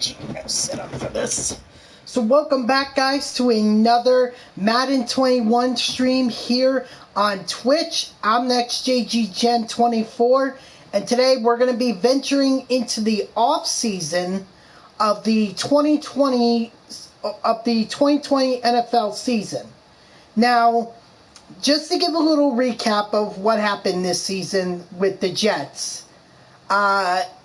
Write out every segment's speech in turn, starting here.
I gotta sit up for this. So welcome back, guys, to another Madden 21 stream here on Twitch. I'm NextJGGen24, and today we're going to be venturing into the off season of the 2020 NFL season. Now, just to give a little recap of what happened this season with the Jets.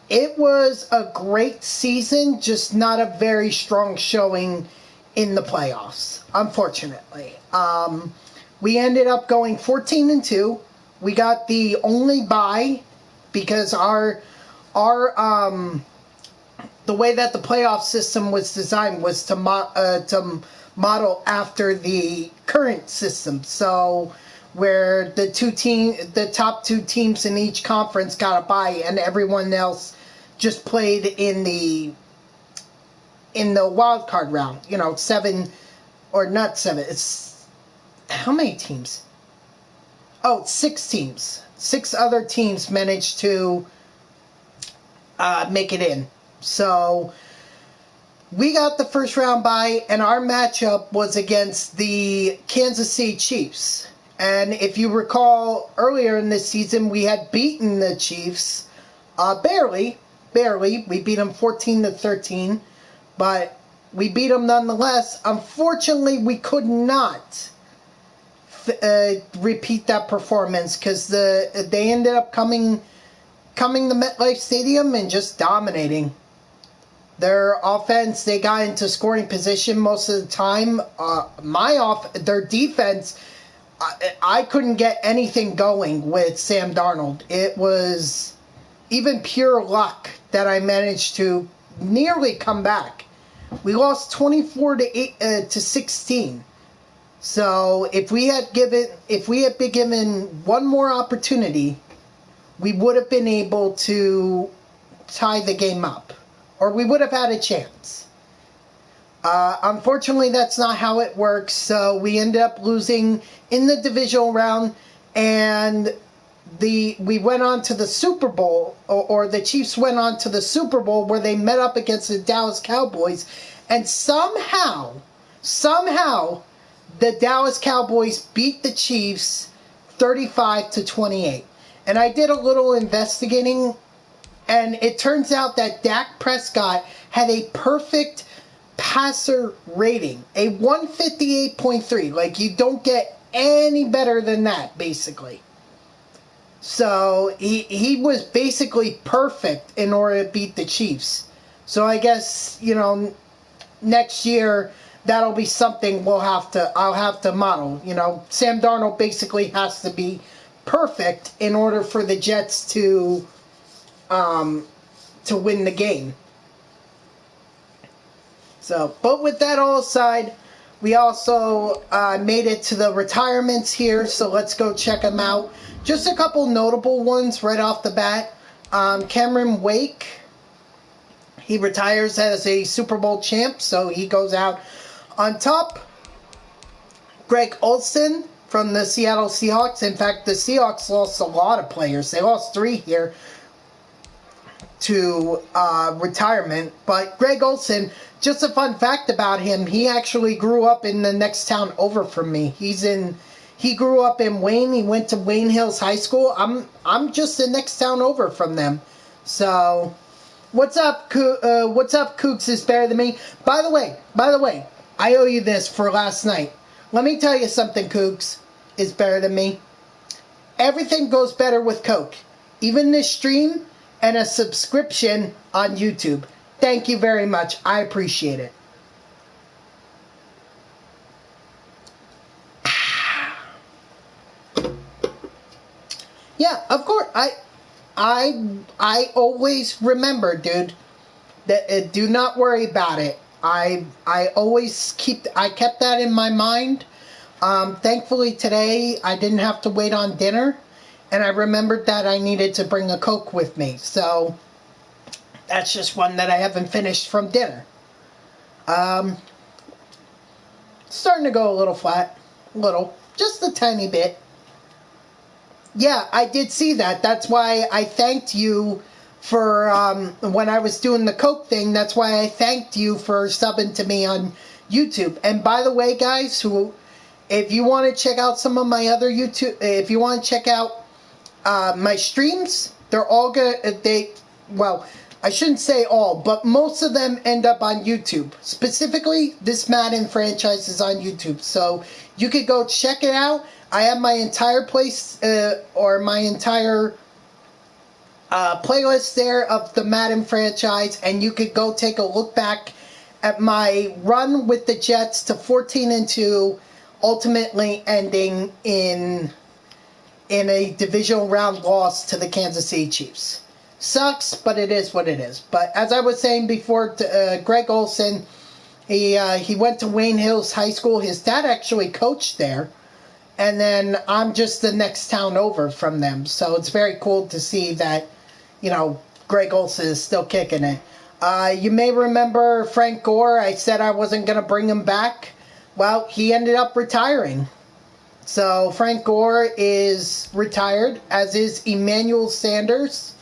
It was a great season, just not a very strong showing in the playoffs, unfortunately. We ended up going 14-2. We got the only bye because the way that the playoff system was designed was to model after the current system. So where the top two teams in each conference got a bye and everyone else just played in the wild card round. You know, it's how many teams? Oh, 6 teams. 6 other teams managed to make it in. So we got the first round bye, and our matchup was against the Kansas City Chiefs. And if you recall, earlier in this season, we had beaten the Chiefs, barely. We beat them 14-13, but we beat them nonetheless. Unfortunately, we could not repeat that performance because they ended up coming to MetLife Stadium and just dominating. Their offense, they got into scoring position most of the time. Their defense, I couldn't get anything going with Sam Darnold. It was even pure luck that I managed to nearly come back. We lost 24-16. So if we had been given one more opportunity, we would have been able to tie the game up, or we would have had a chance. Unfortunately, that's not how it works. So we ended up losing in the divisional round, and we went on to the Super Bowl, or the Chiefs went on to the Super Bowl, where they met up against the Dallas Cowboys, and somehow, the Dallas Cowboys beat the Chiefs 35-28. And I did a little investigating, and it turns out that Dak Prescott had a perfect passer rating, a 158.3. Like, you don't get any better than that, basically. So he was basically perfect in order to beat the Chiefs. So I guess, next year that'll be something I'll have to model. Sam Darnold basically has to be perfect in order for the Jets to win the game. So, but with that all aside, we also made it to the retirements here, so let's go check them out. Just a couple notable ones right off the bat. Cameron Wake, he retires as a Super Bowl champ, so he goes out on top. Greg Olsen from the Seattle Seahawks. In fact, the Seahawks lost a lot of players. They lost 3 here to retirement. But Greg Olsen, just a fun fact about him, he actually grew up in the next town over from me. He grew up in Wayne. He went to Wayne Hills High School. I'm just the next town over from them. So, what's up, Kooks is better than me. By the way, I owe you this for last night. Let me tell you something, Kooks is better than me. Everything goes better with Coke. Even this stream and a subscription on YouTube. Thank you very much. I appreciate it. Yeah, of course. I always remember, dude, that do not worry about it. I kept that in my mind. Thankfully today I didn't have to wait on dinner, and I remembered that I needed to bring a Coke with me. So that's just one that I haven't finished from dinner. Starting to go a little flat. Just a tiny bit. Yeah, I did see that. That's why I thanked you for when I was doing the Coke thing. That's why I thanked you for subbing to me on YouTube. And by the way, guys, if you want to check out some of my other YouTube, if you want to check out my streams, they're all good. Well, I shouldn't say all, but most of them end up on YouTube. Specifically, this Madden franchise is on YouTube, so you could go check it out. I have my entire playlist there of the Madden franchise, and you could go take a look back at my run with the Jets to 14-2, ultimately ending in a divisional round loss to the Kansas City Chiefs. Sucks, but it is what it is. But as I was saying before, Greg Olsen, he went to Wayne Hills High School. His dad actually coached there. And then I'm just the next town over from them. So it's very cool to see that, Greg Olsen is still kicking it. You may remember Frank Gore. I said I wasn't going to bring him back. Well, he ended up retiring. So Frank Gore is retired, as is Emmanuel Sanders.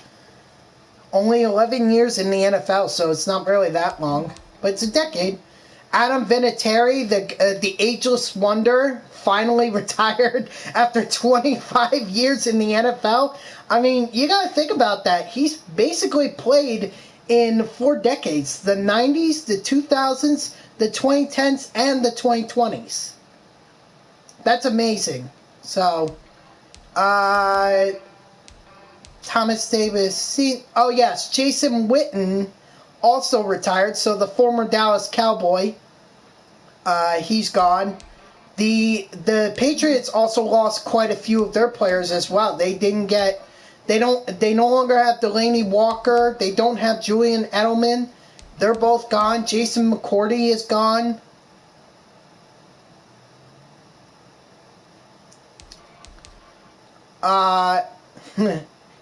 Only 11 years in the NFL, so it's not really that long. But it's a decade. Adam Vinatieri, the ageless wonder, finally retired after 25 years in the NFL. I mean, you got to think about that. He's basically played in 4 decades. The 90s, the 2000s, the 2010s, and the 2020s. That's amazing. So, Thomas Davis. Oh, yes, Jason Witten also retired. So the former Dallas Cowboy, he's gone. The Patriots also lost quite a few of their players as well. They no longer have Delaney Walker. They don't have Julian Edelman. They're both gone. Jason McCourty is gone.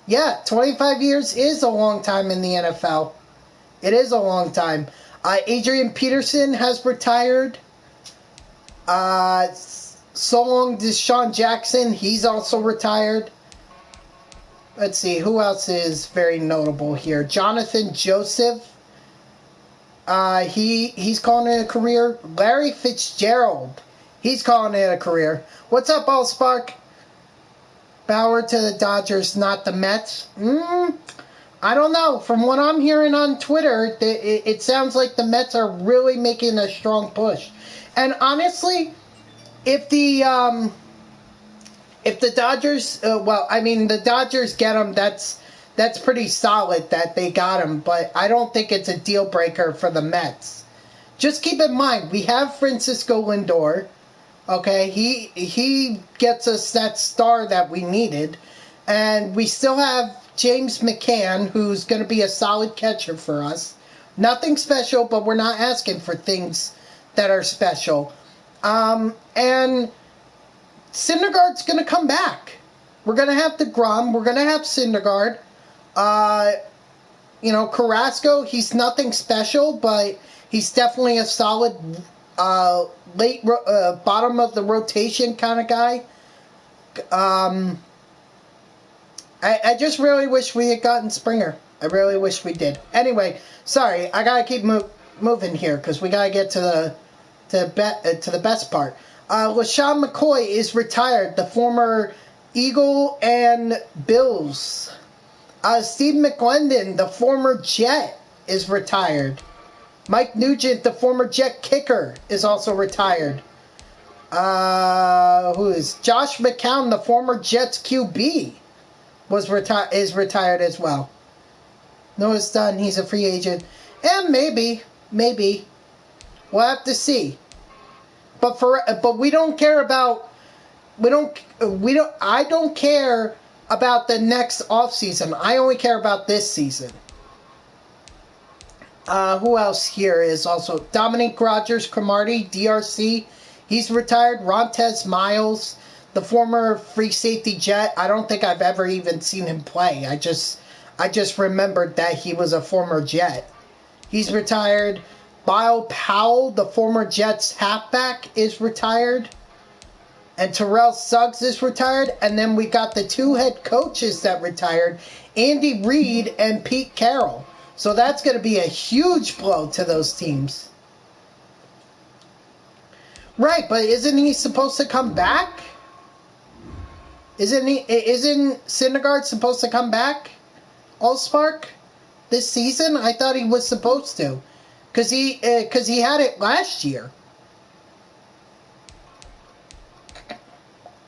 Yeah, 25 years is a long time in the NFL. It is a long time. Adrian Peterson has retired. So long Deshaun Jackson, he's also retired. Let's see, who else is very notable here? Jonathan Joseph. He's calling it a career. Larry Fitzgerald. He's calling it a career. What's up, Allspark? Bauer to the Dodgers, not the Mets. I don't know. From what I'm hearing on Twitter, it sounds like the Mets are really making a strong push. And honestly, if the Dodgers, the Dodgers get him, that's pretty solid that they got him. But I don't think it's a deal breaker for the Mets. Just keep in mind, we have Francisco Lindor. Okay, he gets us that star that we needed. And we still have James McCann, who's going to be a solid catcher for us. Nothing special, but we're not asking for things that are special. And Syndergaard's going to come back. We're going to have DeGrom. We're going to have Syndergaard. Carrasco, he's nothing special, but he's definitely a solid late bottom of the rotation kind of guy. I just really wish we had gotten Springer. I really wish we did. Anyway, sorry, I gotta keep moving here because we gotta get to the best part. LaShawn McCoy is retired, the former Eagle and Bills. Steve McClendon, the former Jet, is retired. Mike Nugent, the former Jet kicker, is also retired. Who is Josh McCown, the former Jets QB, is retired as well. Noah's done. He's a free agent, and maybe we'll have to see. But we don't care about I don't care about the next offseason. I only care about this season. Who else here is also Dominique Rodgers-Cromartie, DRC. He's retired. Rontez Miles, the former free safety Jet. I don't think I've ever even seen him play. I just remembered that he was a former Jet. He's retired. Bilal Powell, the former Jets halfback, is retired. And Terrell Suggs is retired. And then we got the 2 head coaches that retired, Andy Reid and Pete Carroll. So that's going to be a huge blow to those teams. Right, but isn't he supposed to come back? Isn't Syndergaard supposed to come back? Allspark this season? I thought he was supposed to, because he had it last year.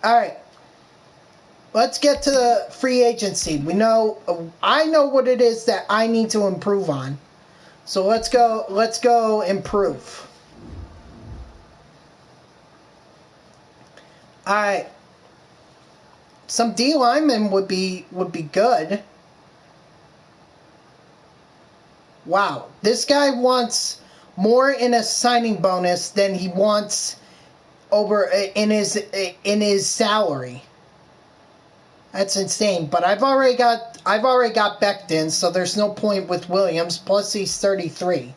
All right, let's get to the free agency. I know what it is that I need to improve on. So let's go improve. All right. Some D linemen would be good. Wow, this guy wants more in a signing bonus than he wants over in his salary. That's insane. But I've already got Becton, so there's no point with Williams. Plus he's 33.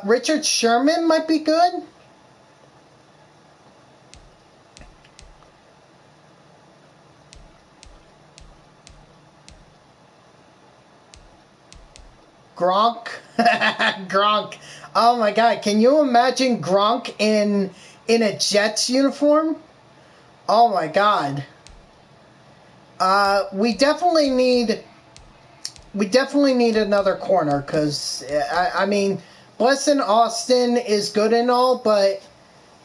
Richard Sherman might be good. Gronk. Gronk. Oh my god, can you imagine Gronk in a Jets uniform? Oh my god. We definitely need another corner, because I mean, Blesson Austin is good and all, but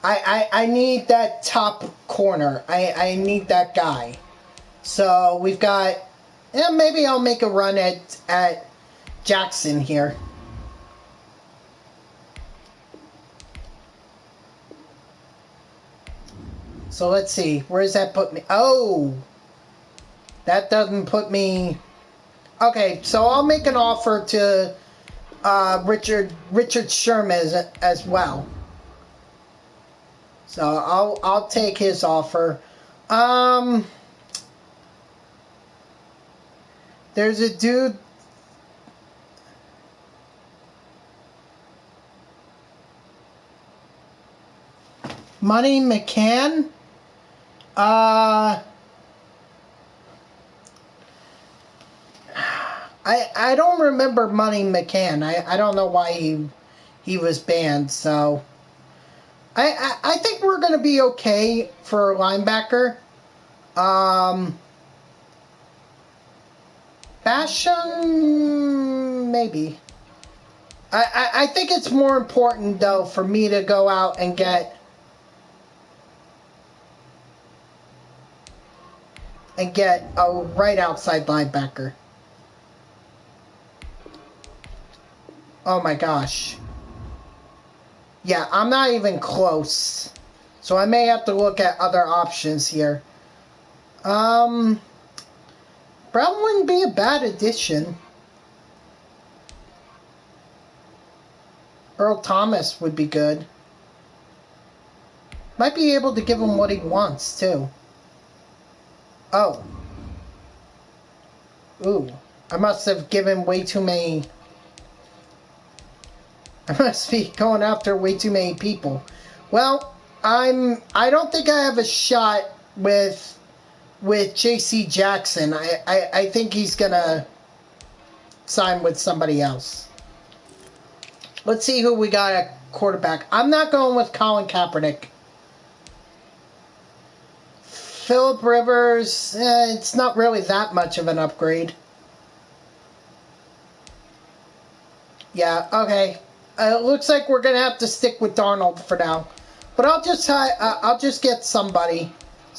I need that top corner. I need that guy. So we've got, maybe I'll make a run at Jackson here. So let's see, where does that put me? Oh, that doesn't put me. Okay, so I'll make an offer to Richard Sherman as well. So I'll take his offer. There's a dude. Money McCann? I don't remember Money McCann. I don't know why he was banned, so I think we're gonna be okay for a linebacker. Basham, maybe. I think it's more important though for me to go out and get a right outside linebacker. Oh my gosh. Yeah, I'm not even close. So I may have to look at other options here. Brown wouldn't be a bad addition. Earl Thomas would be good. Might be able to give him what he wants, too. Oh. Ooh. I must have given way too many. I must be going after way too many people. Well, I don't think I have a shot with J.C. Jackson. I think he's gonna sign with somebody else. Let's see who we got at quarterback. I'm not going with Colin Kaepernick. Phillip Rivers, it's not really that much of an upgrade. Yeah, okay. It looks like we're gonna have to stick with Darnold for now. But I'll just get somebody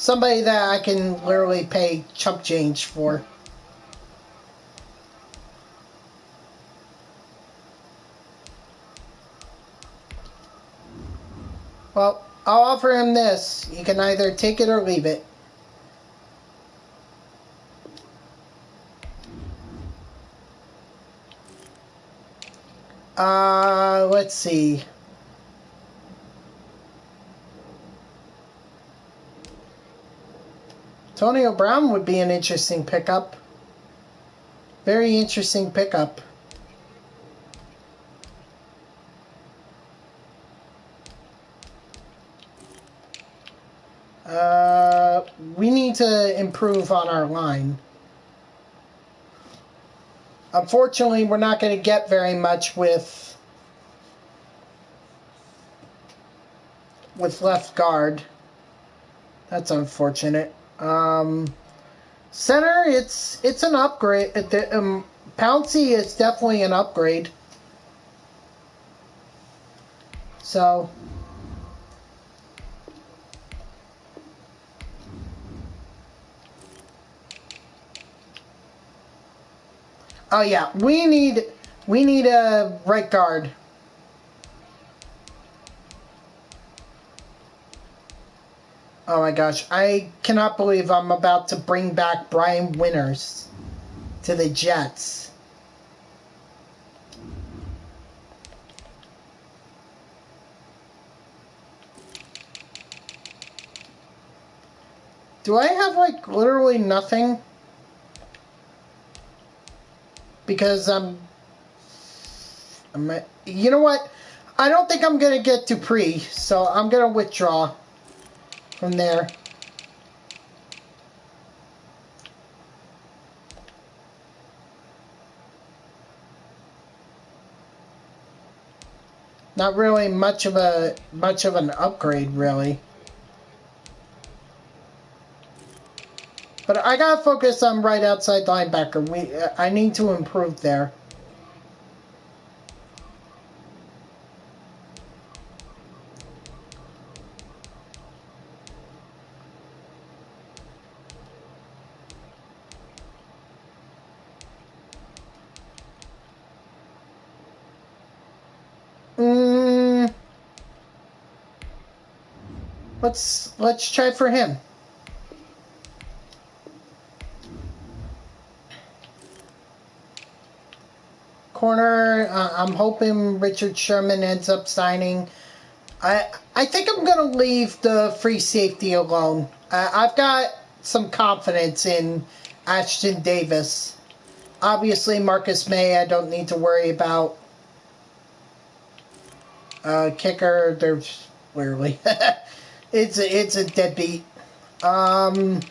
that I can literally pay chump change for. Well, I'll offer him this. You can either take it or leave it. Let's see. Antonio Brown would be an interesting pickup. Very interesting pickup. We need to improve on our line. Unfortunately, we're not going to get very much with left guard. That's unfortunate. Center, it's an upgrade. Pouncey is definitely an upgrade. So, oh yeah, we need a right guard. Oh my gosh, I cannot believe I'm about to bring back Brian Winters to the Jets. Do I have, like, literally nothing? Because you know what? I don't think I'm going to get Dupree, so I'm going to withdraw from there. Not really much of an upgrade, really. But I gotta focus on right outside linebacker. I need to improve there. Let's try for him. Corner, I'm hoping Richard Sherman ends up signing. I think I'm going to leave the free safety alone. I've got some confidence in Ashton Davis. Obviously, Marcus May, I don't need to worry about. Kicker, there's literally... it's a deadbeat. I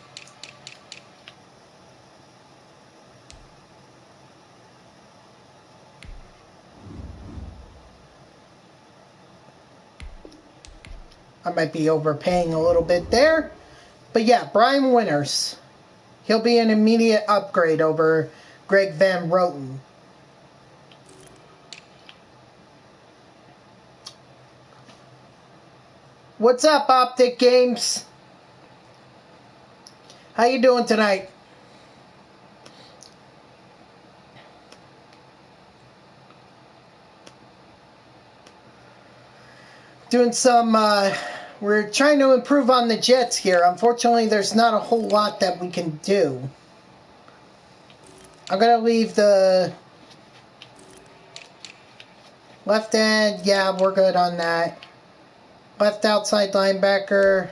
might be overpaying a little bit there. But yeah, Brian Winters. He'll be an immediate upgrade over Greg Van Roten. What's up, Optic Games? How you doing tonight? Doing some, we're trying to improve on the Jets here. Unfortunately, there's not a whole lot that we can do. I'm going to leave the left end. Yeah, we're good on that. Left outside linebacker.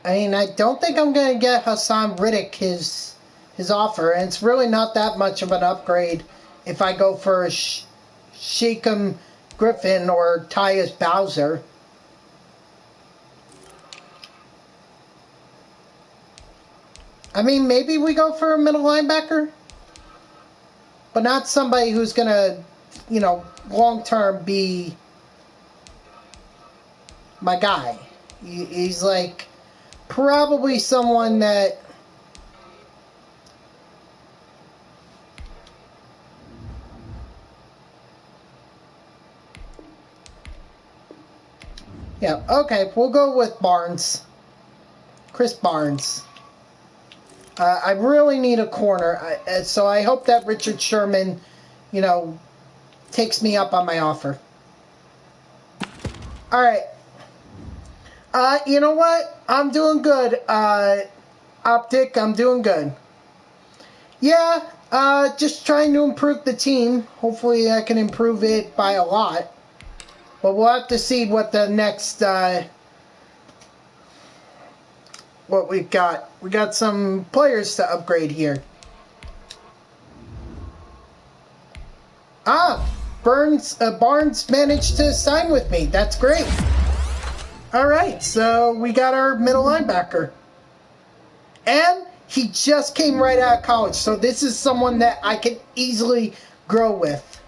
I mean, I don't think I'm going to get Hassan Riddick his offer. And it's really not that much of an upgrade if I go for Shaquem Griffin or Tyus Bowser. I mean, maybe we go for a middle linebacker, but not somebody who's going to, you know, long-term be my guy. He's like probably someone that yeah, okay, we'll go with Barnes. Chris Barnes. I really need a corner, so I hope that Richard Sherman, you know, takes me up on my offer. All right. You know what? I'm doing good. Optic, I'm doing good. Yeah, just trying to improve the team. Hopefully I can improve it by a lot. But we'll have to see what the next, what we've got. We got some players to upgrade here. Barnes managed to sign with me. That's great. All right, so we got our middle linebacker. And he just came right out of college, so this is someone that I can easily grow with.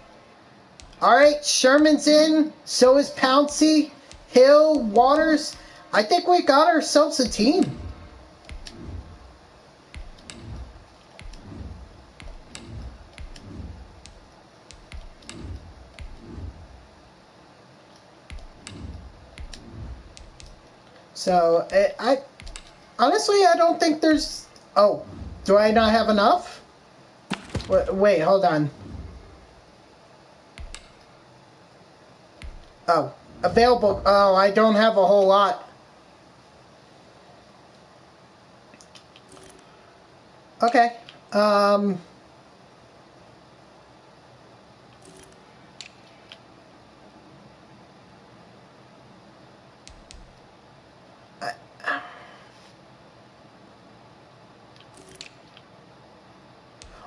All right, Sherman's in, so is Pouncey, Hill, Waters. I think we got ourselves a team. So, I honestly, I don't think there's... Oh, do I not have enough? Wait, hold on. Oh, available. Oh, I don't have a whole lot. Okay.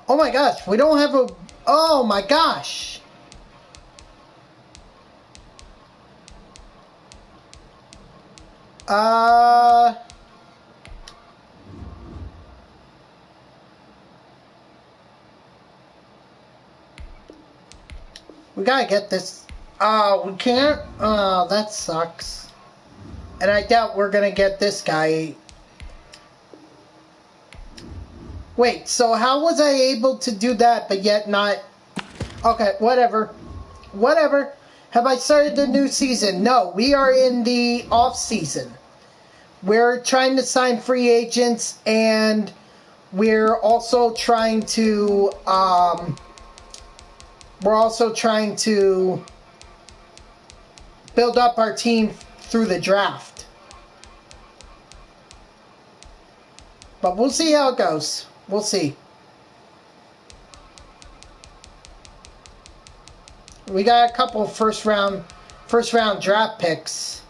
Oh my gosh, we don't have a... Oh my gosh. We gotta get this. Oh, we can't? Oh, that sucks. And I doubt we're gonna get this guy. Wait, so how was I able to do that but yet not... Okay, whatever. Whatever. Have I started the new season? No, we are in the off season. We're trying to sign free agents, and we're also trying to build up our team through the draft. But we'll see how it goes. We'll see. We got a couple first round draft picks.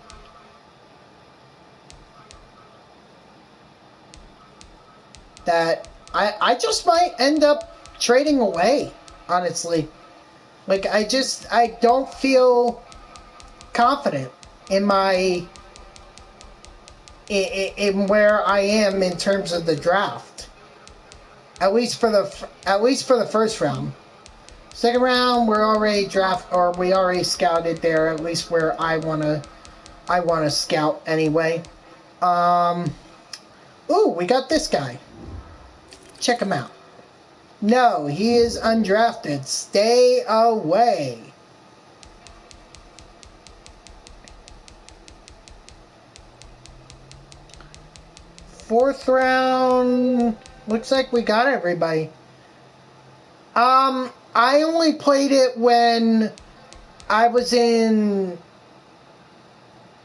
That I just might end up trading away, honestly. Like, I don't feel confident in in where I am in terms of the draft. At least for the first round. Second round, we already scouted there, at least where I wanna scout anyway. Ooh, we got this guy. Check him out. No, he is undrafted. Stay away. Fourth round. Looks like we got everybody. I only played it when I was in...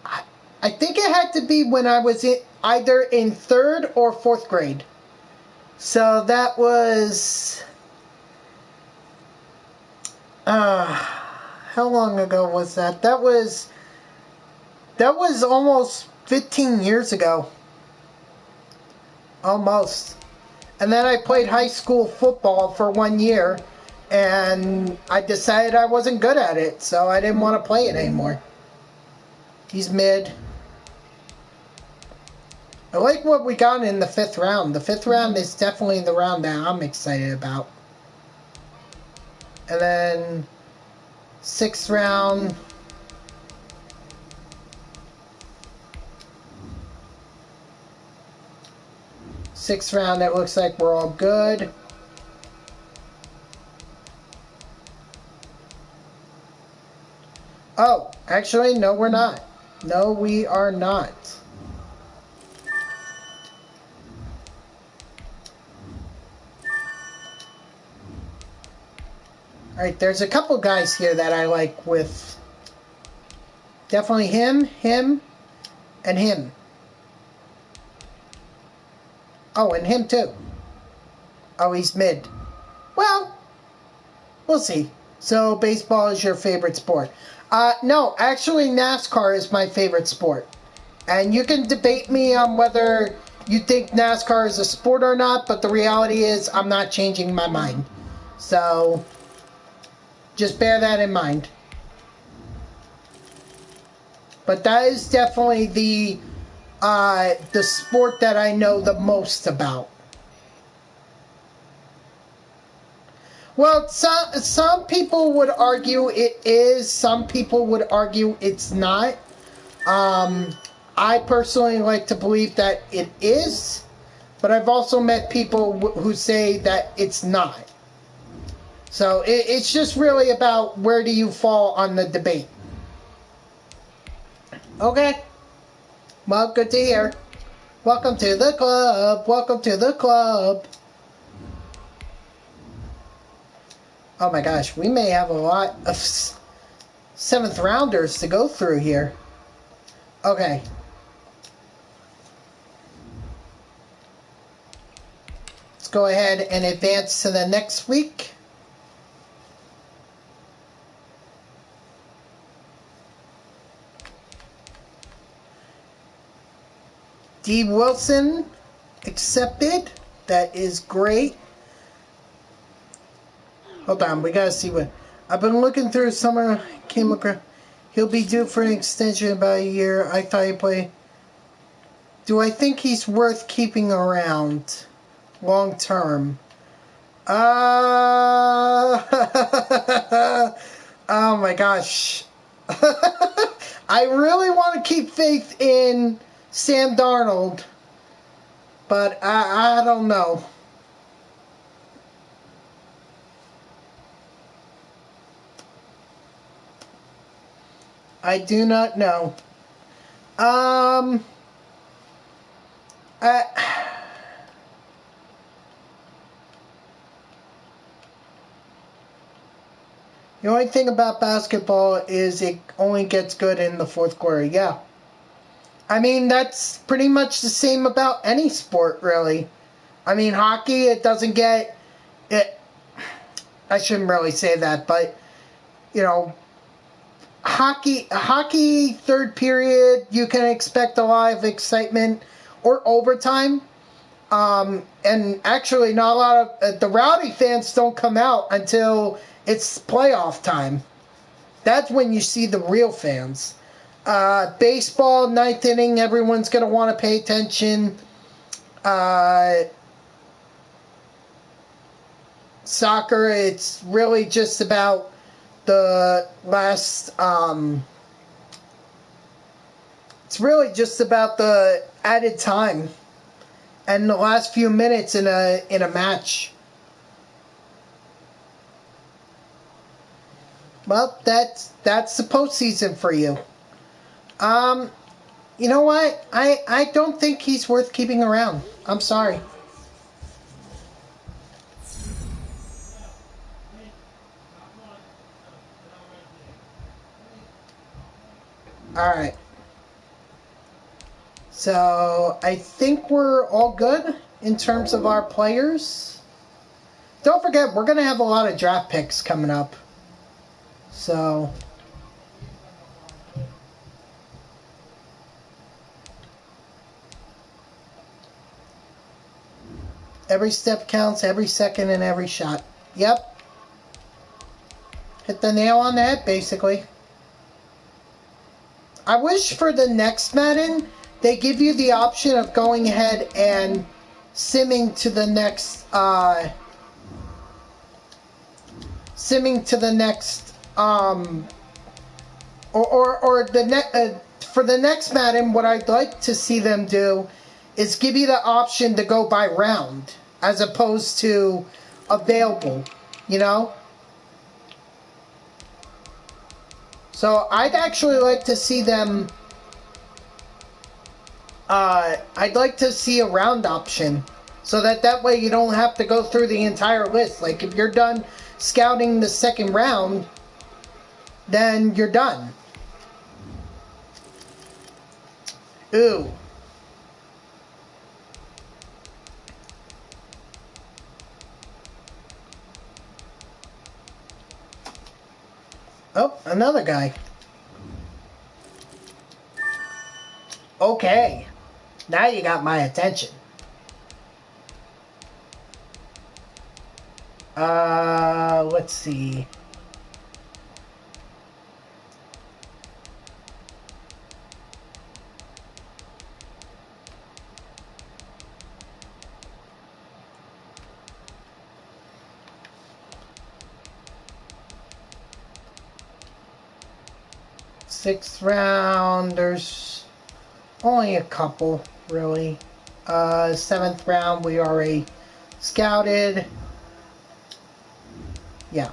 I think it had to be when I was either in 3rd or 4th grade. So that was... how long ago was that? That was almost 15 years ago. Almost. And then I played high school football for 1 year, and I decided I wasn't good at it, so I didn't want to play it anymore. He's mid. I like what we got in the 5th round. The 5th round is definitely the round that I'm excited about. And then 6th round. Sixth round, it looks like we're all good. Oh, actually, no, we're not. No, we are not. Alright, there's a couple guys here that I like with... Definitely him, and him. Oh, and him too. Oh, he's mid. Well, we'll see. So, baseball is your favorite sport. No, actually, NASCAR is my favorite sport. And you can debate me on whether you think NASCAR is a sport or not, but the reality is I'm not changing my mind. So, just bear that in mind. But that is definitely the sport that I know the most about. Well, some people would argue it is. Some people would argue it's not. I personally like to believe that it is, but I've also met people who say that it's not. So it's just really about where do you fall on the debate. Okay. Well, good to hear. Welcome to the club. Welcome to the club. Oh my gosh, we may have a lot of 7th rounders to go through here. Okay. Let's go ahead and advance to the next week. D. Wilson accepted. That is great. Hold on, we gotta see what. I've been looking through summer. Came across. He'll be due for an extension in about a year. I thought he'd play. Do I think he's worth keeping around long term? Oh my gosh. I really want to keep faith in Sam Darnold, but I don't know. I do not know. The only thing about basketball is it only gets good in the 4th quarter. Yeah. I mean, that's pretty much the same about any sport, really. I mean, hockey, it doesn't get... I shouldn't really say that, but, you know, hockey, 3rd period, you can expect a lot of excitement or overtime. And actually, not a lot of... the Rowdy fans don't come out until it's playoff time. That's when you see the real fans. Baseball, 9th inning, everyone's going to want to pay attention. Soccer, it's really just about the last... it's really just about the added time and the last few minutes in a match. Well, that's the postseason for you. You know what? I don't think he's worth keeping around. I'm sorry. Alright. So, I think we're all good in terms of our players. Don't forget, we're going to have a lot of draft picks coming up. So... every step counts, every second and every shot. Yep. Hit the nail on the head, basically. I wish for the next Madden, they give you the option of going ahead and simming to the next, for the next Madden, what I'd like to see them do is give you the option to go by round as opposed to available, you know? So I'd actually like to see them, I'd like to see a round option so that way you don't have to go through the entire list. Like if you're done scouting the 2nd round, then you're done. Ooh. Oh, another guy. Okay. Now you got my attention. Let's see. Sixth round, there's only a couple, really. Seventh round, we already scouted. Yeah.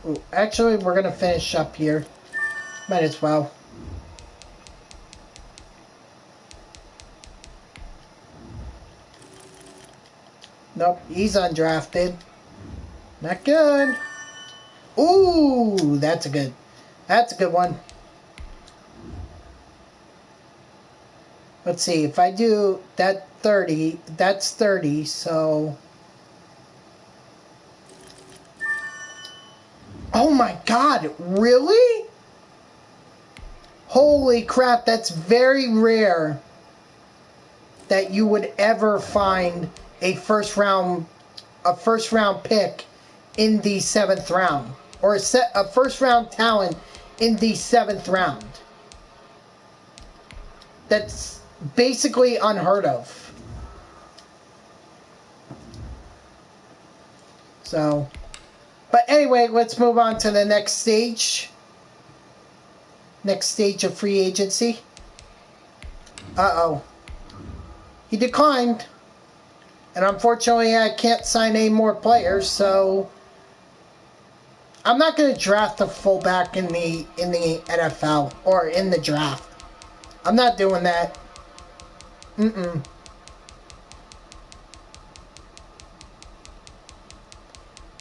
Ooh, actually, we're going to finish up here. Might as well. Nope, he's undrafted. Not good. Ooh, that's a good one. Let's see, if I do that 30, that's 30, so... Oh my god, really? Holy crap, that's very rare that you would ever find a first round pick in the 7th round, or a first round talent in the 7th round. That's basically unheard of. So, but anyway, let's move on to the next stage. Next stage of free agency. Uh-oh. He declined. And unfortunately, I can't sign any more players, so I'm not going to draft a fullback in the NFL or in the draft. I'm not doing that. Mm-mm.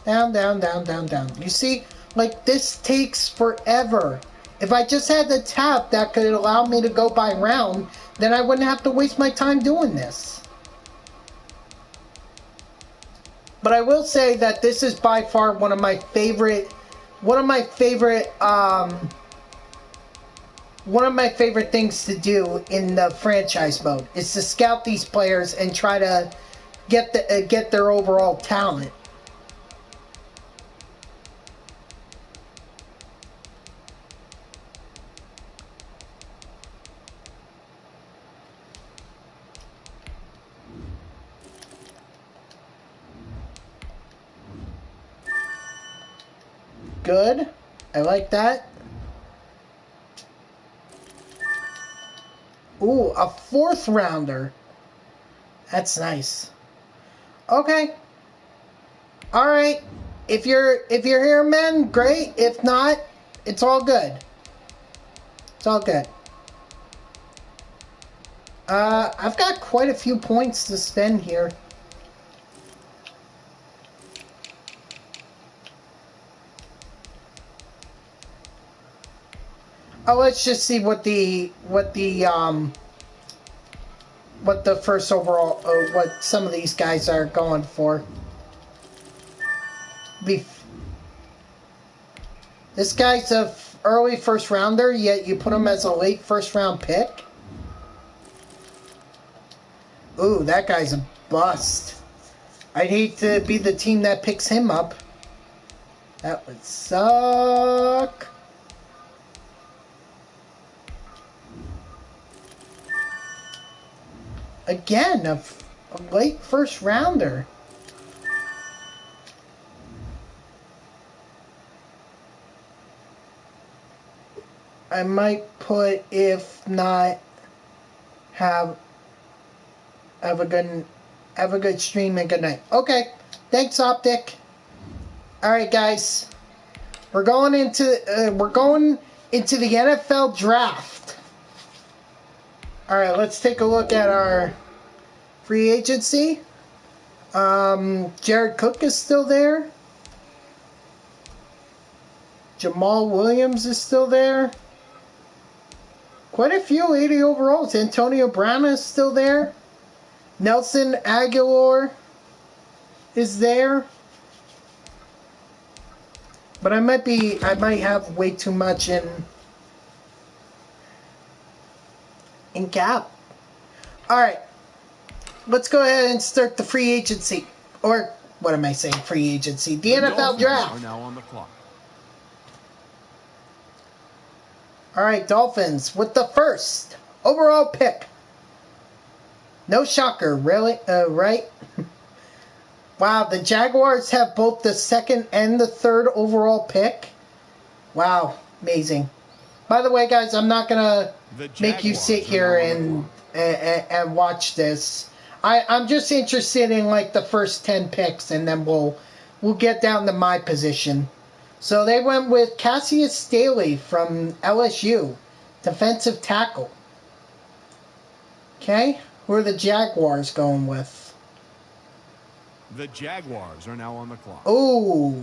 Down, down, down, down, down. You see, like, this takes forever. If I just had the tab that could allow me to go by round, then I wouldn't have to waste my time doing this. But I will say that this is by far one of my favorite things to do in the franchise mode is to scout these players and try to get their overall talent. Good. I like that. Ooh, a 4th rounder. That's nice. Okay. All right. If you're here, man, great. If not, it's all good. It's all good. I've got quite a few points to spend here. Oh, let's just see what the first overall, what some of these guys are going for. This guy's a early first rounder, yet you put him as a late first round pick. Ooh, that guy's a bust. I'd hate to be the team that picks him up. That would suck. Again, a late first rounder. I might put, if not, have a good stream and good night. Okay, thanks, Optic. All right, guys, we're going into the NFL draft. All right, let's take a look at our free agency. Jared Cook is still there. Jamal Williams is still there. Quite a few 80 overalls. Antonio Brown is still there. Nelson Aguilar is there. But I might have way too much in cap. Alright. Let's go ahead and start the free agency. Or, what am I saying? Free agency. The NFL draft. Are now on the clock. Alright, Dolphins with the first overall pick. No shocker, really? Right? Wow, the Jaguars have both the 2nd and the 3rd overall pick. Wow, amazing. By the way, guys, I'm not gonna make you sit here and watch this. I'm just interested in like the first 10 picks, and then we'll get down to my position. So they went with Cassius Staley from LSU, defensive tackle. Okay, who are the Jaguars going with? The Jaguars are now on the clock. Oh,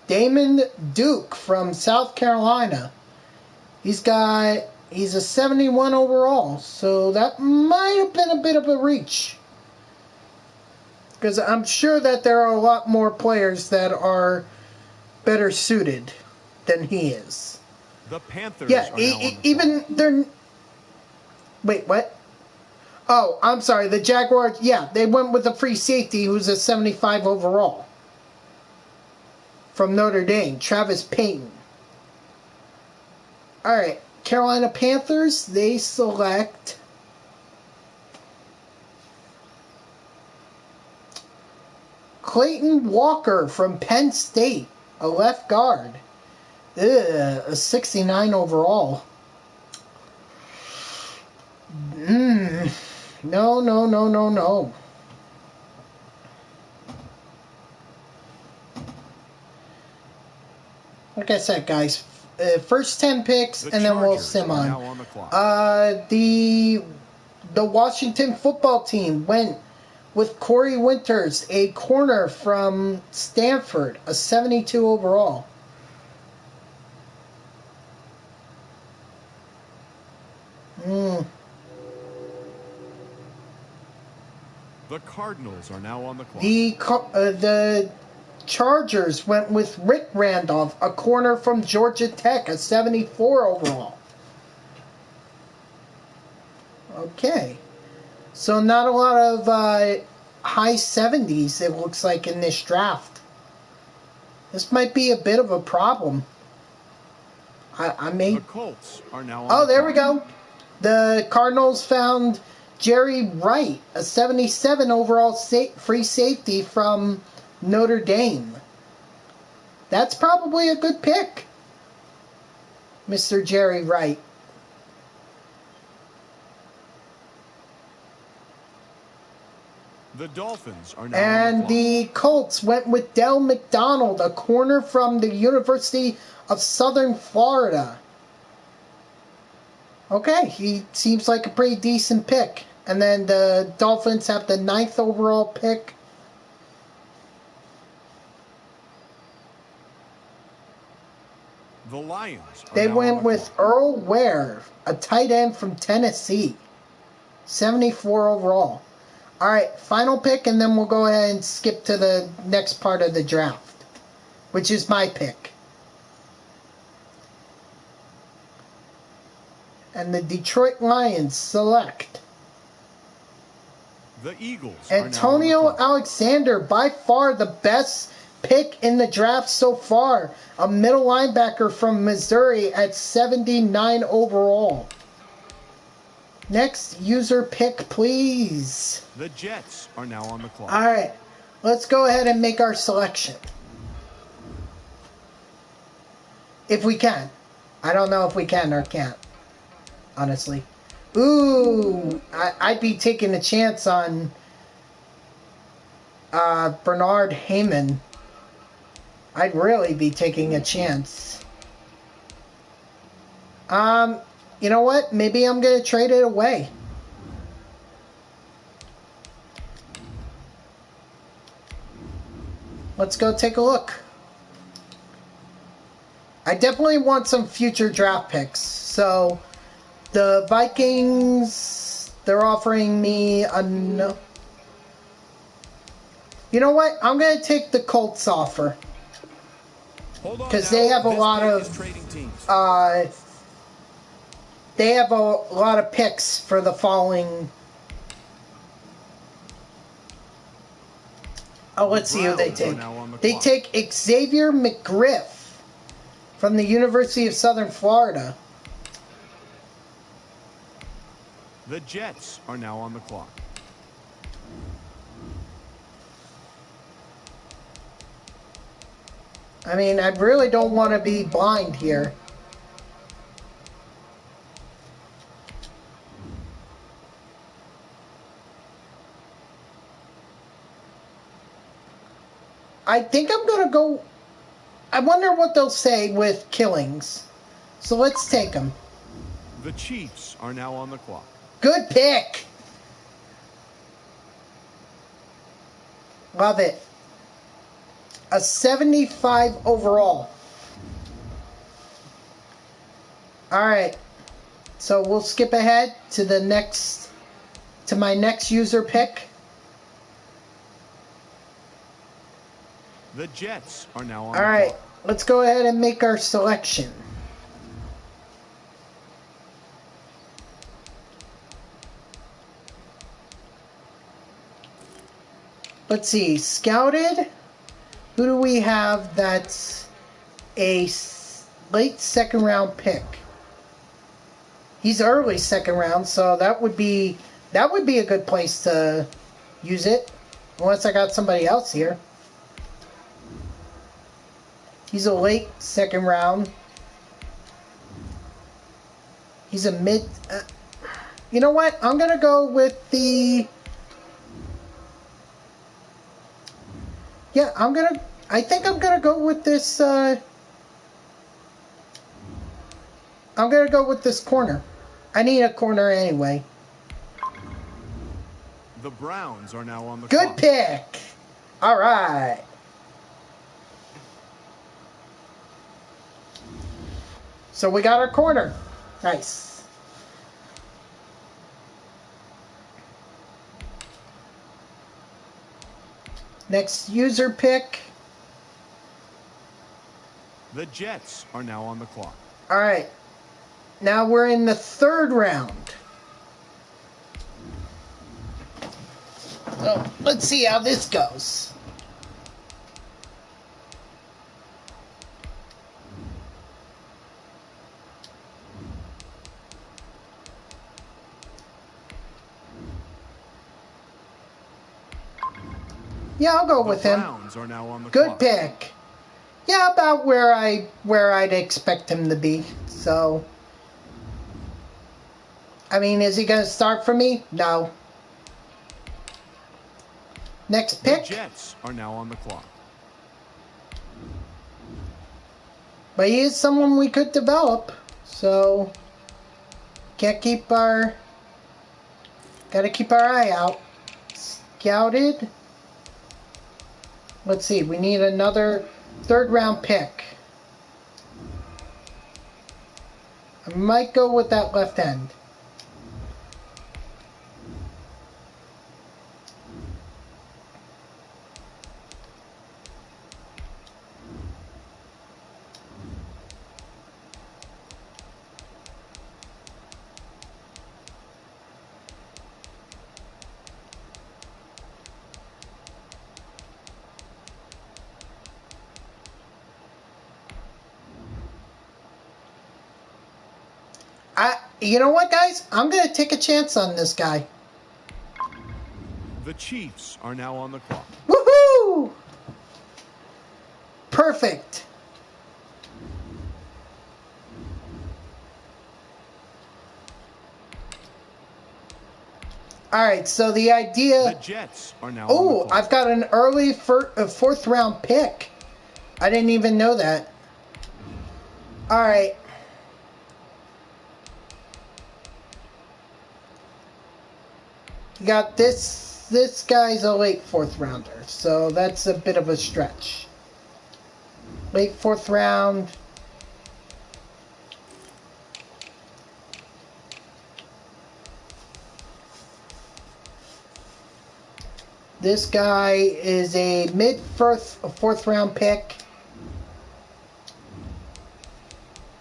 Damon Duke from South Carolina. He's a 71 overall, so that might have been a bit of a reach. Because I'm sure that there are a lot more players that are better suited than he is. The Panthers are now on the even clock. they're... Wait, what? Oh, I'm sorry, the Jaguars, yeah, they went with a free safety who's a 75 overall. From Notre Dame, Travis Payton. Alright, Carolina Panthers, they select Clayton Walker from Penn State, a left guard. A 69 overall. No. Like I said, guys, first 10 picks, and then we'll sim on. The Washington football team went with Corey Winters, a corner from Stanford, a 72 overall. The Cardinals are now on the clock. The Chargers went with Rick Randolph, a corner from Georgia Tech, a 74 overall. Okay. So not a lot of high 70s, it looks like, in this draft. This might be a bit of a problem. I may... The Colts are now on Oh, there we go. The Cardinals found Jerry Wright, a 77 overall free safety from Notre Dame. That's probably a good pick, Mr. Jerry Wright. The Dolphins are now And on the the Colts went with Del McDonald, a corner from the University of Southern Florida. Okay, he seems like a pretty decent pick. And then the Dolphins have the 9th overall pick. The Lions are They now went on the with clock. Earl Ware, a tight end from Tennessee. 74 overall. All right, final pick, and then we'll go ahead and skip to the next part of the draft, which is my pick. And the Detroit Lions select The Eagles Antonio are now on the clock. Alexander, by far the best pick in the draft so far. A middle linebacker from Missouri at 79 overall. Next user pick, please. The Jets are now on the clock. All right, let's go ahead and make our selection. If we can. I don't know if we can or can't, honestly. Ooh, I'd be taking a chance on Bernard Heyman. I'd really be taking a chance. You know what? Maybe I'm going to trade it away. Let's go take a look. I definitely want some future draft picks. So, the Vikings, they're offering me a no. You know what? I'm going to take the Colts offer. Because they have a lot of picks for the following. Oh, let's see who they take. They take Xavier McGriff from the University of Southern Florida. The Jets are now on the clock. I mean, I really don't want to be blind here. I think I'm going to go... I wonder what they'll say with killings. So let's take them. The Chiefs are now on the clock. Good pick. Love it. A 75 overall. All right. So we'll skip ahead to the next, to my next user pick. The Jets are now on All the right. clock. Let's go ahead and make our selection. Let's see. Scouted. Who do we have that's a late second round pick? He's early second round, so that would be a good place to use it. Unless I got somebody else here. He's a late second round. He's a mid... you know what? I'm going to go with the... Yeah, I think I'm going to go with this... I'm going to go with this corner. I need a corner anyway. The Browns are now on the Good clock. pick. All right. So we got our corner. Nice. Next user pick. The Jets are now on the clock. All right. Now we're in the third round. So let's see how this goes. Yeah, I'll go with him. Browns are now on the Good clock. pick. Yeah, about where I'd expect him to be. So, I mean, is he going to start for me? No. Next pick. The Jets are now on the clock. But he is someone we could develop. So, got to keep our eye out. Scouted. Let's see, we need another third round pick. I might go with that left end. You know what, guys? I'm going to take a chance on this guy. The Chiefs are now on the clock. Woohoo! Perfect. All right, so the idea... The Jets are now on Oh, the clock. I've got an early fourth round pick. I didn't even know that. All right. You got this. This guy's a late fourth rounder, so that's a bit of a stretch. Late fourth round. This guy is a fourth round pick.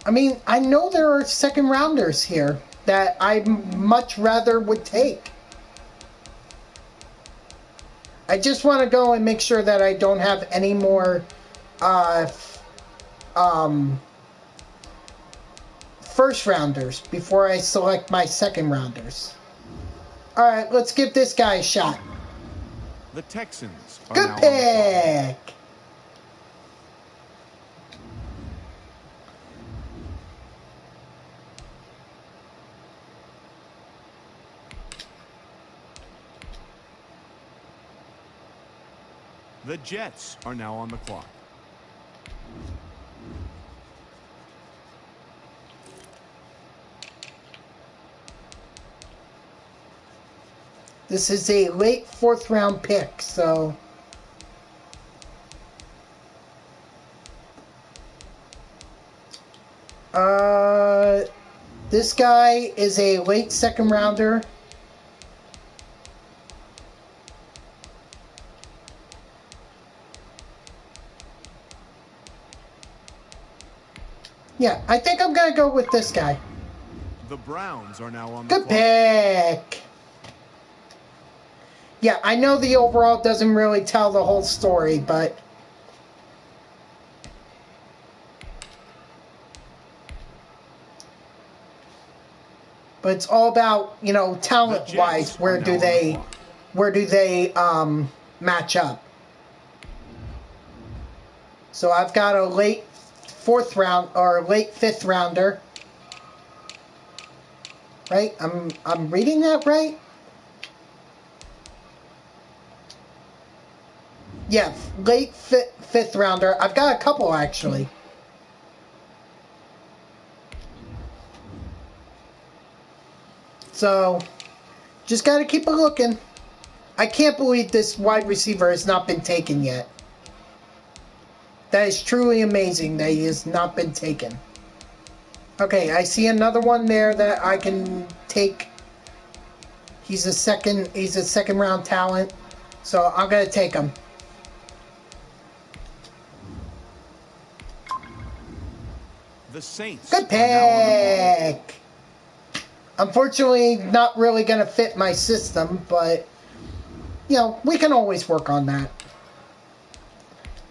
I mean, I know there are second rounders here that I much rather would take. I just want to go and make sure that I don't have any more first rounders before I select my second rounders. All right, let's give this guy a shot. The Texans are Good now on the clock. pick. The Jets are now on the clock. This is a late 4th round pick, so... This guy is a late 2nd rounder. Yeah, I think I'm going to go with this guy. The Browns are now on the Good clock. pick. Yeah, I know the overall doesn't really tell the whole story, but... But it's all about, you know, talent-wise, where do they match up? So I've got a late 4th round or late 5th rounder. Right? I'm reading that right? Yeah, late 5th rounder. I've got a couple actually. So, just got to keep a looking. I can't believe this wide receiver has not been taken yet. That is truly amazing that he has not been taken. Okay, I see another one there that I can take. He's a second round talent. So I'm going to take him. The Saints. Good pick. Unfortunately, not really going to fit my system, but, you know, we can always work on that.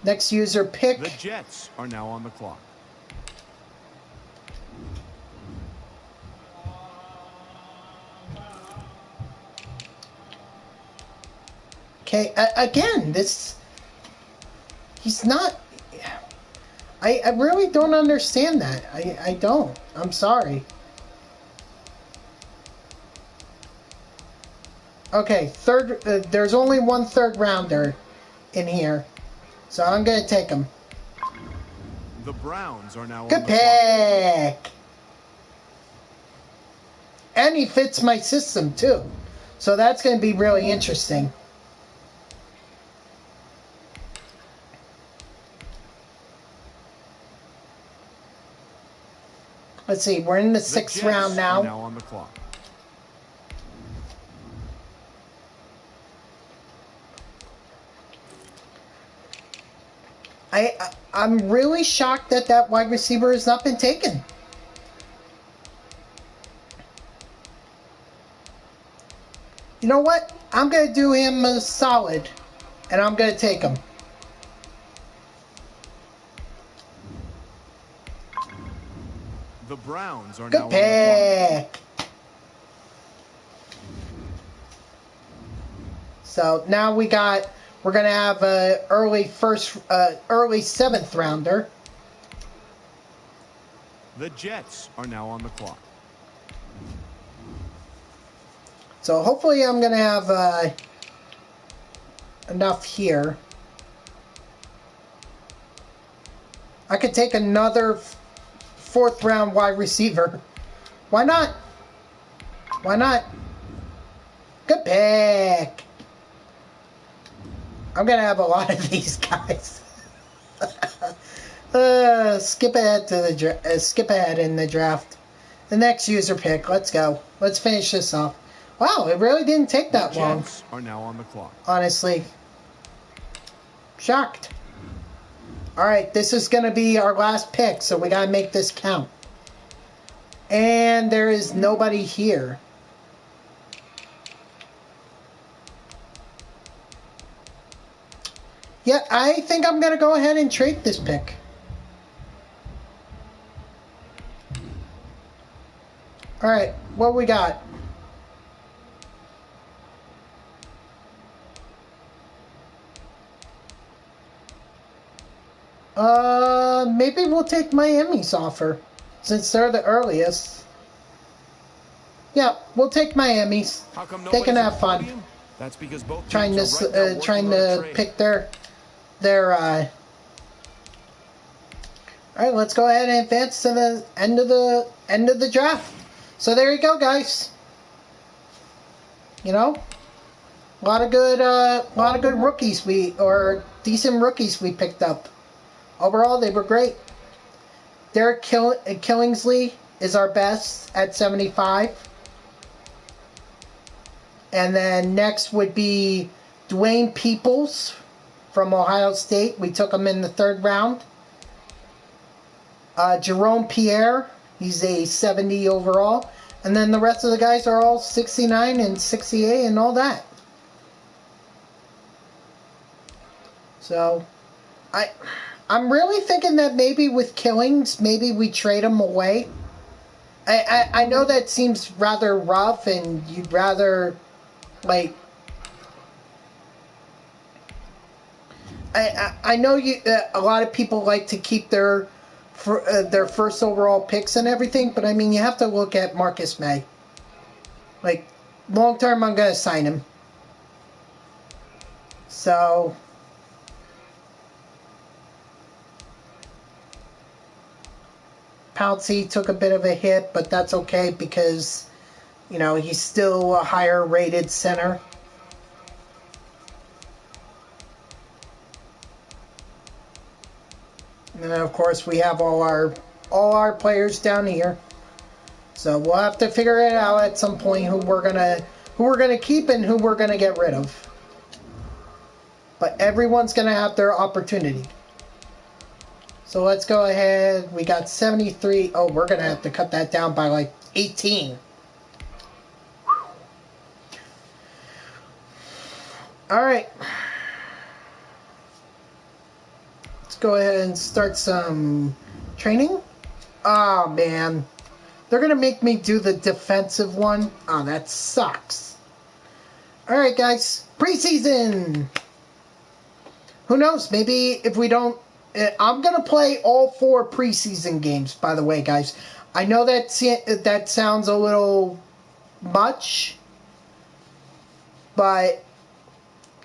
Next user pick. The Jets are now on the clock. Okay, again, he's not... I really don't understand that. I don't. I'm sorry. Okay, there's only one 3rd rounder in here. So I'm going to take him. The Browns are now Good on the clock. pick. And he fits my system too. So that's going to be really interesting. Let's see, we're in the 6th round now. Now on the clock. I'm really shocked that that wide receiver has not been taken. You know what? I'm going to do him a solid, and I'm going to take him. The Browns are Good now on the pick. So now we're going to have a early 7th rounder. The Jets are now on the clock. So hopefully I'm going to have enough here. I could take another 4th round wide receiver. Why not? Why not? Good pick. I'm going to have a lot of these guys. Skip ahead to the skip ahead in the draft. The next user pick. Let's go. Let's finish this off. Wow, it really didn't take that long. The Jets are now on the clock. Honestly. Shocked. Alright, this is going to be our last pick, so we got to make this count. And there is nobody here. Yeah, I think I'm going to go ahead and trade this pick. Alright, what we got? Maybe we'll take Miami's offer, since they're the earliest. Yeah, we'll take Miami's. They can have fun. That's because both Trying to pick their their all right, let's go ahead and advance to the end of the draft. So there you go, guys. You know, a lot of good rookies decent rookies we picked up. Overall, they were great. Derek Killingsley is our best at 75. And then next would be Dwayne Peoples from Ohio State. We took him in the 3rd round. Jerome Pierre, he's a 70 overall. And then the rest of the guys are all 69 and 68 and all that. So, I'm really thinking that maybe with Killings, maybe we trade him away. I know that seems rather rough and you'd rather, like... I know a lot of people like to keep their first overall picks and everything, but I mean, you have to look at Marcus May. Like, long term, I'm going to sign him. So, Pouncey took a bit of a hit, but that's okay because, you know, he's still a higher rated center. And then of course we have all our players down here. So we'll have to figure it out at some point who we're gonna keep and who we're gonna get rid of. But everyone's gonna have their opportunity. So let's go ahead. We got 73. Oh, we're gonna have to cut that down by like 18. All right. Go ahead and start some training. Oh man, they're gonna make me do the defensive one. Oh, that sucks. All right, guys, preseason. Who knows? Maybe if we don't, I'm gonna play all 4 preseason games. By the way, guys, I know that sounds a little much, but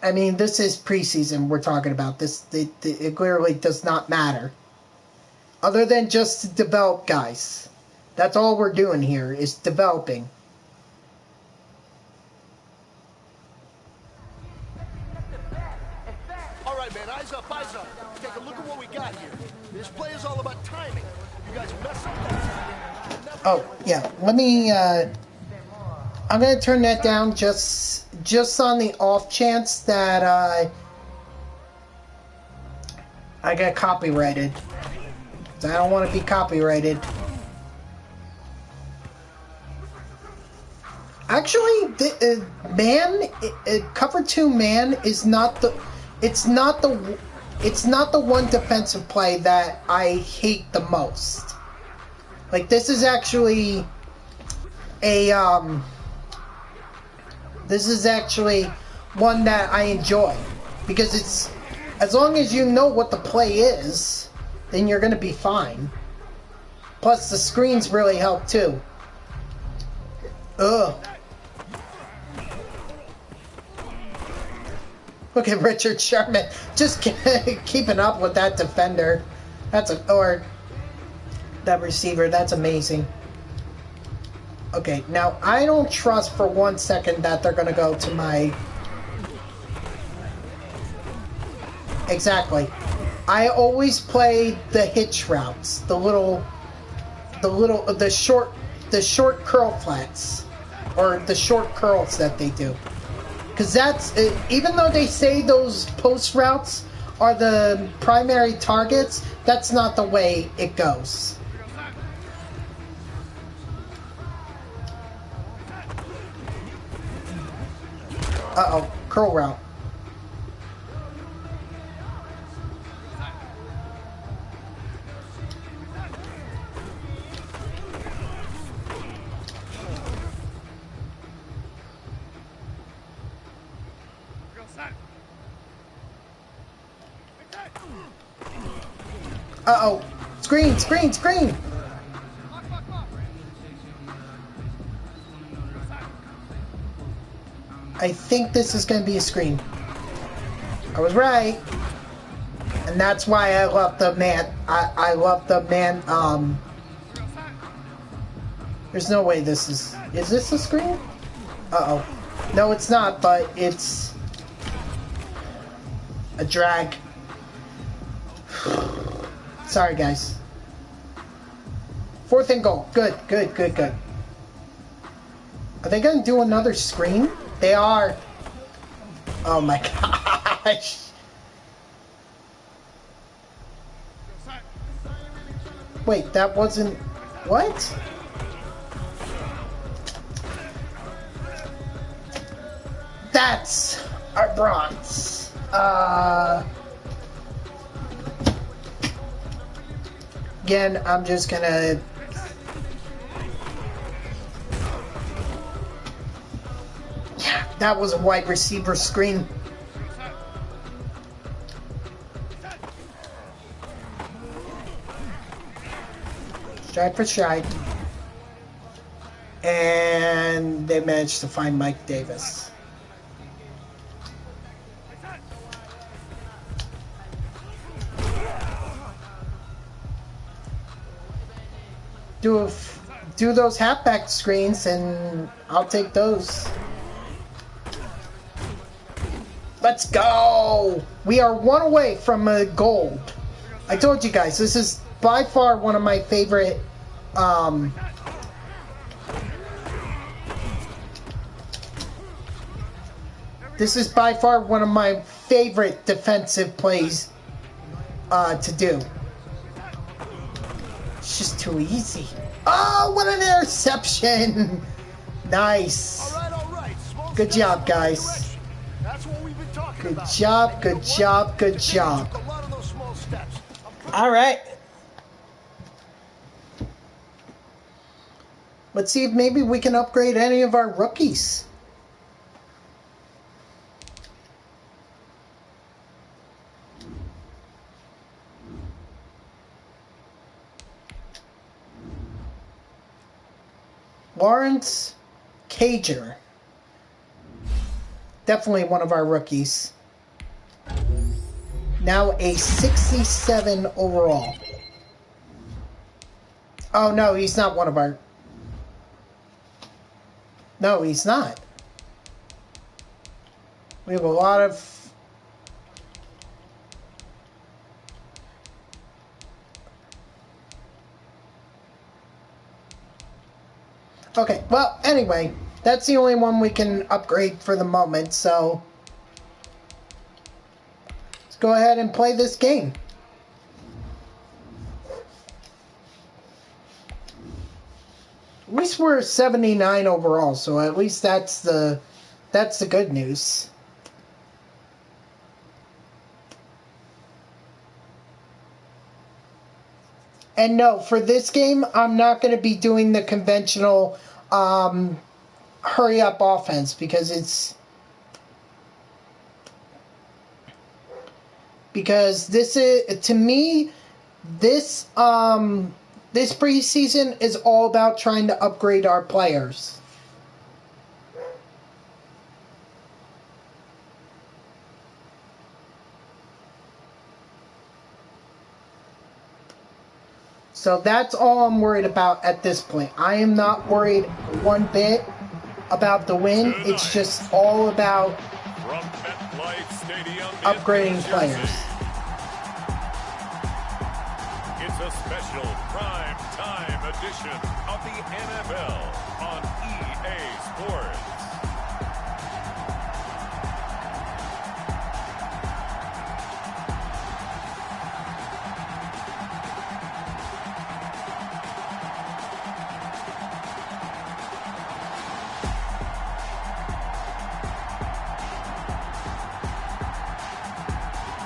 I mean, this is preseason we're talking about. It clearly does not matter. Other than just to develop guys. That's all we're doing here, is developing. All right, man, eyes up, eyes up. Take a look at what we got here. This play is all about timing. You guys mess up that time. Oh, yeah. Let me, I'm going to turn that down just on the off chance that I get copyrighted. I don't want to be copyrighted. Actually, cover 2 man is not the. It's not the one defensive play that I hate the most. Like, this is actually this is actually one that I enjoy, because it's, as long as you know what the play is, then you're going to be fine. Plus the screens really help too. Ugh. Look at Richard Sherman just keeping up with that defender. Or that receiver. That's amazing. Okay, now I don't trust for 1 second that they're gonna go to my... Exactly. I always play the hitch routes, the short curl flats, or the short curls that they do. Because that's, even though they say those post routes are the primary targets, that's not the way it goes. Uh-oh, curl route. Uh-oh, screen, screen, screen! I think this is going to be a screen. I was right. And that's why I love the man. I love the man. There's no way this is. Is this a screen? Uh-oh. No, it's not, but it's a drag. Sorry, guys. 4th and goal. Good, good, good, good. Are they going to do another screen? They are. Oh my gosh. Wait, that wasn't... What? That's our bronze. Again, I'm just gonna... Yeah, that was a wide receiver screen. Stride for stride. And they managed to find Mike Davis. Do those halfback screens, and I'll take those. Let's go! We are 1 away from a gold. I told you guys, this is by far one of my favorite. This is by far one of my favorite defensive plays to do. It's just too easy. Oh, what an interception! Nice. All right. Good job, guys. That's what we've been talking Good about. job, good job, good job. A lot of those small steps. All right. Let's see if maybe we can upgrade any of our rookies. Lawrence Cager. Definitely one of our rookies. Now a 67 overall. Oh, no, he's not one of our... No, he's not. We have a lot of... Okay, well, anyway, that's the only one we can upgrade for the moment, so... Let's go ahead and play this game. At least we're 79 overall, so at least that's the good news. And no, for this game, I'm not going to be doing the conventional hurry up offense because this is, to me, this preseason is all about trying to upgrade our players. So that's all I'm worried about at this point. I am not worried one bit about the win. It's just all about upgrading players. It's a special prime time edition of the NFL on EA Sports.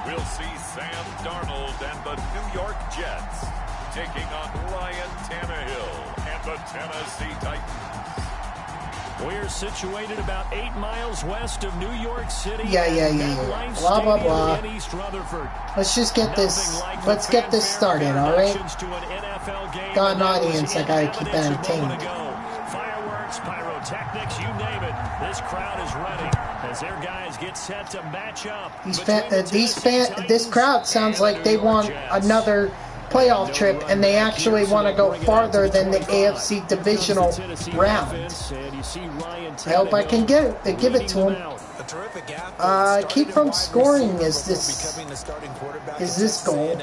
We'll see Sam Darnold and the New York Jets taking on Ryan Tannehill and the Tennessee Titans. We're situated about 8 miles west of New York City. Yeah. Blah, blah, blah. In East Rutherford. Let's just get this, let's get this started, alright? Got an audience I gotta keep entertained. lights, pyrotechnics, you name it. This crowd is ready as their guys get set to match up. This crowd sounds like they want another playoff trip, and they actually want to go farther than the AFC divisional round. I hope I can give it to him. Keep from scoring is this goal.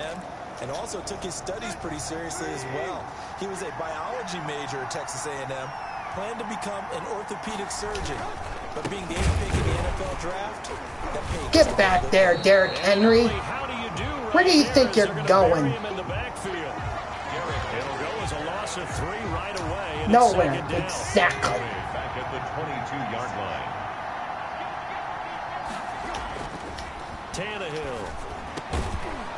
And also took his studies pretty seriously as well. He was a biology major at Texas A&M, planned to become an orthopedic surgeon, but being the 8th pick in the NFL draft, that paid. Get back there, Derrick Henry. Where do you think you're going? Nowhere, exactly. Back at the 22-yard line. Tannehill.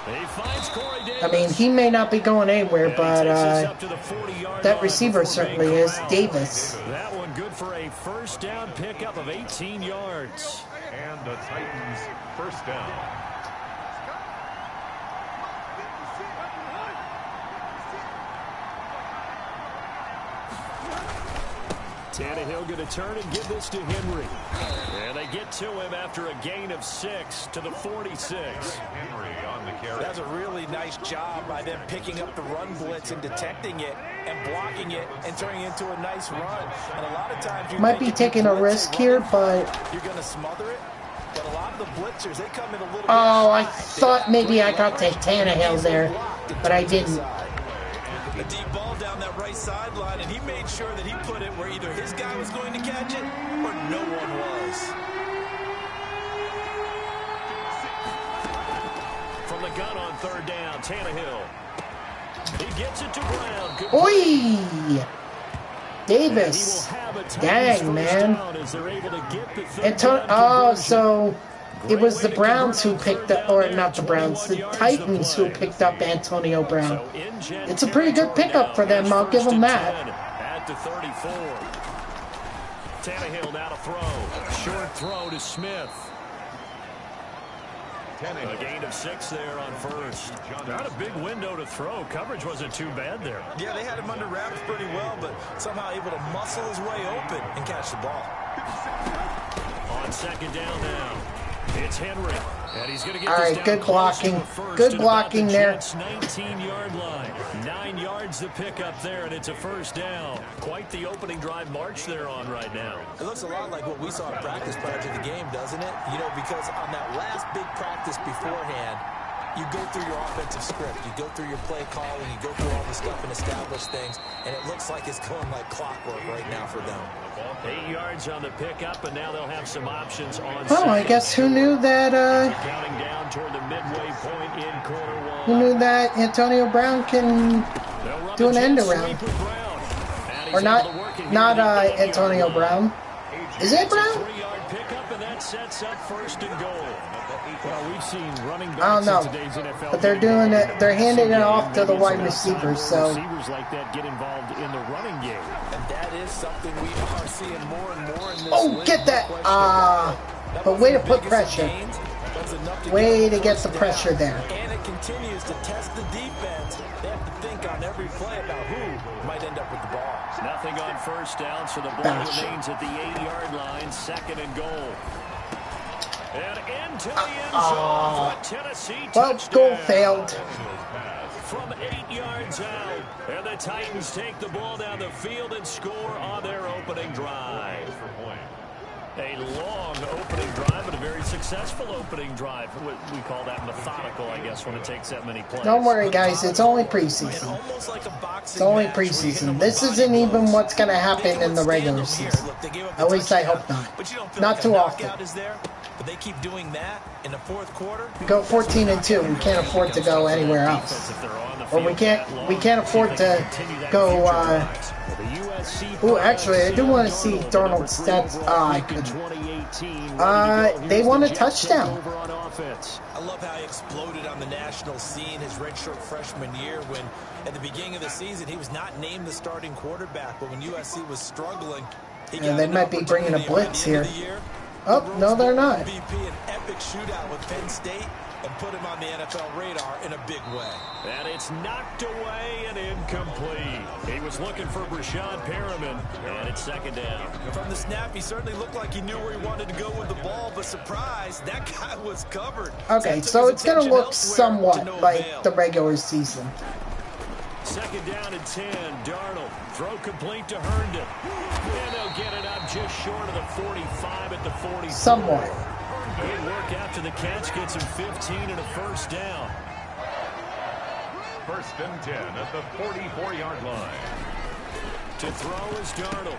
He finds Corey Davis. I mean, he may not be going anywhere, but that receiver certainly is, Davis. That one good for a first down pickup of 18 yards. And the Titans first down. Tannehill going to turn and give this to Henry. And they get to him after a gain of 6 to the 46. Henry on the carry. That's a really nice job by them picking up the run blitz and detecting it and blocking it and turning it into a nice run. And a lot of times you might be taking a risk here, but you're going to smother it. But a lot of the blitzers, they come in a little oh, I thought maybe I got to Tannehill there, but I didn't. A deep ball down that right sideline, and he made sure that he put it where either his guy was going to catch it or no one was. From the gun on third down, Tannehill. He gets it to Brown. Good Oi! Davis. Dang, man. Oh, so it was the Browns who picked up, or not the Browns, the Titans who picked up Antonio Brown. It's a pretty good pickup for them, I'll give them that. At the 34. Tannehill now to throw. Short throw to Smith. A gain of 6 there on first. Not a big window to throw. Coverage wasn't too bad there. Yeah, they had him under wraps pretty well, but somehow able to muscle his way open and catch the ball. On second down now. It's Henry. And he's going to get all right, good blocking. Good blocking there. 19-yard line. 9 yards to pick up there, and it's a first down. Quite the opening drive march they're on right now. It looks a lot like what we saw in practice prior to the game, doesn't it? You know, because on that last big practice beforehand, you go through your offensive script, you go through your play calling, you go through all the stuff and establish things, and it looks like it's going like clockwork right now for them. 8 yards on the pickup, and now they'll have some options on. Oh, I guess who knew that? Counting down toward the midway point in quarter one. Who knew that Antonio Brown can do an end around? Or not Antonio Brown. Is it Brown? 3-yard pickup, and that sets up first and goal. Well, we've seen running backs I don't know, in today's NFL, but they're doing it. They're handing it off to the wide receivers. So receivers like that get involved in the running game, and that is something we are seeing more and more in this. oh, get that! But way to put pressure. Way to get the pressure there. And it continues to test the defense. They have to think on every play about who might end up with the ball. Nothing on first down, so the ball remains at the 8-yard line. Second and goal. And into the end zone for Tennessee touchdown. Goal failed. From 8 yards out. And the Titans take the ball down the field and score on their opening drive. A long opening drive, but a very successful opening drive. We call that methodical, I guess, when it takes that many plays. Don't worry, guys. It's only preseason. It's only preseason. This isn't even what's going to happen in the regular season. At least I hope not. Not too often. But they keep doing that in the fourth quarter. We go 14-2. We can't afford to go anywhere else. Or we can't afford to go. Oh, actually, I do want to see Darnold's stats. I couldn't. They won a touchdown. I love how he exploded on the national scene his redshirt freshman year when, at the beginning of the season, he was not named the starting quarterback. But when USC was struggling, and they might be bringing a blitz here. Oh, no, they're not. MVP, an epic shootout with Penn State. and put him on the NFL radar in a big way. And it's knocked away and incomplete. He was looking for Brashad Perriman, and it's second down. From the snap, he certainly looked like he knew where he wanted to go with the ball, but surprise, that guy was covered. Okay, so it's going to look somewhat like the regular season. Second down and 10. Darnold. Throw complete to Herndon. And they'll get it up just short of the 45 at the 40. Somewhat. Good work after the catch. Gets him 15 and a first down. First and 10 at the 44-yard line. To throw is Darnold.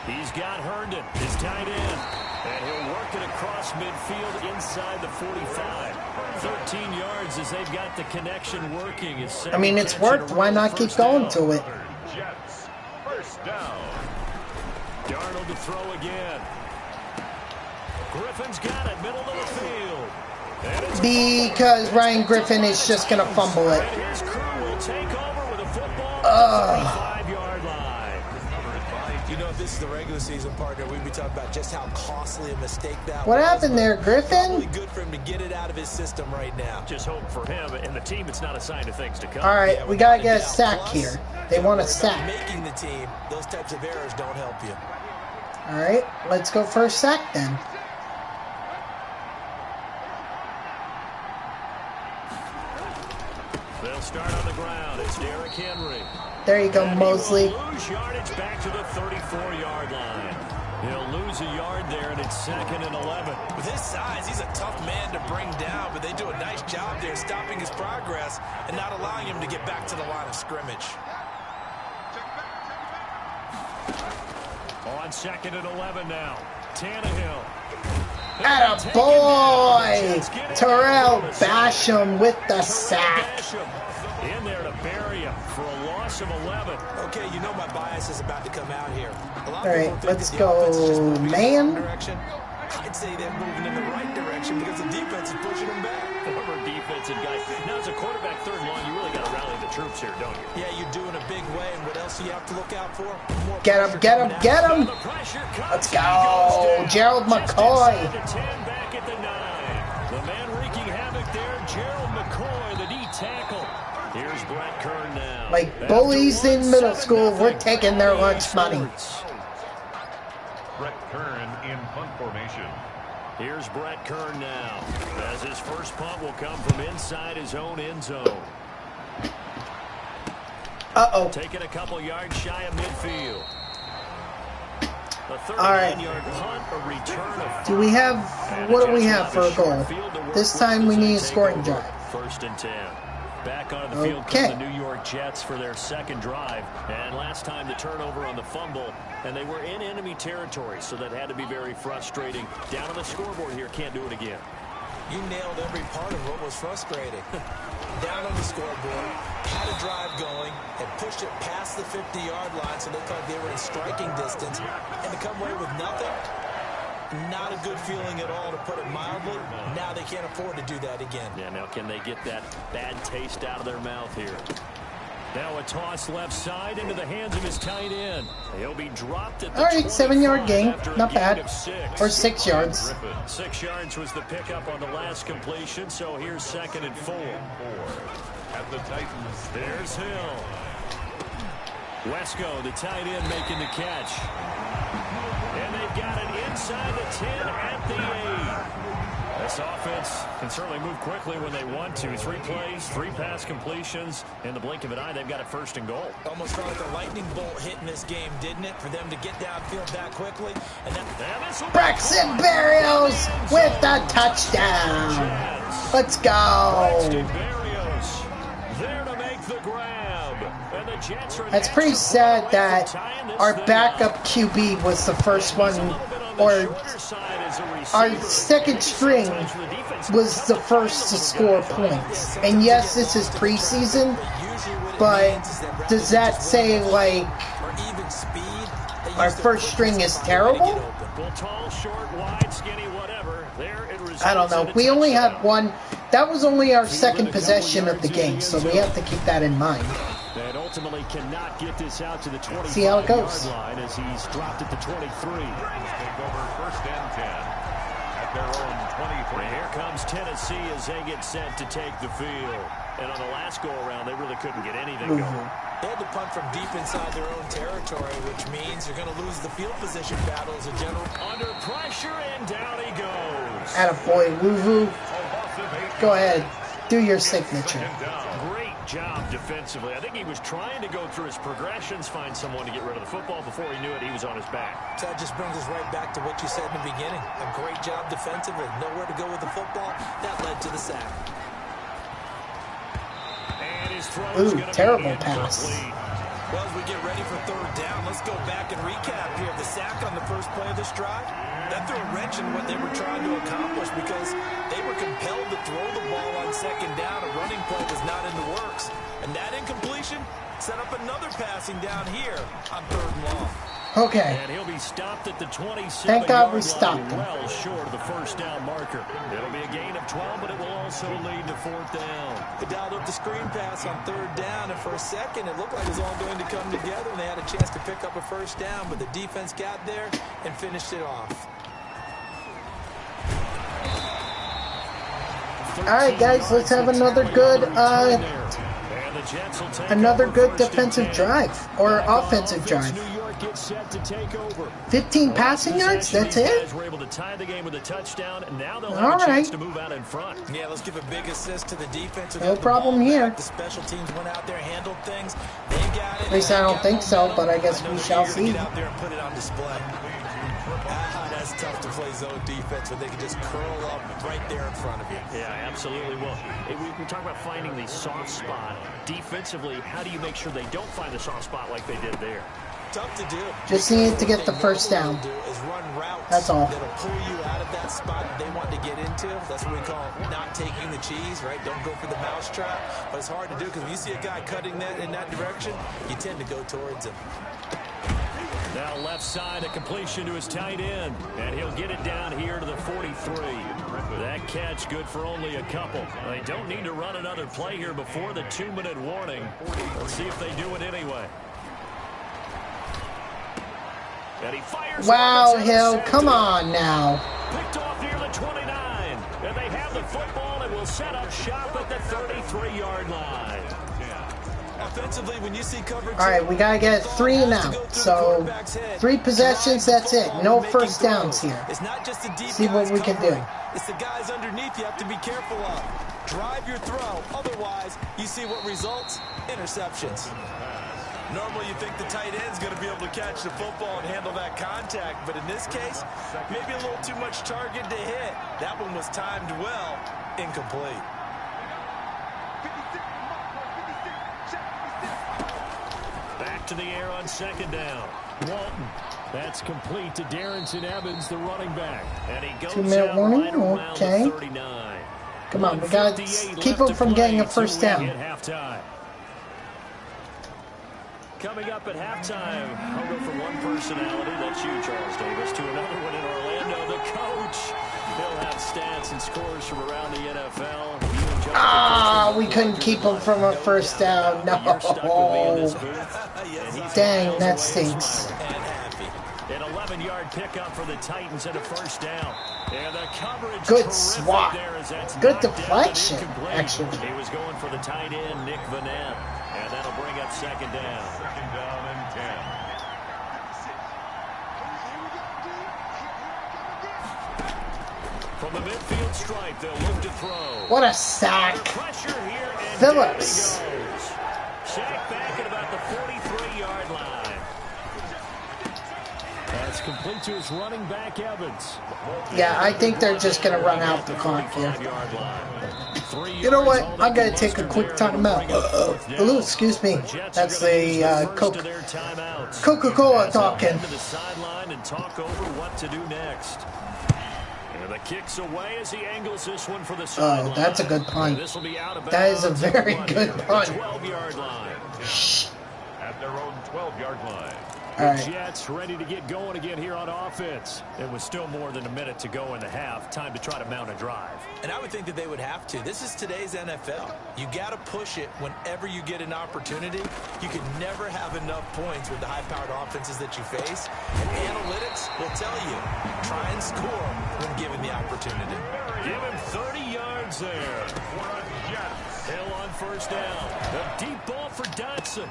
He's got Herndon, his tight end. And he'll work it across midfield inside the 45. 13 yards as they've got the connection working. I mean, it's worked. Why not keep going to it? Jets, first down. Darnold to throw again. Griffin's got it, middle of the field. Because Ryan Griffin is just going to fumble it. And his crew will take over with a football at the 35-yard line. You know, if this is the regular season, partner, we'd be talking about just how costly a mistake that was. What happened there, Griffin? Probably good for him to get it out of his system right now. Just hope for him and the team it's not a sign of things to come. All right, we got to get a sack here. They want a sack. Making the team, those types of errors don't help you. All right, let's go for a sack then. They'll start on the ground. It's Derrick Henry. There you go, And Mosley. he will lose yardage back to the 34-yard line. He'll lose a yard there, and it's second and 11. With his size, he's a tough man to bring down, but they do a nice job there stopping his progress and not allowing him to get back to the line of scrimmage. On second and 11 now. Tannehill. Attaboy! Terrell Basham with the sack. In there to bury him for a loss of 11. Okay, you know my bias is about to come out here. All right, let's go, man. I'd say they're moving in the right direction because the defense is pushing them back. Former defensive guy. Now, as a quarterback third and long, you really got to rally the troops here, don't you? Yeah, you do in a big way. And what else do you have to look out for? More Get him, get him, get him. Let's go. Gerald McCoy. Back at the 9. The man wreaking havoc there, Gerald McCoy, the D tackle. Here's Brett Kern now. Like bullies in middle school, we're taking their lunch money. Brett Kern in punt formation. Here's Brett Kern now, as his first punt will come from inside his own end zone. Uh-oh. Taking a couple yards shy of midfield. A 39-yard punt, a return of... Do we have, what do we have for a goal? This time we need a scoring drive. First and 10. Back onto the field come the New York Jets for their second drive. And last time the turnover on the fumble, and they were in enemy territory, so that had to be very frustrating. Down on the scoreboard here, can't do it again. You nailed every part of what was frustrating. Down on the scoreboard, had a drive going, and pushed it past the 50-yard line so they thought they were in striking distance. And to come away with nothing, not a good feeling at all, to put it mildly. Now they can't afford to do that again. Yeah, now can they get that bad taste out of their mouth here? Now a toss left side into the hands of his tight end. He'll be dropped at the All right, 7-yard gain. Not bad. Or 6 yards. 6 yards was the pickup on the last completion, so here's second and 4. At the Titans, there's Hill. Wesco, the tight end, making the catch. And they've got it inside the 10 at the 8. This offense can certainly move quickly when they want to. 3 plays, 3 pass completions. In the blink of an eye, they've got it first and goal. Almost felt like a lightning bolt hit in this game, didn't it? For them to get downfield that quickly. And Braxton Berrios with the touchdown. Let's go. There to make the grab. And the Jets are That's pretty sad that our backup QB was the first one, or our second string was the first to score points. And yes, this is preseason, but does that say, like, our first string is terrible? I don't know. We only had one. That was only our second possession of the game, so we have to keep that in mind. And ultimately cannot get this out to the 25 See how it goes. line as he's dropped at the 23. take over first and 10. at their own 23. And here comes Tennessee as they get set to take the field. And on the last go-around, they really couldn't get anything going. They had to punt from deep inside their own territory, which means you're going to lose the field position battle as a general. Under pressure, and down he goes. Attaboy, woo-woo. Go ahead. Do your signature. Great job defensively. I think he was trying to go through his progressions, find someone to get rid of the football. Before he knew it, he was on his back. So that just brings us right back to what you said in the beginning. A great job defensively. Nowhere to go with the football. That led to the sack. Ooh, terrible pass. Well, as we get ready for third down, let's go back and recap here. The sack on the first play of this drive, that threw a wrench in what they were trying to accomplish because they were compelled to throw the ball on second down. A running play was not in the works. And that incompletion set up another passing down here on third and long. Okay. And he'll be stopped at the 27. Thank God we stopped him. Well short of the first down marker. It'll be a gain of 12, but it will also lead to fourth down. They dialed up the screen pass on third down, and for a second it looked like it was all going to come together, and they had a chance to pick up a first down, but the defense got there and finished it off. All right, guys, let's have another good defensive drive or offensive drive. 15 passing yards, that's it? All right. Yeah, let's give a big assist to the defense. No problem here. The special teams went out there, handled things. They got it. At least I don't think so, but I guess we shall see. Get out there and put it on display. That's tough to play zone defense when they can just curl up right there in front of you. Yeah, absolutely. Well, we talk about finding the soft spot. Defensively, how do you make sure they don't find the soft spot like they did there? Tough to do. Just need to get the first down. That's all. That'll pull you out of that spot that they want to get into. That's what we call not taking the cheese, right? Don't go for the mousetrap. But it's hard to do because when you see a guy cutting that in that direction, you tend to go towards him. Now left side, a completion to his tight end. And he'll get it down here to the 43. That catch good for only a couple. They don't need to run another play here before the 2-minute warning. Let's see if they do it anyway. And he fires. Wow, Hill, come on now. Picked off near the 29. And they have the football and will set up shop at the 33-yard line. Offensively, when you see coverage, all right, we got to get 3 and out. So 3 possessions, that's it. No first downs here. It's not just the deep see what we can do. It's the guys underneath you have to be careful of. Drive your throw. Otherwise, you see what results? Interceptions. Normally, you think the tight end's going to be able to catch the football and handle that contact. But in this case, maybe a little too much target to hit. That one was timed well. Incomplete. Back to the air on second down. Walton. That's complete to Darrington Evans, the running back. And he goes 2-minute warning. Right around okay. the 39. Come on, we got to keep them from getting a first down. Coming up at halftime, I'll go from one personality, that's you, Charles Davis, to another one in Orlando, the coach. He'll have stats and scores from around the NFL. Ah, we couldn't keep him from a first down. No. Dang, that stinks. An 11-yard pickup for the Titans and a first down. And the coverage good swat. Good deflection, actually. He was going for the tight end, Nick Vanette. And that'll bring up second down. Second down and 10. From the midfield stripe, they'll look to throw. What a sack. Pressure here, and Phillips. Sack back at about the 43-yard line. That's complete to his running back, Evans. Yeah, I think they're just going to run out the clock here. You know what? I'm going to take a quick timeout. Hello, excuse me. That's the Coca-Cola talking. To the sideline and talk over what to do next. And the kick's away as he angles this one for the sideline. Oh, that's a good punt. That is a very good punt. 12-yard line. At their own 12-yard line. All right. The Jets ready to get going again here on offense. It was still more than a minute to go in the half. Time to try to mount a drive. And I would think that they would have to. This is today's NFL. You got to push it whenever you get an opportunity. You can never have enough points with the high-powered offenses that you face. And analytics will tell you try and score when given the opportunity. Give him 30 yards there. Hill on first down. A deep ball for Dotson.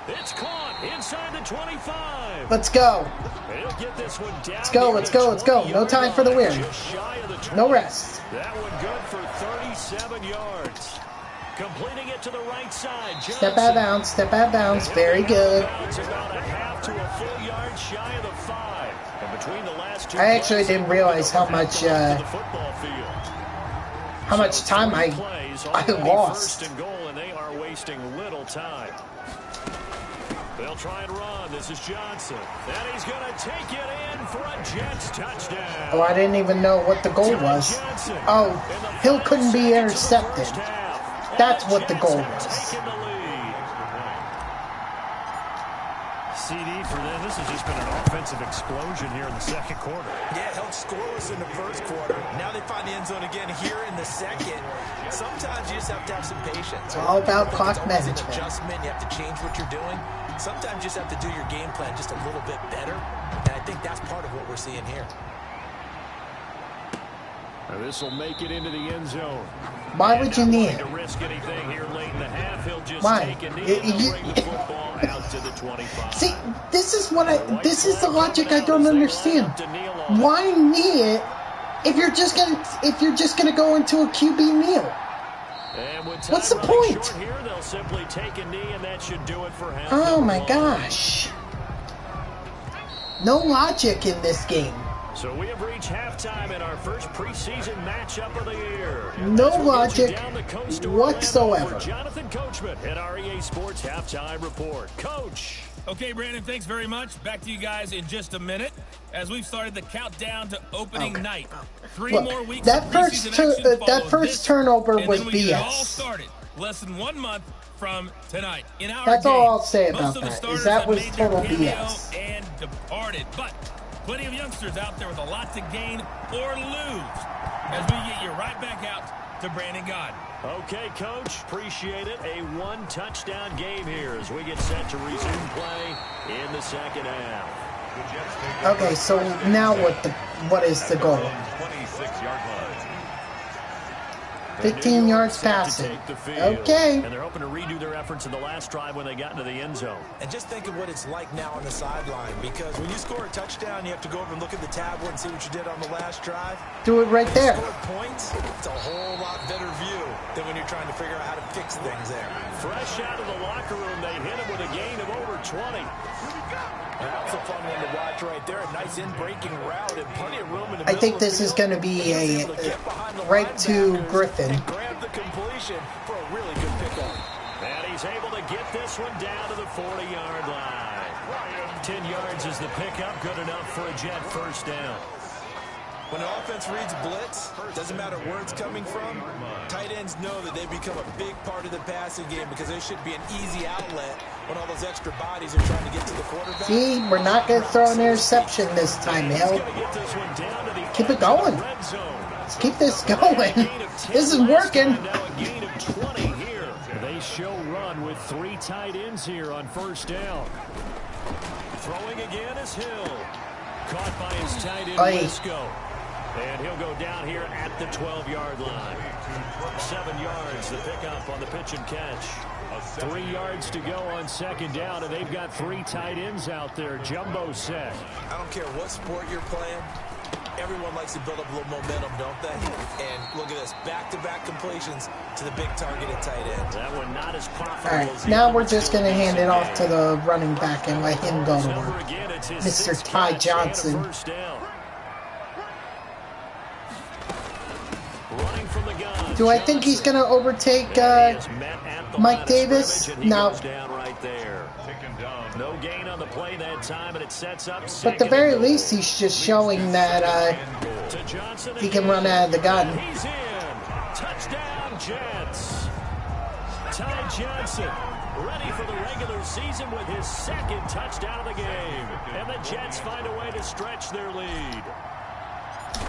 It's caught inside the 25. Let's go. He'll get this one down. Let's go, let's go, let's go. No time for the win. No rest. That one good for 37 yards. Completing it to the right side. Johnson. Step out of bounds, step out of bounds. Very good. It's about a half to a full yard shy of the 5. And between the last two I actually didn't realize how much time I lost. First and goal, and they are wasting little time. They'll try and run. This is Johnson. And he's going to take it in for a Jets touchdown. Oh, I didn't even know what the goal was. Oh, Hill couldn't be intercepted. That's what the goal was. CD for them. This has just been an offensive explosion here in the second quarter. Yeah, helped scoreless in the first quarter. Now they find the end zone again here in the second. Sometimes you just have to have some patience. It's all about clock management. An adjustment. You have to change what you're doing. Sometimes you just have to do your game plan just a little bit better. And I think that's part of what we're seeing here. Now this will make it into the end zone. Why would you need it? To risk anything here late in the half, he'll just Why? take a knee and bring the football out to the 25. See, this is the logic I don't understand. Why knee it if you're just gonna go into a QB kneel? What's the point? Here, they'll simply take a knee, and that should do it for half. Oh my gosh. No logic in this game. So we have reached halftime in our first preseason matchup of the year. No logic whatsoever. Jonathan Coachman at our EA Sports Halftime Report. Coach. Okay, Brandon, thanks very much. Back to you guys in just a minute as we've started the countdown to opening night. 3 more weeks that of first preseason that first turnover was and then we BS. get it all started less than 1 month from tonight. In our That's game, all I'll say about most of the that. starters Is that have was made their total cameo BS. and departed, but plenty of youngsters out there with a lot to gain or lose as we get you right back out to Brandon God. Okay, Coach. Appreciate it. A 1-touchdown game here as we get set to resume play in the second half. Okay, so now what is the goal? 26-yard line. 15 yards passing. Okay. And they're hoping to redo their efforts in the last drive when they got into the end zone. And just think of what it's like now on the sideline, because when you score a touchdown, you have to go over and look at the tablet and see what you did on the last drive. Do it right there. Score points, it's a whole lot better view than when you're trying to figure out how to fix things there. Fresh out of the locker room, they hit him with a gain of over 20. That's a fun one to watch right there. A nice in-breaking route and plenty of room in the middle. I think this is going to be a right to Griffin. And grab the completion for a really good pickup. And he's able to get this one down to the 40-yard line. 10 yards is the pickup, good enough for a Jet first down. When an offense reads blitz, doesn't matter where it's coming from, tight ends know that they become a big part of the passing game because there should be an easy outlet when all those extra bodies are trying to get to the quarterback. See, we're not going to throw an interception this time, Hill. Keep it going. Let's keep this going. This is working. They show run with 3 tight ends here on first down. Throwing again is Hill. Caught by his tight end, Wisco. And he'll go down here at the 12-yard line. 7 yards, the pickup on the pitch and catch. 3 yards to go on second down, and they've got 3 tight ends out there. Jumbo set. I don't care what sport you're playing. Everyone likes to build up a little momentum, don't they? And look at this, back-to-back completions to the big targeted tight end. That one not as profitable. All right, now we're just going to hand it off to the running back and let him go to work. Mr. Ty Johnson. Do I think he's going to overtake Mike Davis? No. No gain on the play that time, and it sets up. But at the very least, he's just showing that he can run out of the gun. He's in. Touchdown, Jets. Ty Johnson ready for the regular season with his 2nd touchdown of the game. And the Jets find a way to stretch their lead.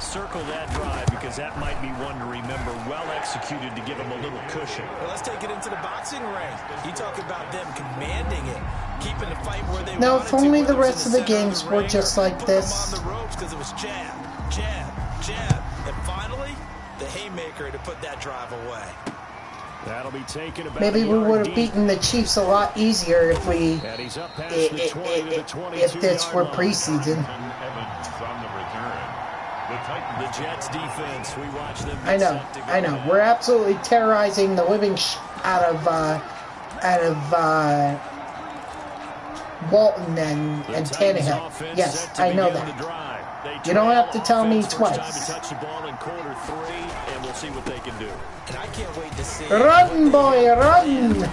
Circle that drive because that might be one to remember. Well executed to give them a little cushion. Well, let's take it into the boxing ring. You talk about them commanding it, keeping the fight where they Now, wanted if only to. the rest of the games were just like this. Put them on the ropes because it was jab, jab, jab, and finally the haymaker to put that drive away. That'll be taken about Maybe we would have beaten the Chiefs a lot easier if we if this were preseason. The Jets defense, we watch them. I know. We're absolutely terrorizing the living out of Walton and Tannehill. Yes, I know that. You don't have to tell me twice. Touch the ball in quarter 3, and we'll see what they can do. And I can't wait to see. Run, boy, run!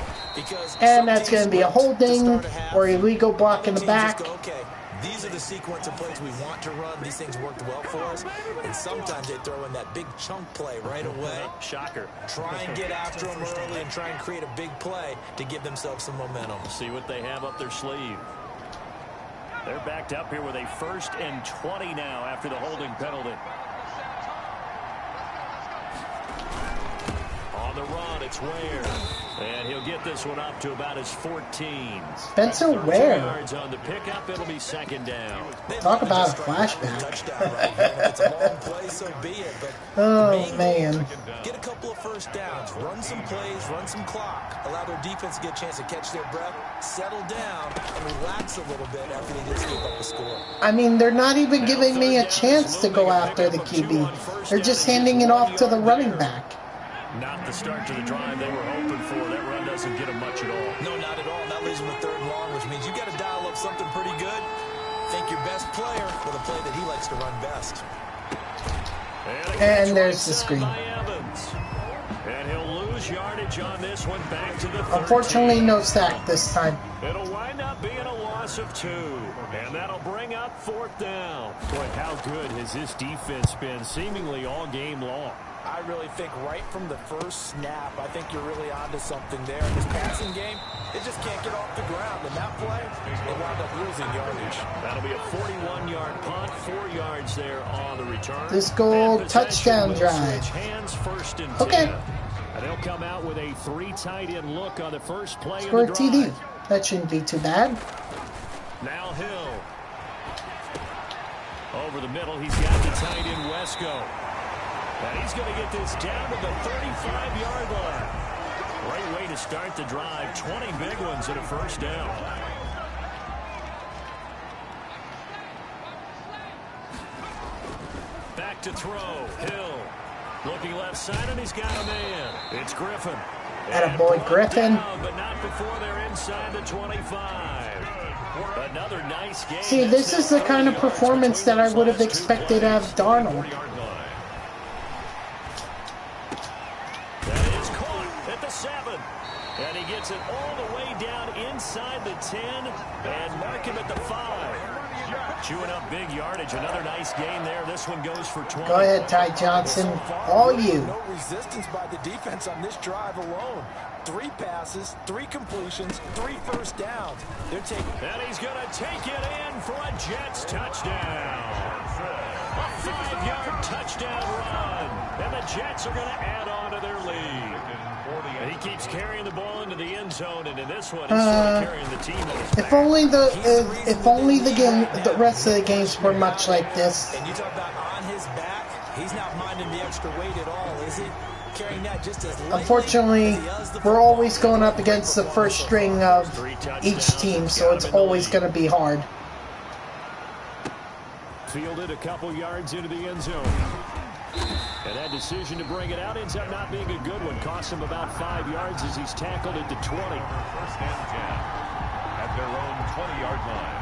And that's going to be a holding or illegal block in the back. These are the sequence of plays we want to run. These things worked well for us. And sometimes they throw in that big chunk play right away. Shocker. Try and get after them early and try and create a big play to give themselves some momentum. See what they have up their sleeve. They're backed up here with a 1st and 20 now after the holding penalty. On the run, it's Ware. And he'll get this one up to about his 14. Spencer Ware. Yards on the pickup. It'll be 2nd down. Talk about a flashback. It's a long play, so be it. But oh, man. Get a couple of first downs. Run some plays. Run some clock. Allow their defense to get a chance to catch their breath. Settle down and relax a little bit after they just give up a score. I mean, they're not even giving me a chance to go after the QB. They're just handing it off to the running back. Not the start to the drive they were hoping for. That run doesn't get them much at all. No, not at all. That leaves them with 3rd and long, which means you got to dial up something pretty good. Think your best player with a play that he likes to run best. And there's the screen. And he'll lose yardage on this one back to the 13. Unfortunately, no sack this time. It'll wind up being a loss of 2. And that'll bring up 4th down. Boy, how good has this defense been seemingly all game long? I really think right from the first snap, I think you're really onto something there. In this passing game, it just can't get off the ground. And that play, they wound up losing yardage. That'll be a 41-yard punt, 4 yards there on the return. This goal touchdown drive. Hands 1st and 10. Okay. And they'll come out with a 3 tight end look on the first play Score of the drive. TD. That shouldn't be too bad. Now Hill. Over the middle, he's got the tight end Wesco. And he's going to get this down to the 35-yard line. Great way to start the drive. 20 big ones and a 1st down. Back to throw. Hill. Looking left side, and he's got a man. It's Griffin. Attaboy, Griffin. Down, but not before they're inside the 25. Another nice game. See, this is the kind of performance that I would have expected out of Darnold. That is caught at the 7. And he gets it all the way down inside the 10 and mark him at the 5. Chewing up big yardage. Another nice gain there. This one goes for 20. Go ahead, Ty Johnson. All you. No resistance by the defense on this drive alone. 3 passes, 3 completions, 3 first downs. They're taking. And he's going to take it in for a Jets touchdown. A 5-yard touchdown run. And the Jets are going to add on to their lead. And he keeps carrying the ball into the end zone, and in this one, he's sort of carrying the team on his back. If only the rest of the games were much like this. And you talk about on his back, he's not minding the extra weight at all, is he? Carrying that just as lightly. Unfortunately, we're always going up against the first string of each team, so it's always going to be hard. Fielded a couple yards into the end zone. And that decision to bring it out ends up not being a good one. Costs him about 5 yards as he's tackled at the 20. 1st and 10 at their own 20-yard line.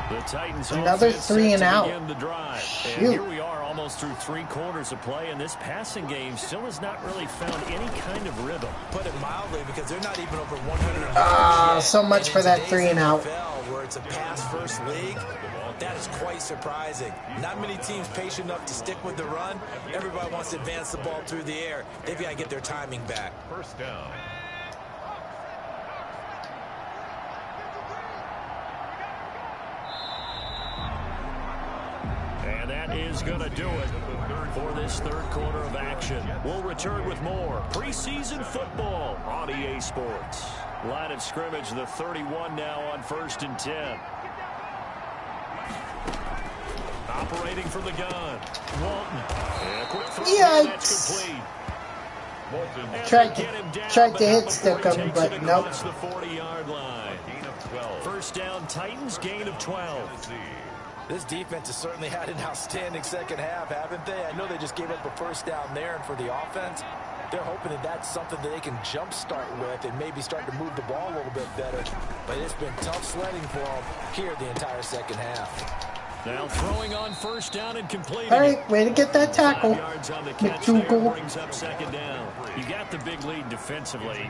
The Titans another 3 and out. The drive. And here we are almost through 3 quarters of play, and this passing game still has not really found any kind of rhythm. Put it mildly, because they're not even over 100. So much for that 3 and out. Where it's a pass-first league, that is quite surprising. Not many teams patient enough to stick with the run. Everybody wants to advance the ball through the air. They've got to get their timing back. 1st down. And that is going to do it for this third quarter of action. We'll return with more preseason football on EA Sports. Line of scrimmage, the 31 now on 1st and 10. Operating from the gun. Walton. And a quick throw. That's complete. Tried to hit stick him, but nope. The 40-yard line. First down, Titans, gain of 12. This defense has certainly had an outstanding second half, haven't they? I know they just gave up a first down there, and for the offense, they're hoping that that's something that they can jumpstart with and maybe start to move the ball a little bit better. But it's been tough sledding for them here the entire second half. Now throwing on first down and completing. All right, way to get that tackle, McDougal. Brings up second down. You got the big lead defensively.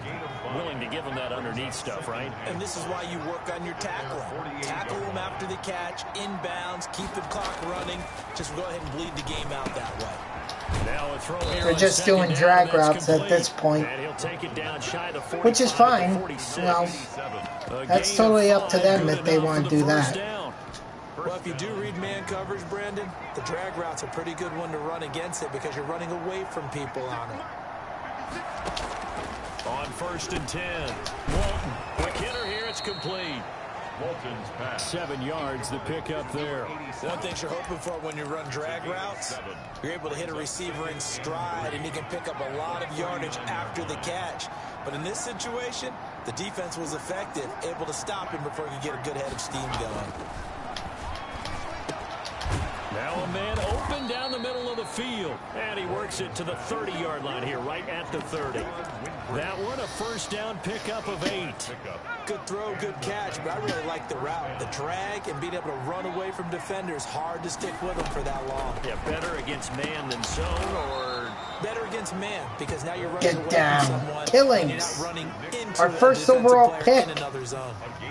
Willing to give them that underneath stuff, right? And this is why you work on your tackling. Tackle them after the catch, inbounds, keep the clock running. Just go ahead and bleed the game out that way. Now a throw here. They're just doing drag routes at this point, and he'll take it down shy of the 45, which is fine. Well, that's totally up to them if they want to do that. Well, if you do read man coverage, Brandon, the drag route's a pretty good one to run against it because you're running away from people on it. On 1st and 10. Walton. Quick hitter here. It's complete. Walton's pass. 7 yards the pick up there. One thing you're hoping for when you run drag routes, you're able to hit a receiver in stride and he can pick up a lot of yardage after the catch. But in this situation, the defense was effective, able to stop him before he could get a good head of steam going. Now a man open down the middle of the field. And he works it to the 30-yard line here, right at the 30. That one, a first down pickup of 8. Good throw, good catch, but I really like the route. The drag and being able to run away from defenders, hard to stick with them for that long. Yeah, better against man than zone, or... Better against man, because now you're running away down. from someone. Killings. You're not running into Our first overall pick.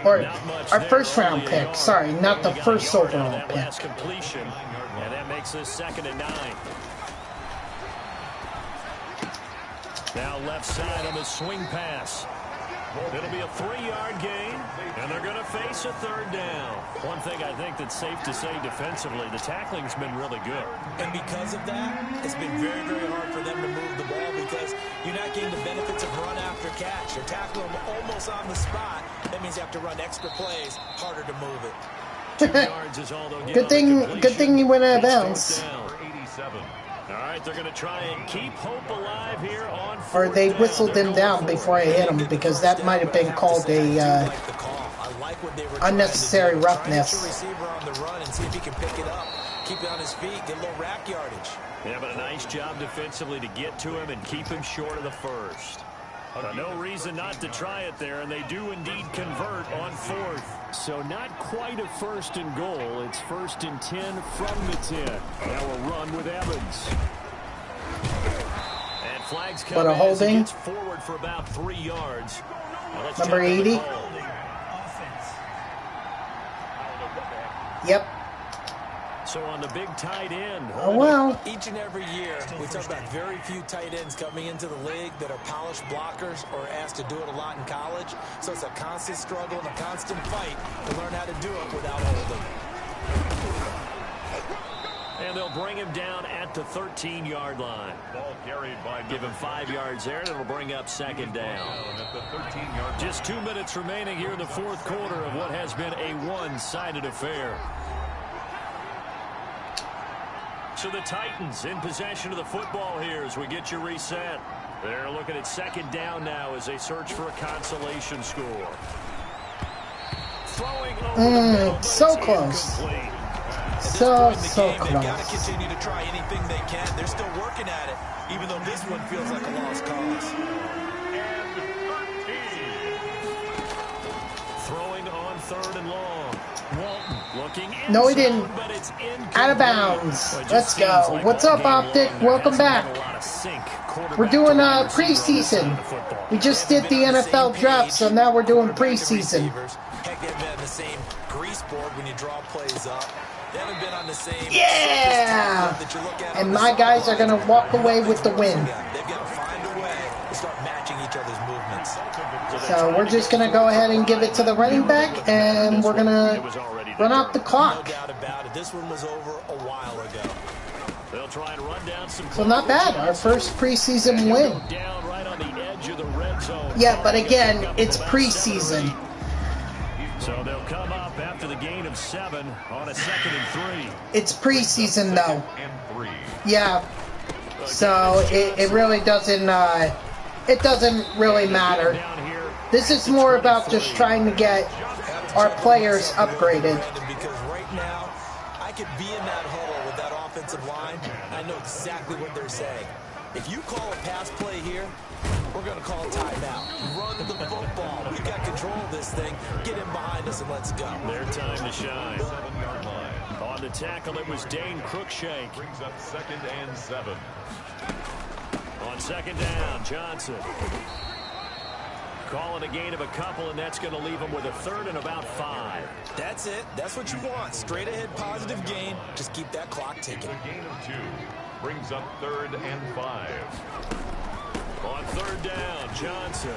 Or our there, first round pick. yard. Sorry, not the first overall that pick. last completion, and that makes this 2nd and 9. Now left side on the swing pass. It'll be a 3-yard gain, and they're going to face a 3rd down. One thing I think that's safe to say defensively, the tackling's been really good. And because of that, it's been very, very hard for them to move the ball because you're not getting the benefits of run after catch. You're tackling them almost on the spot. That means you have to run extra plays, harder to move it. 2 yards is all they'll get. Good thing you went out of bounds. All right, they're going to try and keep hope alive here on 4th Or they down. whistled him down before I hit him because that might have been called a unnecessary roughness. Receiver on the run and see if he can pick it up, keep it on his feet, get a little rack yardage. Yeah, but a nice job defensively to get to him and keep him short of the first. No reason not to try it there, and they do indeed convert on 4th. So not quite a 1st and goal. It's 1st and 10 from the 10. Now a run with Evans. And flags come What a holding. Gets forward for about 3 yards. Number 80. Yep. So on the big tight end. Oh, well. Each and every year, we talk about very few tight ends coming into the league that are polished blockers or asked to do it a lot in college. So it's a constant struggle and a constant fight to learn how to do it without holding. And they'll bring him down at the 13-yard line. Ball carried by Give him 5 yards there, and it'll bring up 2nd down. Just 2 minutes remaining here in the 4th quarter of what has been a one-sided affair. So the Titans in possession of the football here as we get you reset. They're looking at 2nd down now as they search for a consolation score. Throwing over the middle, so close. So close. They've got to continue to try anything they can. They're still working at it, even though this one feels like a lost cause. Throwing on 3rd and long. Walton looking in. No, he didn't. But it's Out of bounds. Let's go. What's up, Optic? Welcome back. We're doing preseason. We just did the NFL draft, so now we're doing preseason. Heck, they've been on the same grease board when you draw plays up. They haven't been on the same. Yeah! And my guys are going to walk away with the win. They've got to find a way to start matching each other's movements. So we're just going to go ahead and give it to the running back, and we're going to Run out the clock. No doubt about it. This one was over a while ago. They'll try and run down some. So not bad. Our first preseason win. Down right on the edge of the red zone. Yeah, but again, it's preseason. So they'll come up after the gain of 7 on a 2nd and 3. It's preseason though. Yeah. So it really doesn't really matter. This is more about just trying to get our players upgraded. Because right now, I could be in that huddle with that offensive line. I know exactly what they're saying. If you call a pass play here, we're going to call a timeout. Run the football. We've got control of this thing. Get in behind us and let's go. Their time to shine. 7-yard line. On the tackle, it was Dane Cruikshank. Brings up 2nd and 7. On 2nd down, Johnson. Calling a gain of a couple, and that's going to leave him with a 3rd and about 5. That's it. That's what you want. Straight ahead positive gain. Just keep that clock ticking. A gain of 2. Brings up 3rd and 5. On 3rd down, Johnson.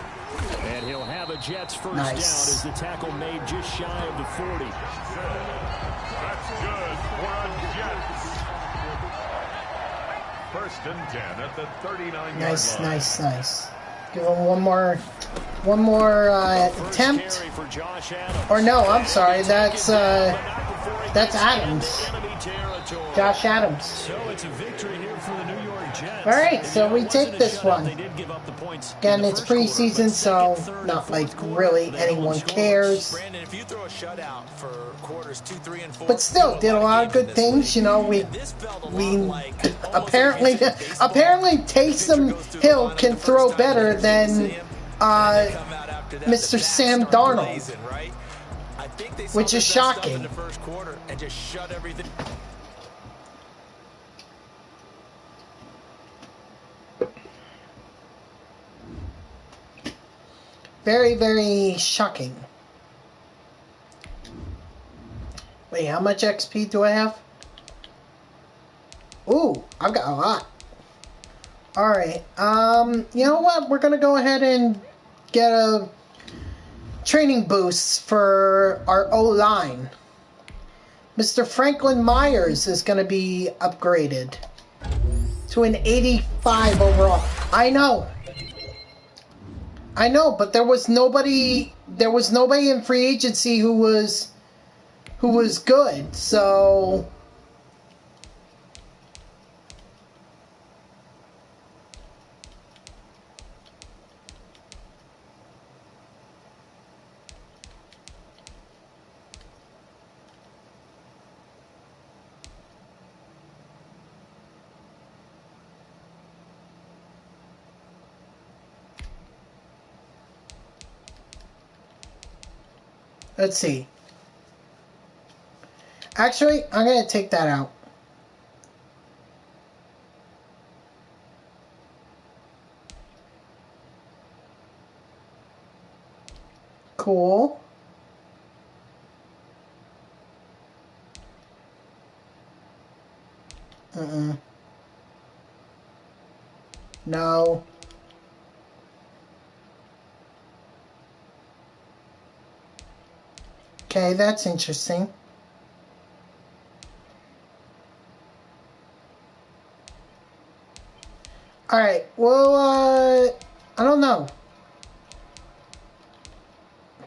And he'll have a Jets first down as the tackle made just shy of the 40. That's good for a Jets. 1st and 10 at the 39-yard line. Nice. Give him one more attempt. Or no, I'm sorry. That's Adams. Josh Adams. So it's a victory here for the New York Jets. All right, so we take this one. Again, it's preseason, so not like really anyone cares. Brandon, if you throw a shutout for quarters 2, 3, and 4, but still, did a lot of good things. You know, we apparently Taysom Hill can throw better than Mr. Sam Darnold, which is shocking. Very, very shocking. Wait, how much XP do I have? Ooh, I've got a lot. Alright, you know what? We're gonna go ahead and get a training boost for our O-line. Mr. Franklin Myers is gonna be upgraded to an 85 overall. I know, but there was nobody in free agency who was good, so let's see. Actually, I'm going to take that out. Cool. No. Okay, that's interesting. Alright, well, I don't know.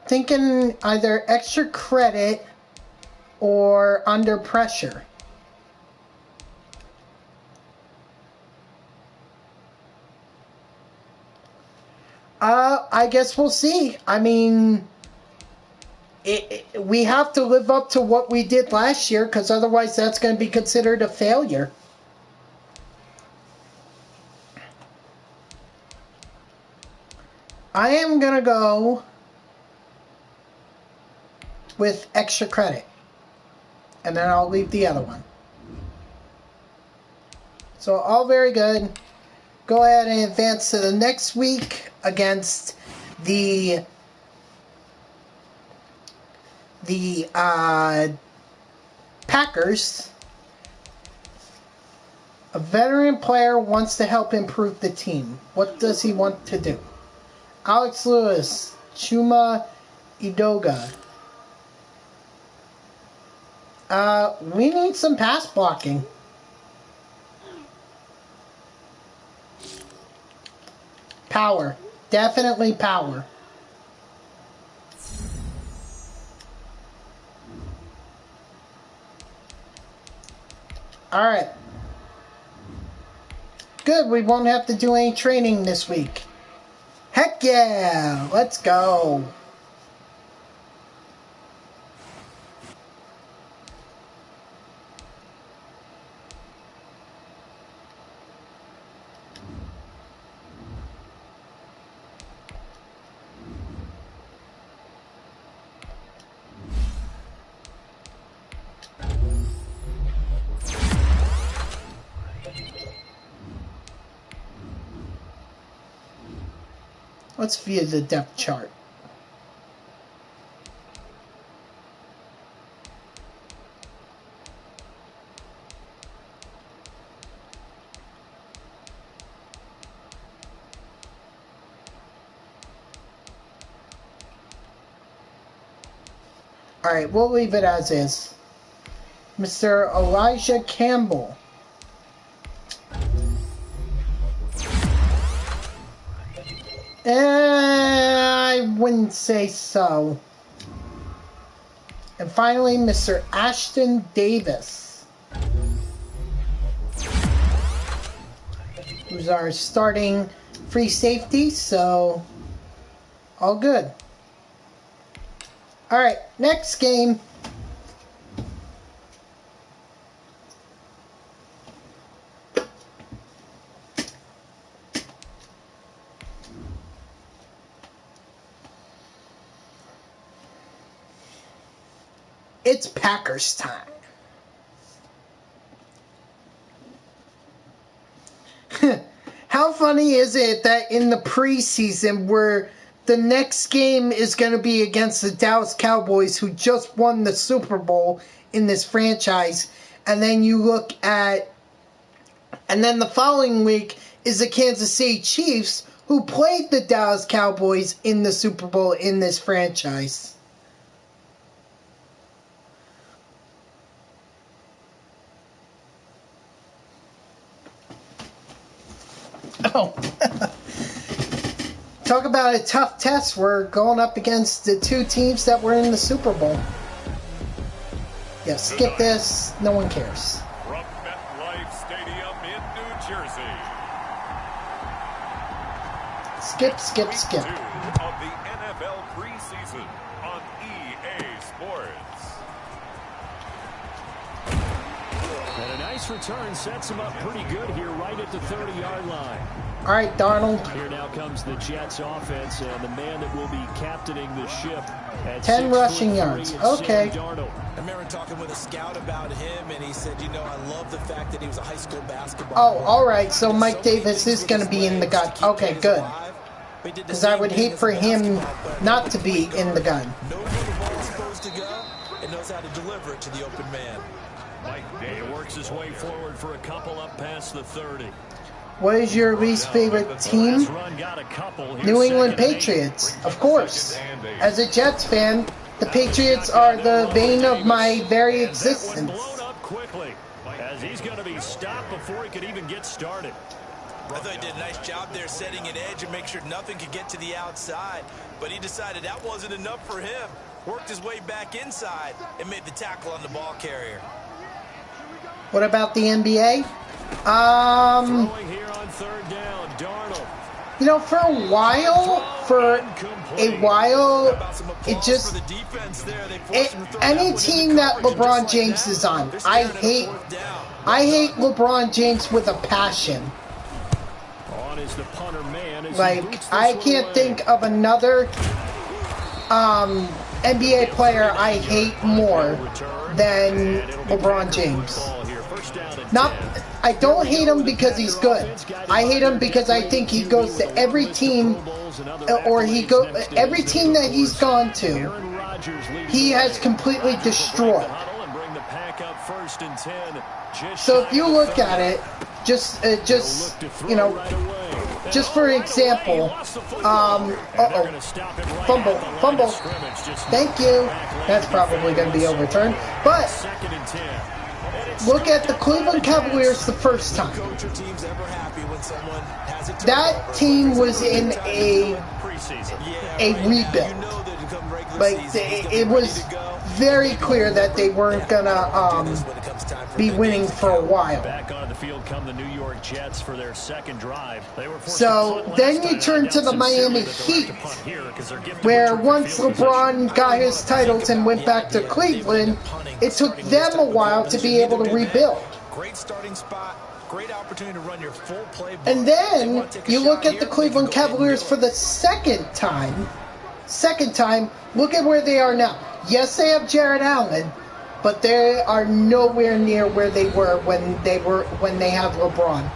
Thinking either extra credit or under pressure. I guess we'll see. I mean, we have to live up to what we did last year, because otherwise that's going to be considered a failure. I am going to go with extra credit, and then I'll leave the other one. So all very good. Go ahead and advance to the next week against the Packers. A veteran player wants to help improve the team. What does he want to do? Alex Lewis, Chuma Edoga. We need some pass blocking. Power. Definitely power. Alright. Good, we won't have to do any training this week. Heck yeah! Let's go! Let's view the depth chart. Alright, we'll leave it as is. Mr. Elijah Campbell. I wouldn't say so. And finally, Mr. Ashton Davis, who's our starting free safety, so all good. Alright, next game. It's Packers time. How funny is it that in the preseason where the next game is going to be against the Dallas Cowboys, who just won the Super Bowl in this franchise, and then you look at, and then the following week is the Kansas City Chiefs, who played the Dallas Cowboys in the Super Bowl in this franchise. Oh. Talk about a tough test. We're going up against the two teams that were in the Super Bowl. Yeah, skip this. No one cares. From MetLife Stadium in New Jersey. Skip. Week 2 of the NFL preseason on EA Sports. And a nice return sets him up pretty good here right at the 30-yard line. All right, Darnold. Here now comes the Jets offense and the man that will be captaining the ship at 10 rushing yards. Okay. I remember talking with a scout about him, and he said, you know, I love the fact that he was a high school basketball player. Oh, all right. So Mike Davis is going to be in the gun. Okay, good. Because I would hate for him not to be in the gun. Knows where the ball's supposed to go and knows how to deliver it to the open man. Mike Day works his way forward for a couple up past the 30. What is your least favorite team? New England Patriots, of course. As a Jets fan, the Patriots are the bane of my very existence. Blown up quickly, as he's going to be stopped before he could even get started. I thought he did a nice job there setting an edge and make sure nothing could get to the outside. But he decided that wasn't enough for him. Worked his way back inside and made the tackle on the ball carrier. What about the NBA? Throwing here on third down, Darnold. You know, for a while, it just, any team that LeBron James is on, I hate LeBron James with a passion. Like, I can't think of another NBA player I hate more than LeBron James. I don't hate him because he's good. I hate him because I think he goes to every team, every team that he's gone to, he has completely destroyed. So if you look at it, just you know, just for example, fumble. Thank you. That's probably going to be overturned. But Look at the Cleveland Cavaliers the first time. That team was in a rebuild. Like, it was very clear that they weren't gonna be winning for a while. Back on the field come the New York Jets for their second drive. So then you turn to the Miami Heat, where once LeBron got his titles and went back to Cleveland, it took them a while to be able to rebuild. Great starting spot. Great opportunity to run your full playbook. And then you look at the Cleveland Cavaliers for the second time. Look at where they are now. Yes, they have Jared Allen, but they are nowhere near where they were when they have LeBron.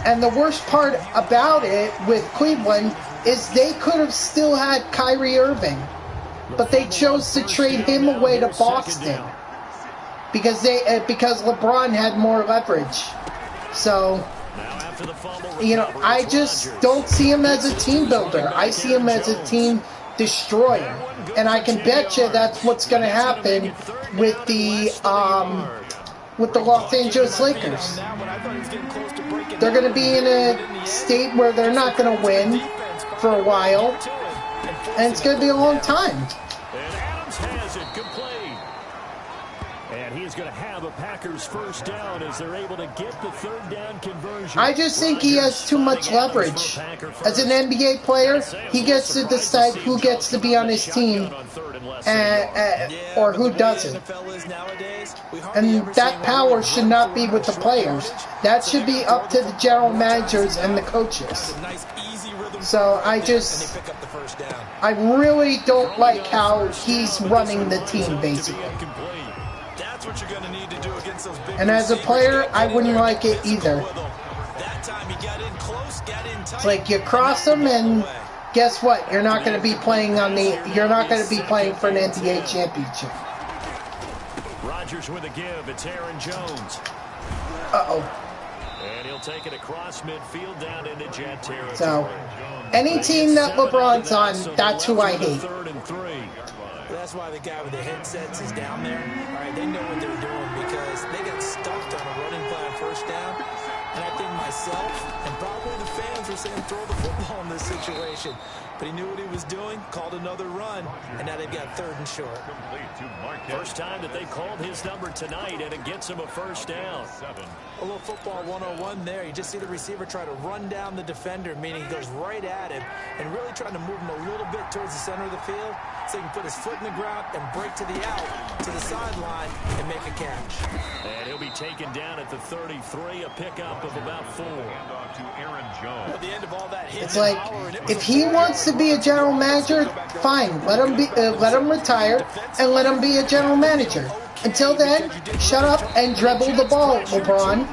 And the worst part about it with Cleveland is they could have still had Kyrie Irving, but they chose to trade him away to Boston because LeBron had more leverage. So, I just don't see him as a team builder. I see him as a team destroyer. And I can bet you that's what's going to happen with the Los Angeles Lakers. They're going to be in a state where they're not going to win for a while, and it's going to be a long time. And Adams has it complete. And he's going to have a Packers first down as they're able to get the third down conversion. I just think he has too much leverage. As an NBA player, he gets to decide who gets to be on his team or who doesn't. And that power should not be with the players. That should be up to the general managers and the coaches. So I really don't like how he's running the team, basically. And as a player, I wouldn't like it either. It's like you cross them, and guess what? You're not going to be playing for an NBA championship. Rodgers with a give. It's Aaron Jones. Uh-oh. And he'll take it across midfield down into Jet territory. So, any team that LeBron's on, that's who I hate. That's why the guy with the headsets is down there. All right, they know what they're doing because they got stuck on a running play on first down. And I think myself and probably the fans were saying throw the football in this situation. But he knew what he was doing, called another run, and now they've got third and short. First time that they called his number tonight, and it gets him a first down. A little football 101 there. You just see the receiver try to run down the defender, meaning he goes right at him and really trying to move him a little bit towards the center of the field so he can put his foot in the ground and break to the out, to the sideline, and make a catch. And he'll be taken down at the 33, a pickup of about 4. At the end of all that, it's like, if he wants to be a general manager, fine. Let him retire and let him be a general manager. Until then, shut up and dribble the ball, LeBron.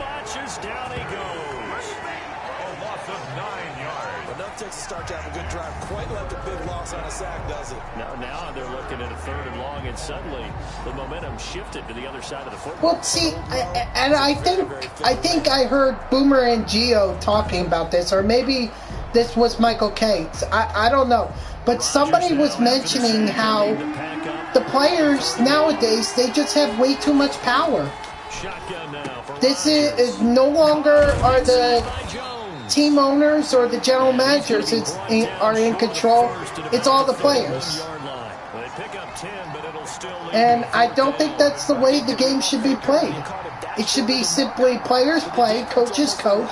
Enough takes to start to have a good drive. Quite like a big loss on a sack, does it? Now they're looking at a third and long, and suddenly the momentum shifted to the other side of the football. Well, see, and I think I heard Boomer and Gio talking about this, or maybe this was Michael Cates. I don't know. But somebody was mentioning how the players nowadays, they just have way too much power. This is no longer are the team owners or the general managers are in control. It's all the players. And I don't think that's the way the game should be played. It should be simply players play, coaches coach,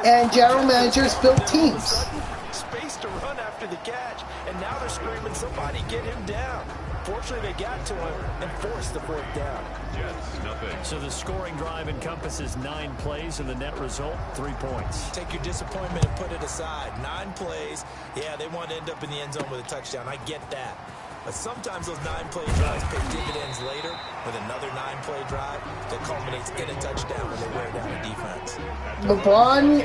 and general managers build teams. Space to run after the catch, and now they're screaming, somebody get him down. Fortunately, they got to him and forced the fourth down. So the scoring drive encompasses 9 plays, and the net result, 3 points. Take your disappointment and put it aside. 9 plays. Yeah, they want to end up in the end zone with a touchdown. I get that. But sometimes those 9-play drives pay dividends later with another 9-play drive that culminates in a touchdown when they wear down the defense. LeBron,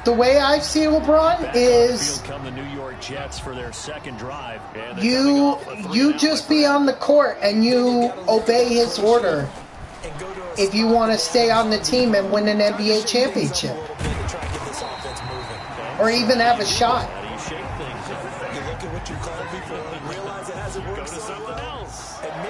the way I see LeBron is come the New York Jets for their second drive. You just be on the court and you obey his order if you want to stay on the team and win an NBA championship or even have a shot. You look at what you called before and realize it hasn't worked so well. And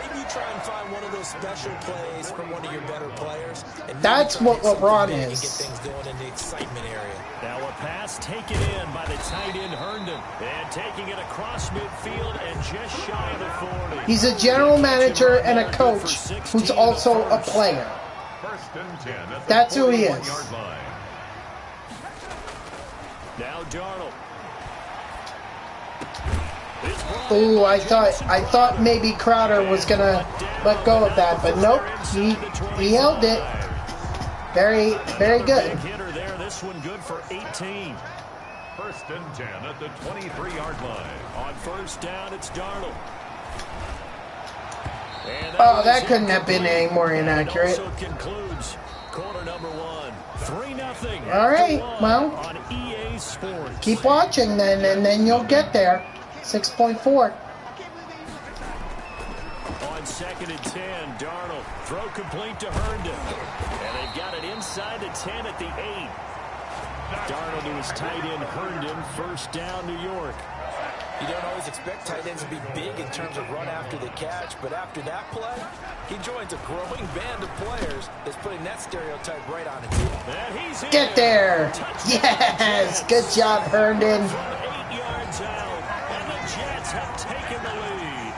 special plays from one of your better players. And that's what LeBron is. Get things going in the excitement area. Now a pass taken in by the tight end Herndon. And taking it across midfield and just shy of the 40. He's a general manager and a coach who's also a player. That's who he is. Now Darnold. Ooh, I thought maybe Crowder was gonna let go of that, but nope, he held it. Very, very good. There, this one good for 18. 1st and 10 at the 23-yard line. On first down, it's Darnold. Oh, that couldn't have been any more inaccurate. Also concludes quarter number 1. 3-0. All right, well, on EA Sports. Keep watching then, and then you'll get there. 6.4. On 2nd and 10, Darnold. Throw complete to Herndon. And they've got it inside the 10 at the 8. Darnold to his tight end Herndon. First down, New York. You don't always expect tight ends to be big in terms of run after the catch, but after that play, he joins a growing band of players that's putting that stereotype right on its head. Get there! Yes! Good job, Herndon. 8 yards out, and the Jets have taken the lead.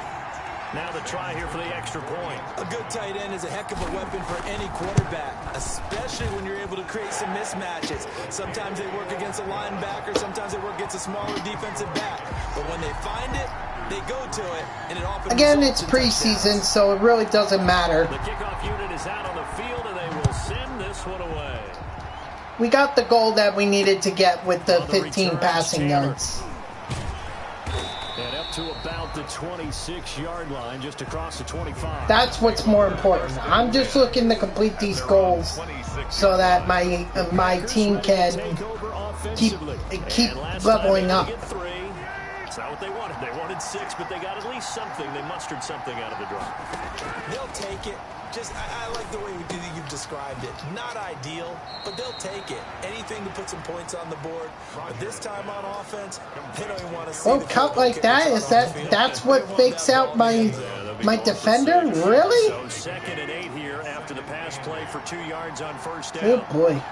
Now the try here for the extra point. A good tight end is a heck of a weapon for any quarterback, especially when you're able to create some mismatches. Sometimes they work against a linebacker, sometimes they work against a smaller defensive back. But when they find it, they go to it, and it often again, it's preseason, so it really doesn't matter. The kickoff unit is out on the field, and they will send this one away. We got the goal that we needed to get with the 15 passing yards. And up to about the 26-yard line, just across the 25. That's what's more important. I'm just looking to complete these goals so that my team can keep leveling up. It's not what they wanted. They wanted 6, but they got at least something. They mustered something out of the drive. They'll take it. I like the way you've described it. Not ideal, but they'll take it. Anything to put some points on the board. But this time on offense, they don't even want to see. Oh, cut like that? That's what fakes out my defender? Really? So 2nd and 8 here after the pass play for 2 yards on first down. Oh boy.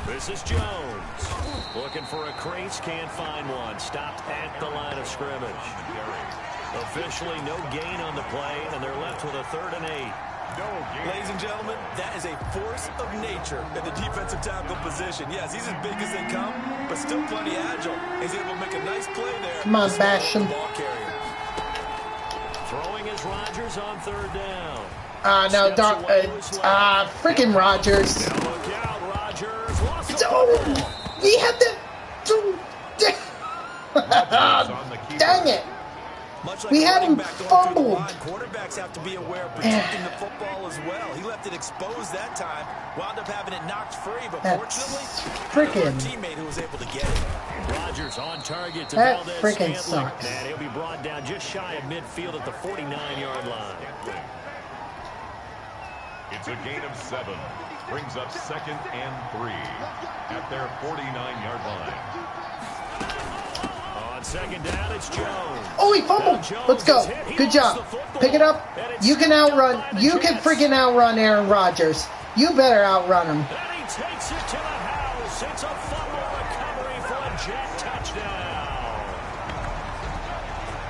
This is Jones. Looking for a crease, can't find one. Stopped at the line of scrimmage. Officially no gain on the play, and they're left with a 3rd and 8. Ladies and gentlemen, that is a force of nature at the defensive tackle position. Yes, he's as big as they come, but still plenty agile. He's able to make a nice play there. Come on, bash him. Throwing is Rodgers on 3rd down. No, freaking Rodgers. Now look out, Rodgers. We had to... Dang it. We had him fumbled. Quarterbacks have to be aware of protecting the football as well. He left it exposed that time. Wound up having it knocked free, but fortunately, freaking teammate who was able to get it. Rodgers on target to that Valdez freaking Scantling. sucks. And he'll be brought down just shy of midfield at the 49-yard line. It's a gain of 7. Brings up 2nd and 3 at their 49-yard line. On 2nd down, it's Jones. Oh, he fumbled. Let's go. Good job. Pick it up. You can outrun. You can freaking outrun Aaron Rodgers. You better outrun him. And he takes it to the house. It's a fumble recovery for a Jet touchdown.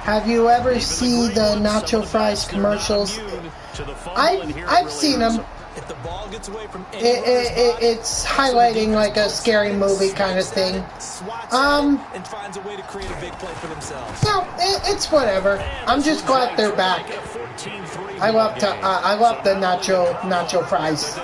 Have you ever seen the nacho fries commercials? I've seen them. If the ball gets away from it's highlighting like a scary movie kind of thing. And finds a way to create a big play for themselves. No, it's whatever. I'm just glad they're back. I love the nacho fries.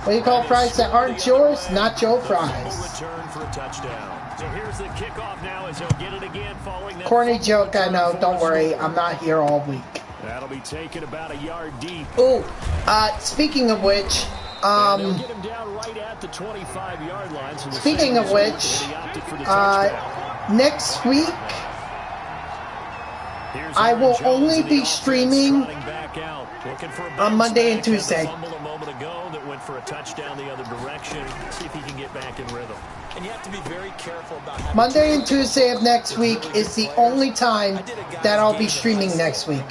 What do you call fries that aren't yours? Nacho fries. Return for a touchdown. So here's the kickoff now as he'll get it again following that. Corny joke, I know. Don't worry, I'm not here all week. That'll be taken about a yard deep. Oh, speaking of which, get him down right at the 25-yard line. So speaking of which, next week I will only be streaming on Monday and Tuesday. For a touchdown the other direction. See if he can get back in rhythm. And you have to be very careful about Monday and Tuesday of next week is the only time that I'll be streaming next week.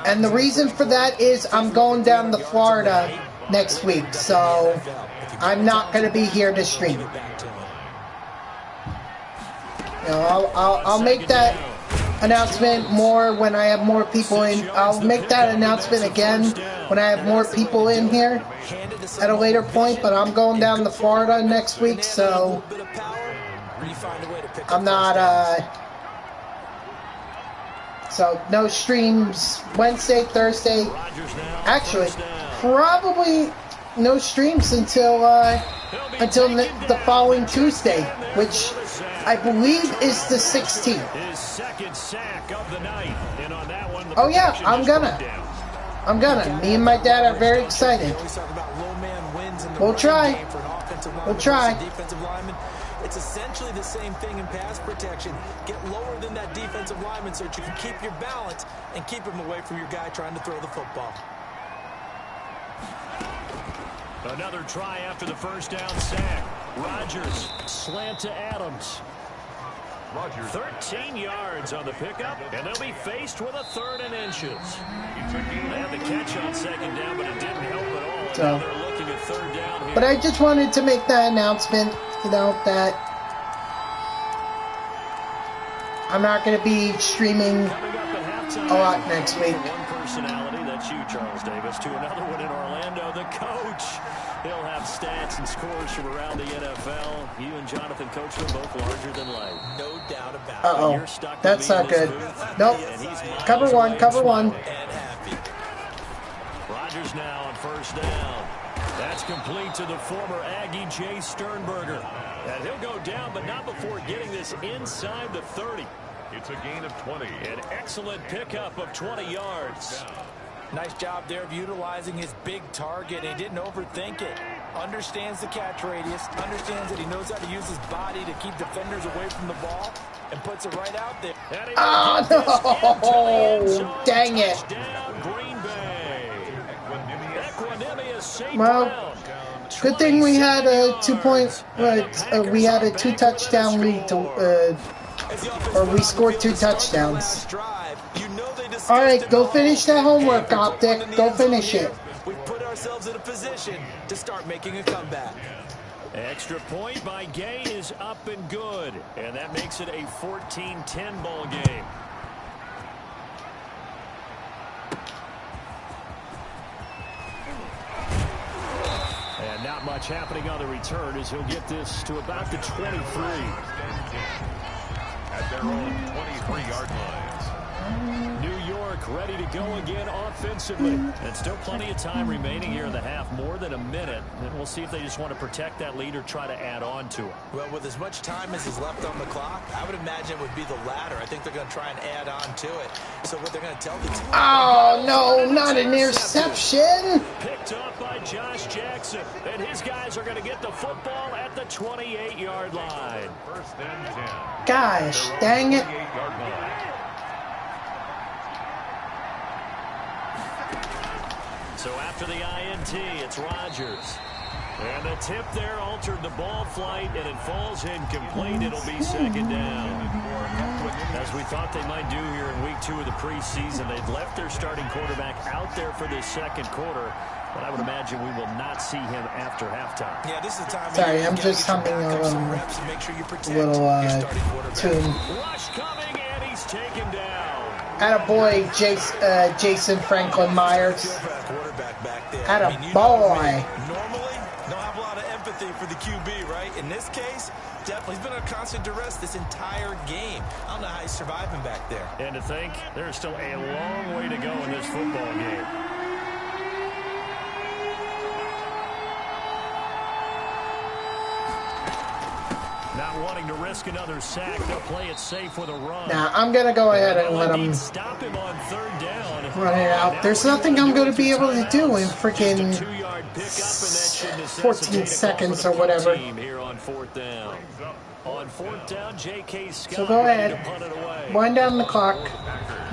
And the reason for that is I'm going down to Florida next week, so I'm not going to be here to stream. You know, I'll make that announcement more when I have more people in. I'll make that announcement again when I have more people in here at a later point, but I'm going down to Florida next week, so I'm not, so no streams Wednesday, Thursday, actually, probably no streams until the following Tuesday, which I believe is the 16th. Oh yeah, I'm gonna. Me and my dad are very excited. We'll try. Defensive lineman. It's essentially the same thing in pass protection. Get lower than that defensive lineman so that you can keep your balance and keep him away from your guy trying to throw the football. Another try after the first down sack. Rodgers slant to Adams. 13 yards on the pickup, and they'll be faced with a 3rd and inches. They had the catch on 2nd down, but it didn't help at all. So, now they're looking at 3rd down here. But I just wanted to make that announcement, you know, that I'm not going to be streaming a lot next week. One personality, that's you, Charles Davis, to another one in Orlando, the coach. He'll have stats and scores from around the NFL. You and Jonathan coach them both larger than life. No doubt about it. Uh-oh. That's not good. Nope. Cover one. Rodgers now on 1st down. That's complete to the former Aggie, Jay Sternberger. And he'll go down, but not before getting this inside the 30. It's a gain of 20. An excellent pickup of 20 yards. Nice job there of utilizing his big target. He didn't overthink it. Understands the catch radius. Understands that he knows how to use his body to keep defenders away from the ball. And puts it right out there. Oh, no. Dang it. Green Bay. Well, good thing we had a 2-point, we had a 2-touchdown lead to, or we scored 2 touchdowns. All right, go finish that homework, Optic. Go finish it. We put ourselves in a position to start making a comeback. Extra point by Gay is up and good. And that makes it a 14-10 ball game. And not much happening on the return as he'll get this to about the 23. At their own 23-yard lines. New York ready to go again offensively. And still plenty of time remaining here in the half, more than a minute. And we'll see if they just want to protect that lead or try to add on to it. Well, with as much time as is left on the clock, I would imagine it would be the latter. I think they're going to try and add on to it. So what they're going to tell the team... Oh, no, not an interception. Picked up by Josh Jackson. And his guys are going to get the football at the 28-yard line. 1st and 10. Gosh, dang it. 28-yard line. So after the INT, it's Rodgers. And the tip there altered the ball flight, and it falls incomplete. It'll be 2nd down. As we thought they might do here in week 2 of the preseason, they've left their starting quarterback out there for this 2nd quarter. But I would imagine we will not see him after halftime. Yeah, this is the time. Sorry, I'm just humming a little tune. Rush coming, and he's taken down. Attaboy, Jason Franklin Myers. Attaboy. Normally, don't have a lot of empathy for the QB, right? In this case, definitely he's been under constant duress this entire game. I don't know how he's surviving back there. And to think, there's still a long way to go in this football game. Not wanting to risk another sack, they'll play it safe with a run. Now, I'm going to go ahead and let him stop him on 3rd down. Run it out. There's nothing I'm going to be able to do in freaking 14 seconds or whatever. Here on 4th down. On fourth down, J.K. Scott. So go ahead. To punt it away. Wind down the clock.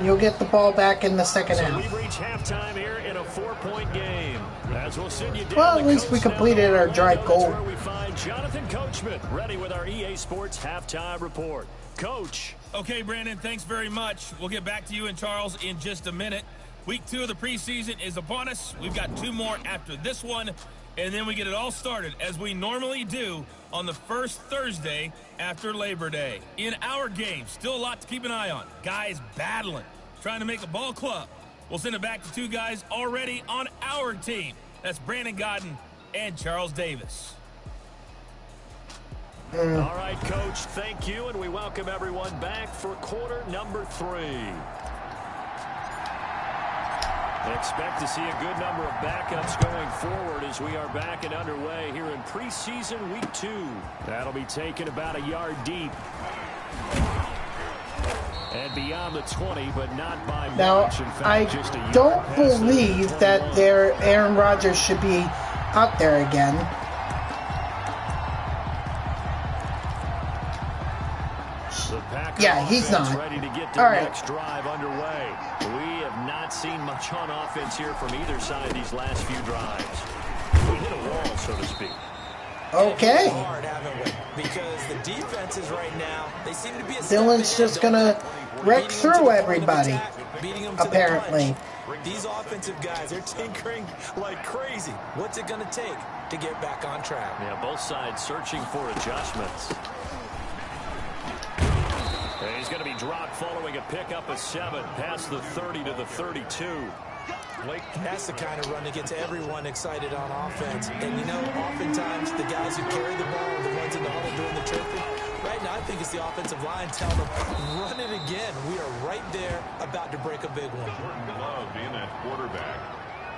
You'll get the ball back in the second So half. we've reached halftime here in a 4-point game. As we'll send you down Well, at least we completed our drive goal. That's where we find Jonathan Coachman, ready with our EA Sports halftime report. Coach. Okay, Brandon, thanks very much. We'll get back to you and Charles in just a minute. Week 2 of the preseason is upon us. We've got 2 more after this one, and then we get it all started, as we normally do, on the first Thursday after Labor Day. In our game, still a lot to keep an eye on. Guys battling, trying to make a ball club. We'll send it back to 2 guys already on our team. That's Brandon Godden and Charles Davis. All right, Coach, thank you, and we welcome everyone back for quarter number 3. Expect to see a good number of backups going forward as we are back and underway here in preseason week 2. That'll be taken about a yard deep. And beyond the 20, but not by Now, much. In fact, I just a yard don't past the believe 21. that Aaron Rodgers should be out there again. Yeah, he's not. Ready to get All right. next drive underway. We have not seen much on offense here from either side these last few drives. We hit a wall, so to speak. Okay. Hard, haven't we? Because the defenses right now, they seem to be a Dylan's just gonna wreck through everybody, apparently. These offensive guys, they're tinkering like crazy. What's it going to take to get back on track? Yeah, both sides searching for adjustments. And he's going to be dropped following a pickup of 7 past the 30 to the 32. And that's the kind of run that gets everyone excited on offense. And, you know, oftentimes the guys who carry the ball are the ones in the huddle doing the chirping. Right now, I think it's the offensive line telling them, run it again. We are right there about to break a big one. Jordan Love being that quarterback.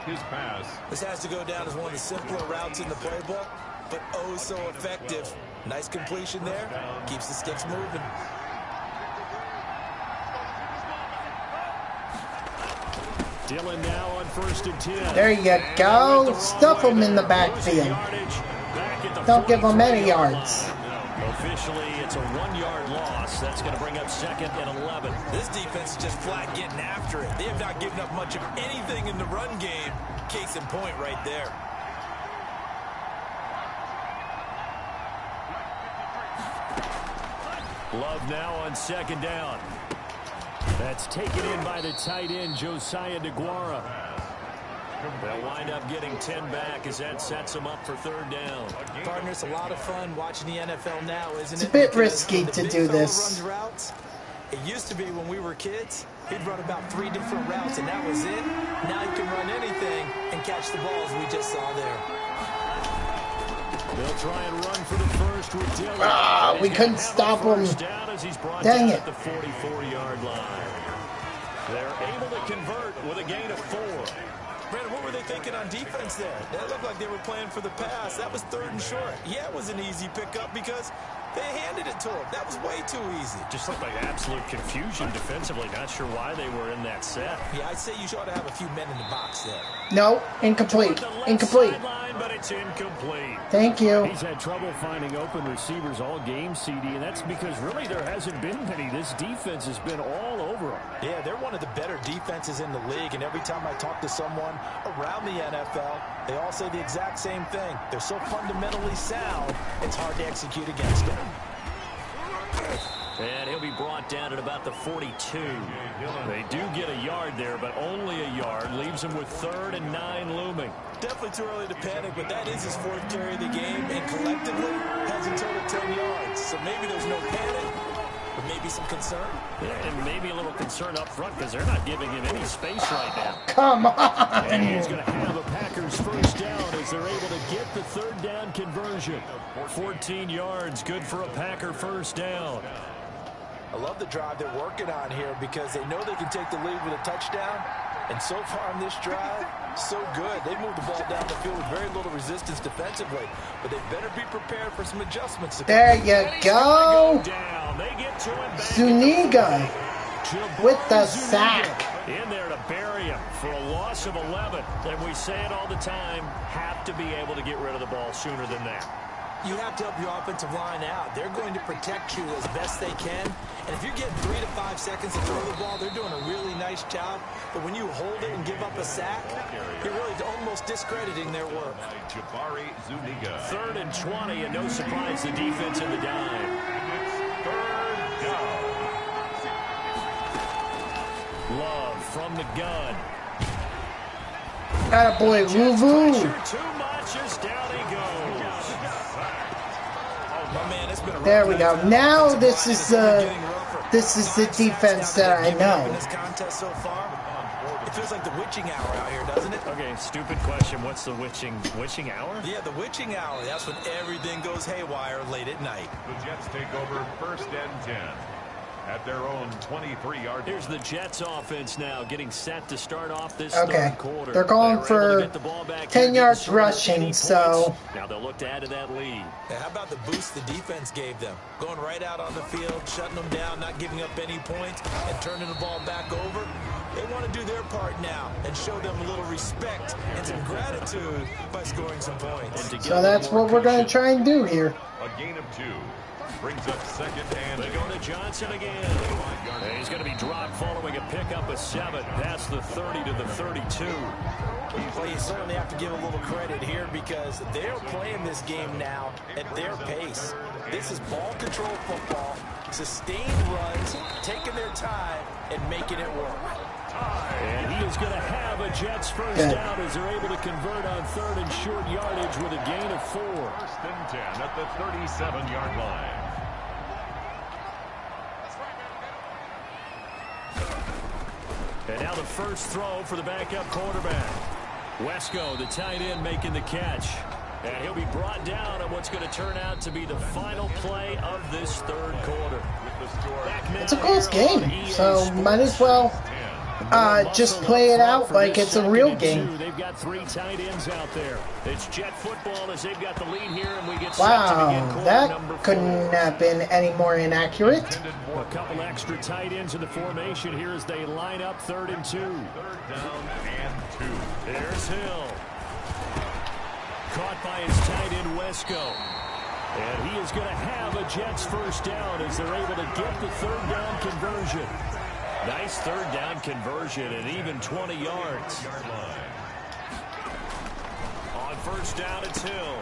His pass. This has to go down as one of the simpler routes in the playbook, but oh so effective. Nice completion there. Keeps the sticks moving. Dylan now on 1st and 10. There you go. Stuff him in the backfield. Don't give him any yards. Officially, it's a 1-yard loss. That's going to bring up 2nd and 11. This defense is just flat getting after it. They have not given up much of anything in the run game. Case in point right there. Love now on 2nd down. That's taken in by the tight end, Josiah DeGuara. They'll wind up getting 10 back as that sets them up for 3rd down. Partner, it's a lot of fun watching the NFL now, isn't it? It's a bit Because risky the to big do fella this. runs routes. It used to be when we were kids, he'd run about 3 different routes, and that was it. Now he can run anything and catch the balls we just saw there. They'll try and run for the first with Dillon. Ah, we couldn't stop him. Dang it. At the 44-yard line. They're able to convert with a gain of 4. Brandon, what were they thinking on defense there? That looked like they were playing for the pass. That was 3rd and short. Yeah, it was an easy pickup because they handed it to him. That was way too easy. Just looked like absolute confusion defensively. Not sure why they were in that set. Yeah, I'd say you ought to have a few men in the box there. No, incomplete. Incomplete. But it's incomplete. Thank you. He's had trouble finding open receivers all game, CD, and that's because really there hasn't been many. This defense has been all over them. Yeah, they're one of the better defenses in the league, and every time I talk to someone around the NFL, they all say the exact same thing. They're so fundamentally sound, it's hard to execute against them. And he'll be brought down at about the 42. They do get a yard there, but only a yard. Leaves him with 3rd and 9 looming. Definitely too early to panic, but that is his 4th carry of the game, and collectively has a total of 10 yards. So maybe there's no panic, but maybe some concern. Yeah, and maybe a little concern up front because they're not giving him any space right now. Come And he's on. going to have a Packers 1st down as they're able to get the 3rd down conversion. 14 yards, good for a Packer 1st down. I love the drive they're working on here because they know they can take the lead with a touchdown. And so far on this drive, so good. They moved the ball down the field with very little resistance defensively. But they better be prepared for some adjustments. There you go. Zuniga with the sack. In there to bury him for a loss of 11. And we say it all the time, have to be able to get rid of the ball sooner than that. you have to help your offensive line out. They're going to protect you as best they can. And if you're getting 3 to 5 seconds to throw the ball, they're doing a really nice job. But when you hold it and give up a sack, you're really almost discrediting their work. 3rd and 20, and no surprise, the defense in the dime. It's 3rd down. Love from the gun. Attaboy, woo-woo. Too much as down he goes. Oh, man, it's been a There we go. Now this is the defense that I know. In this contest so far, it feels like the witching hour out here, doesn't it? Okay, stupid question. What's the witching hour? Yeah, the witching hour. That's when everything goes haywire late at night. The Jets take over 1st and 10 at their own 23-yard. Here's the Jets offense now getting set to start off this Okay, third quarter. they're going for 10 yards rushing, so now they'll look to add to that lead. Now, how about the boost the defense gave them? Going right out on the field, shutting them down, not giving up any points, and turning the ball back over. They want to do their part now and show them a little respect and some gratitude by scoring some points. so that's what we're going to try and do here. A gain of 2 brings up 2nd and They go to Johnson again. And he's going to be dropped following a pickup of 7 past the 30 to the 32. Well, you certainly have to give a little credit here because they're playing this game now at their pace. This is ball control football, sustained runs, taking their time, and making it work. And he is going to have a Jets first down as they're able to convert on 3rd and short yardage with a gain of 4. 1st and 10 at the 37-yard line. And now the first throw for the backup quarterback. Wesco, the tight end, making the catch. And he'll be brought down on what's going to turn out to be the final play of this third quarter. It's a close game, so might as well just play it out like it's a real game. They've got 3 tight ends out there. It's Jet football as they've got the lead here, and we get Wow, that couldn't have been any more inaccurate. A couple extra tight ends in the formation here as they line up 3rd and 2. 3rd down and 2. There's Hill. Caught by his tight end, Wesco. And he is going to have a Jets first down as they're able to get the 3rd down conversion. Nice 3rd down conversion and even 20 yards. On 1st down, it's Hill.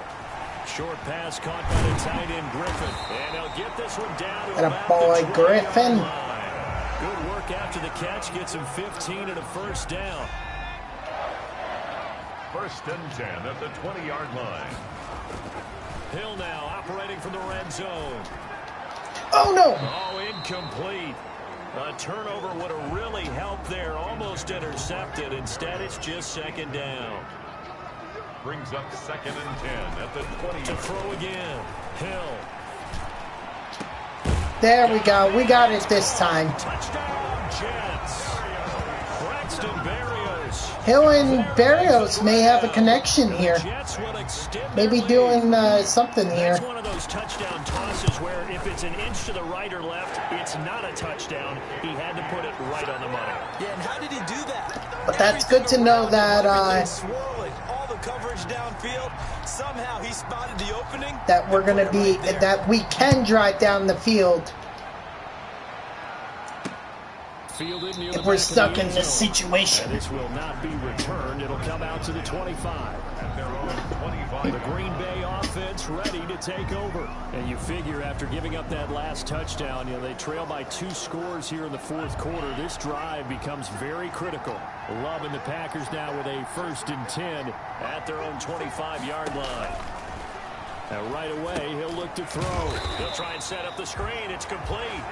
Short pass caught by the tight end, Griffin. And they'll get this one down to about Attaboy, the 20-yard Griffin. line. Good work after the catch. Gets him 15 and a first down. 1st and 10 at the 20-yard line. Hill now operating from the red zone. Oh, no. Oh, incomplete. A turnover would have really helped there. Almost intercepted. Instead, it's just 2nd down. Brings up 2nd and 10 at the 20. To throw again. Hill. There we go. We got it this time. Touchdown, Jets. Braxton Berrios. Hill and Berrios may have a connection here. Maybe doing something here. That's one of those touchdown tosses where if it's an inch to the right or left, it's not a touchdown. He had to put it right on the money. Yeah, and how did he do that? But that's good to know that swirling, all the coverage downfield. Somehow he spotted the opening. that we're going to be that we can drive down the field if we're stuck in this situation. And this will not be returned. It'll come out to the 25. The Green Bay offense ready to take over. And you figure after giving up that last touchdown, they trail by 2 scores here in the 4th quarter. This drive becomes very critical. Love and the Packers now with a 1st and 10 at their own 25-yard line. Now right away, he'll look to throw. He'll try and set up the screen. It's complete.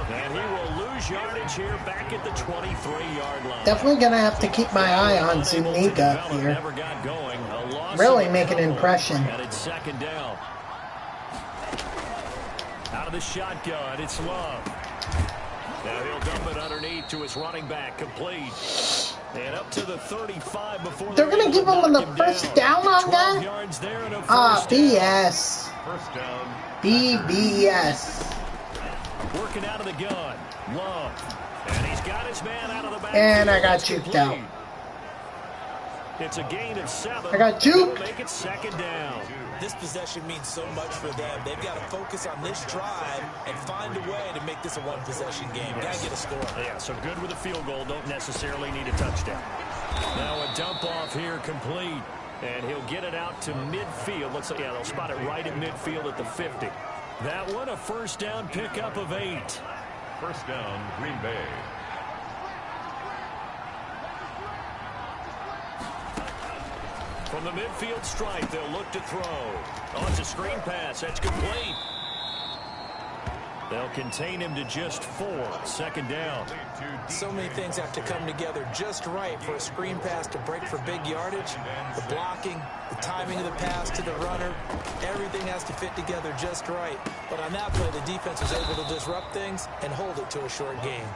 And he will lose yardage here back at the 23-yard line. Definitely going to have to keep my eye on Zuniga here. Really make an impression. And it's 2nd down. Out of the shotgun, it's Love. Now he'll dump it underneath to his running back, complete. And up to the 35 before they're going to give him the first down on that? BS. First down. BS. Working out of the gun. Love. And he's got his man out of the back. And I got juked out. It's a gain of 7. I got juked. Make it 2nd down. this possession means so much for them. They've got to focus on this drive and find a way to make this a one-possession game. Got to get a score. Yeah, so good with a field goal. Don't necessarily need a touchdown. Now a dump off here complete. And he'll get it out to midfield. Looks like, yeah, they'll spot it right at midfield at the 50. That one, a first down pickup of 8. First down, Green Bay. From the midfield stripe, they'll look to throw. Oh, it's a screen pass. That's complete. They'll contain him to just 4. Second down. So many things have to come together just right for a screen pass to break for big yardage. The blocking, the timing of the pass to the runner, everything has to fit together just right. But on that play, the defense was able to disrupt things and hold it to a short game.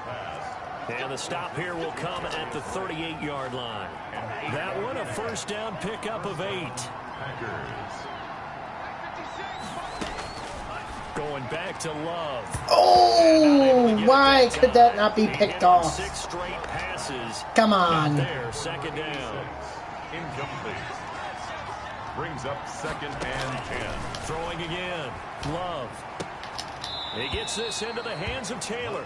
And the stop here will come at the 38-yard line. That one, a first down pickup of 8. Going back to Love. Oh, why could that not be picked off? 6 straight passes. Come on. There, second down. Incomplete. Brings up 2nd and 10. Throwing again. Love. He gets this into the hands of Taylor.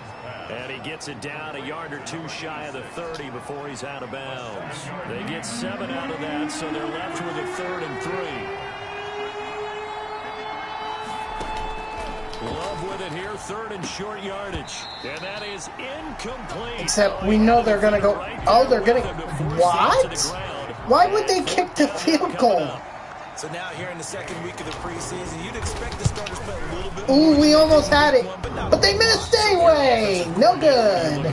And he gets it down a yard or 2 shy of the 30 before he's out of bounds. They get 7 out of that, so they're left with a 3rd and 3. Love with it here, 3rd and short yardage. And that is incomplete. Except we know they're going to go. Oh, they're going to. What? Why would they kick the field goal? So now here in the 2nd week of the preseason, you'd expect the starters to play a little bit. Ooh, we almost had it. But they missed anyway. No good.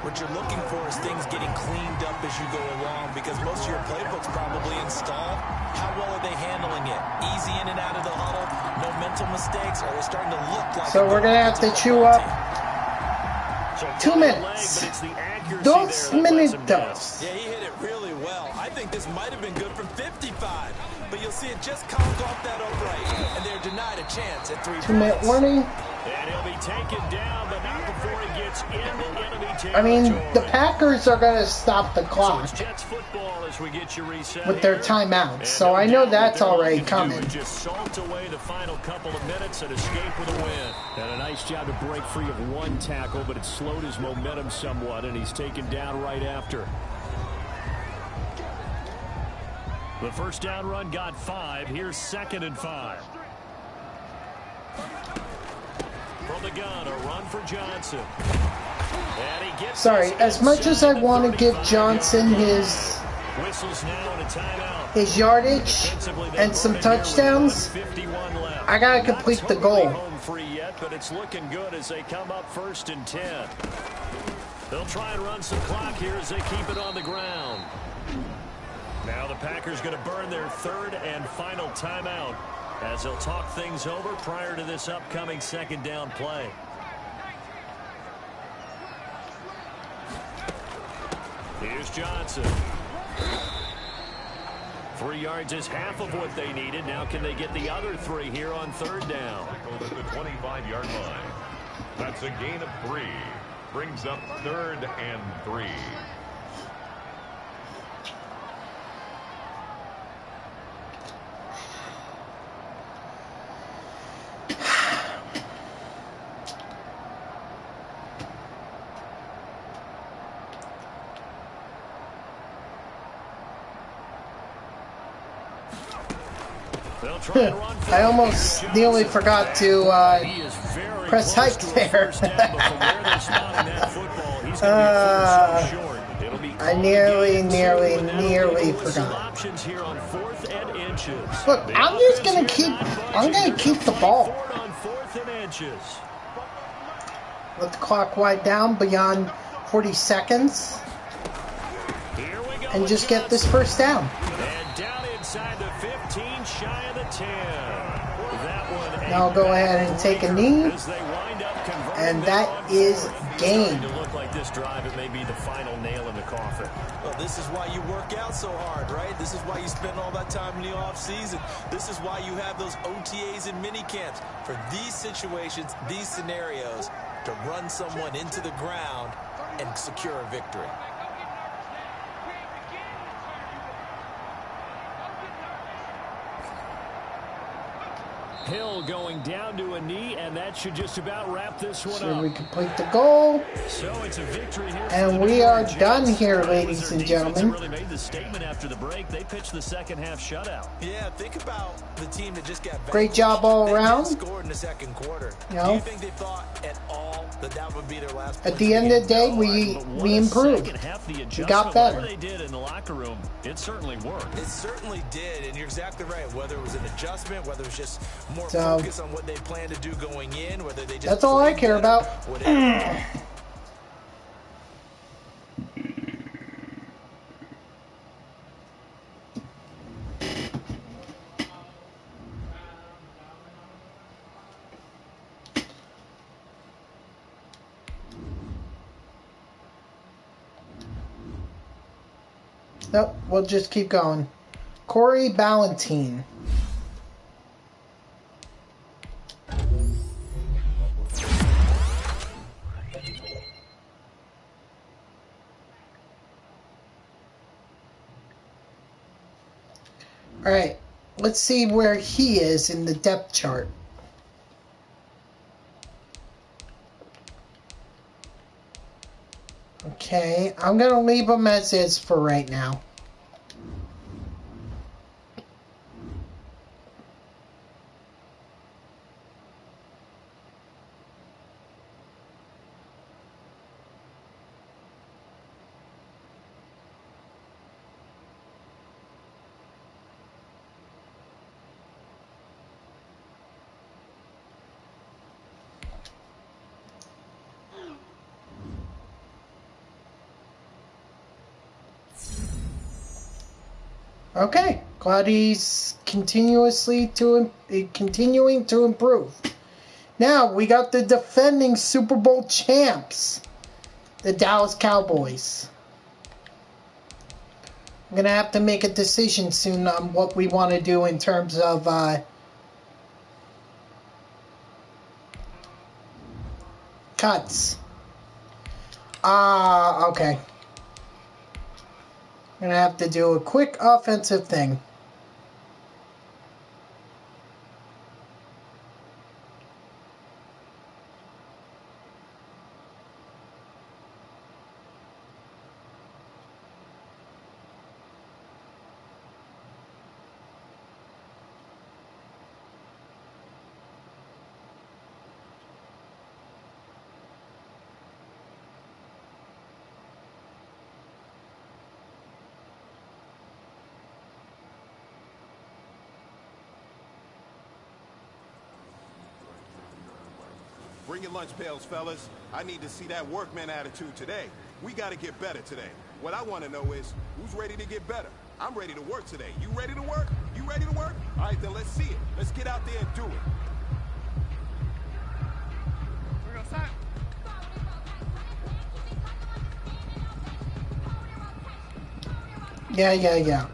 What you're looking for is things getting cleaned up as you go along, because most of your playbooks probably installed. How well are they handling it? Easy in and out of the huddle, no mental mistakes, or are they starting to look like... So we're going to have to chew up 2 minutes. 2 minutos. Yeah, he hit it really well. I think this might have been good from 55. But you'll see it just conked off that upright, and they're denied a chance at 3 points. 2-minute warning. And he'll be taken down, but not before he gets into enemy territory. I mean, the Packers are going to stop the clock So it's Jets football as we get you reset with their timeouts, so I know that's already coming. Just salt away the final couple of minutes and escape with a win. And a nice job to break free of 1 tackle, but it slowed his momentum somewhat, and he's taken down right after. The first down run got 5. Here's 2nd and 5. From the gun, a run for Johnson. And he gets Sorry, as much as I want to give Johnson his yardage and some touchdowns, I got to complete the goal. But it's looking good as they come up 1st and 10. They'll try and run some clock here as they keep it on the ground. Now the Packers going to burn their 3rd and final timeout as they'll talk things over prior to this upcoming 2nd down play. Here's Johnson. 3 yards is half of what they needed. Now can they get the other 3 here on 3rd down? At the 25-yard line. That's a gain of 3. Brings up 3rd and 3. I almost nearly forgot to press hike there. I nearly forgot. Look, I'm gonna keep the ball. Let the clock wind down beyond 40 seconds and just get this first down. And down inside the 15, shy of the 10. Now I'll go ahead and take a knee, and that is game. To look like this drive, it may be the final nail in the coffin. Well, this is why you work out so hard, right? This is why you spend all that time in the offseason. This is why you have those OTAs and mini camps. For these situations, these scenarios, to run someone into the ground and secure a victory. Hill going down to a knee, and that should just about wrap this one So up. we complete the goal. So it's a victory here. And we are done here, ladies and gentlemen. Really made the statement after the break. They pitched the second half shutout. Yeah, think about the team that just got great job all around. Scored in the second quarter. You know, do you think they thought at all that would be their last? At the end of the day, we improved. We got better. They did in the locker room. It certainly worked. It certainly did, and you're exactly right. Whether it was an adjustment, whether it was just more focus on what they plan to do going in, whether they just that's all I care about. Nope, we'll just keep going. Corey Ballantine. Alright, let's see where he is in the depth chart. Okay, I'm going to leave him as is for right now. Okay, glad he's continuing to improve. Now we got the defending Super Bowl champs, the Dallas Cowboys. I'm gonna have to make a decision soon on what we want to do in terms of cuts. Okay. I'm going to have to do a quick offensive thing. Bring your lunch pails, fellas. I need to see that workman attitude today. We got to get better today. What I want to know is, who's ready to get better? I'm ready to work today. You ready to work? You ready to work? All right, then let's see it. Let's get out there and do it. Yeah.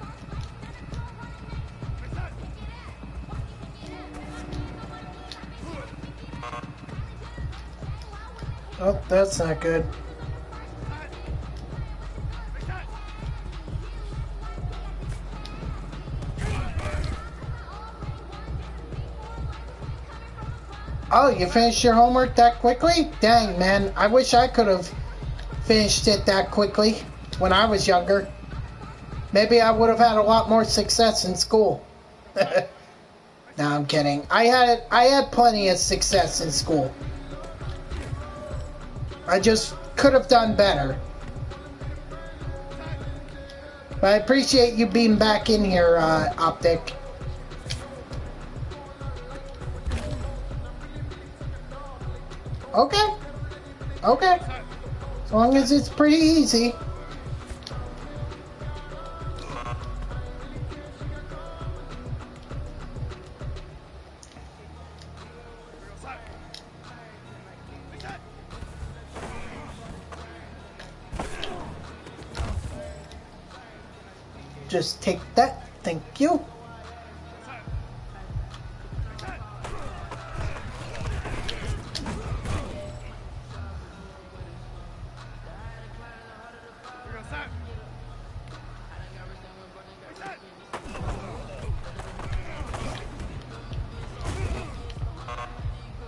Oh, that's not good. Oh, you finished your homework that quickly? Dang, man. I wish I could have finished it that quickly when I was younger. Maybe I would have had a lot more success in school. No, I'm kidding. I had plenty of success in school. I just could have done better. But I appreciate you being back in here, Optic. Okay. As long as it's pretty easy. Just take that. Thank you.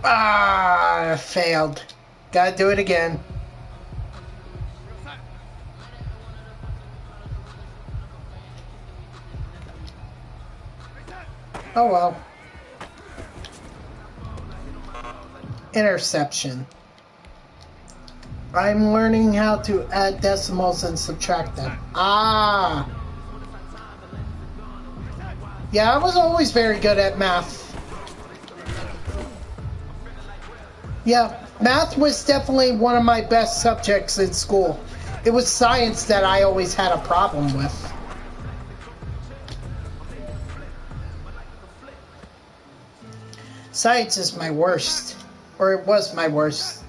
Ah, failed. Gotta do it again. Oh well. Interception. I'm learning how to add decimals and subtract them. Ah. Yeah, I was always very good at math. Yeah, math was definitely one of my best subjects in school. It was science that I always had a problem with. Science is my worst. Or it was my worst.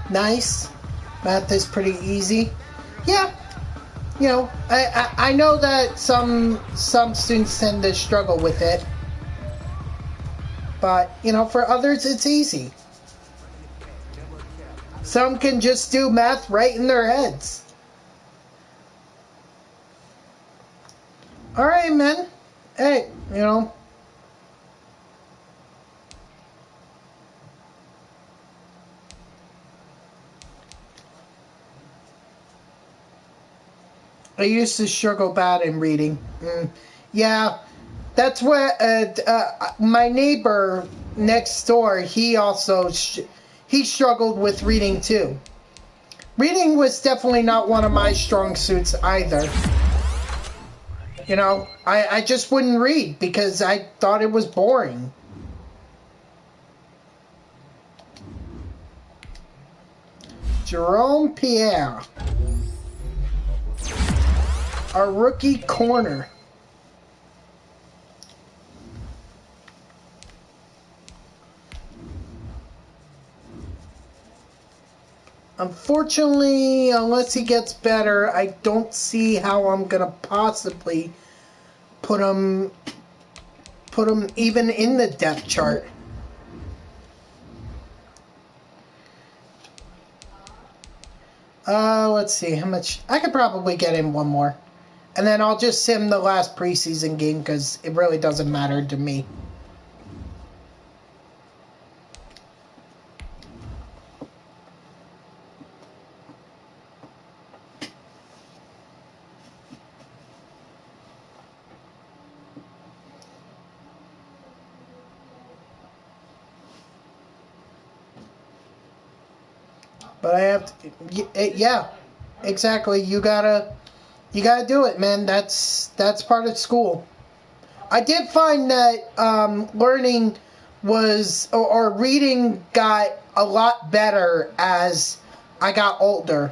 Nice. Math is pretty easy. Yeah. You know, I know that some students tend to struggle with it. But, you know, for others it's easy. Some can just do math right in their heads. Alright, man. Hey, you know. I used to struggle bad in reading. Yeah, that's where my neighbor next door, he also he struggled with reading too. Reading was definitely not one of my strong suits either. You know, I just wouldn't read because I thought it was boring. Jerome Pierre. Our rookie corner. Unfortunately, unless he gets better, I don't see how I'm gonna possibly put him even in the depth chart. Let's see how much I could probably get in one more. And then I'll just sim the last preseason game because it really doesn't matter to me. But I have to, yeah, exactly. You gotta do it, man. That's part of school. I did find that learning was, or reading got a lot better as I got older.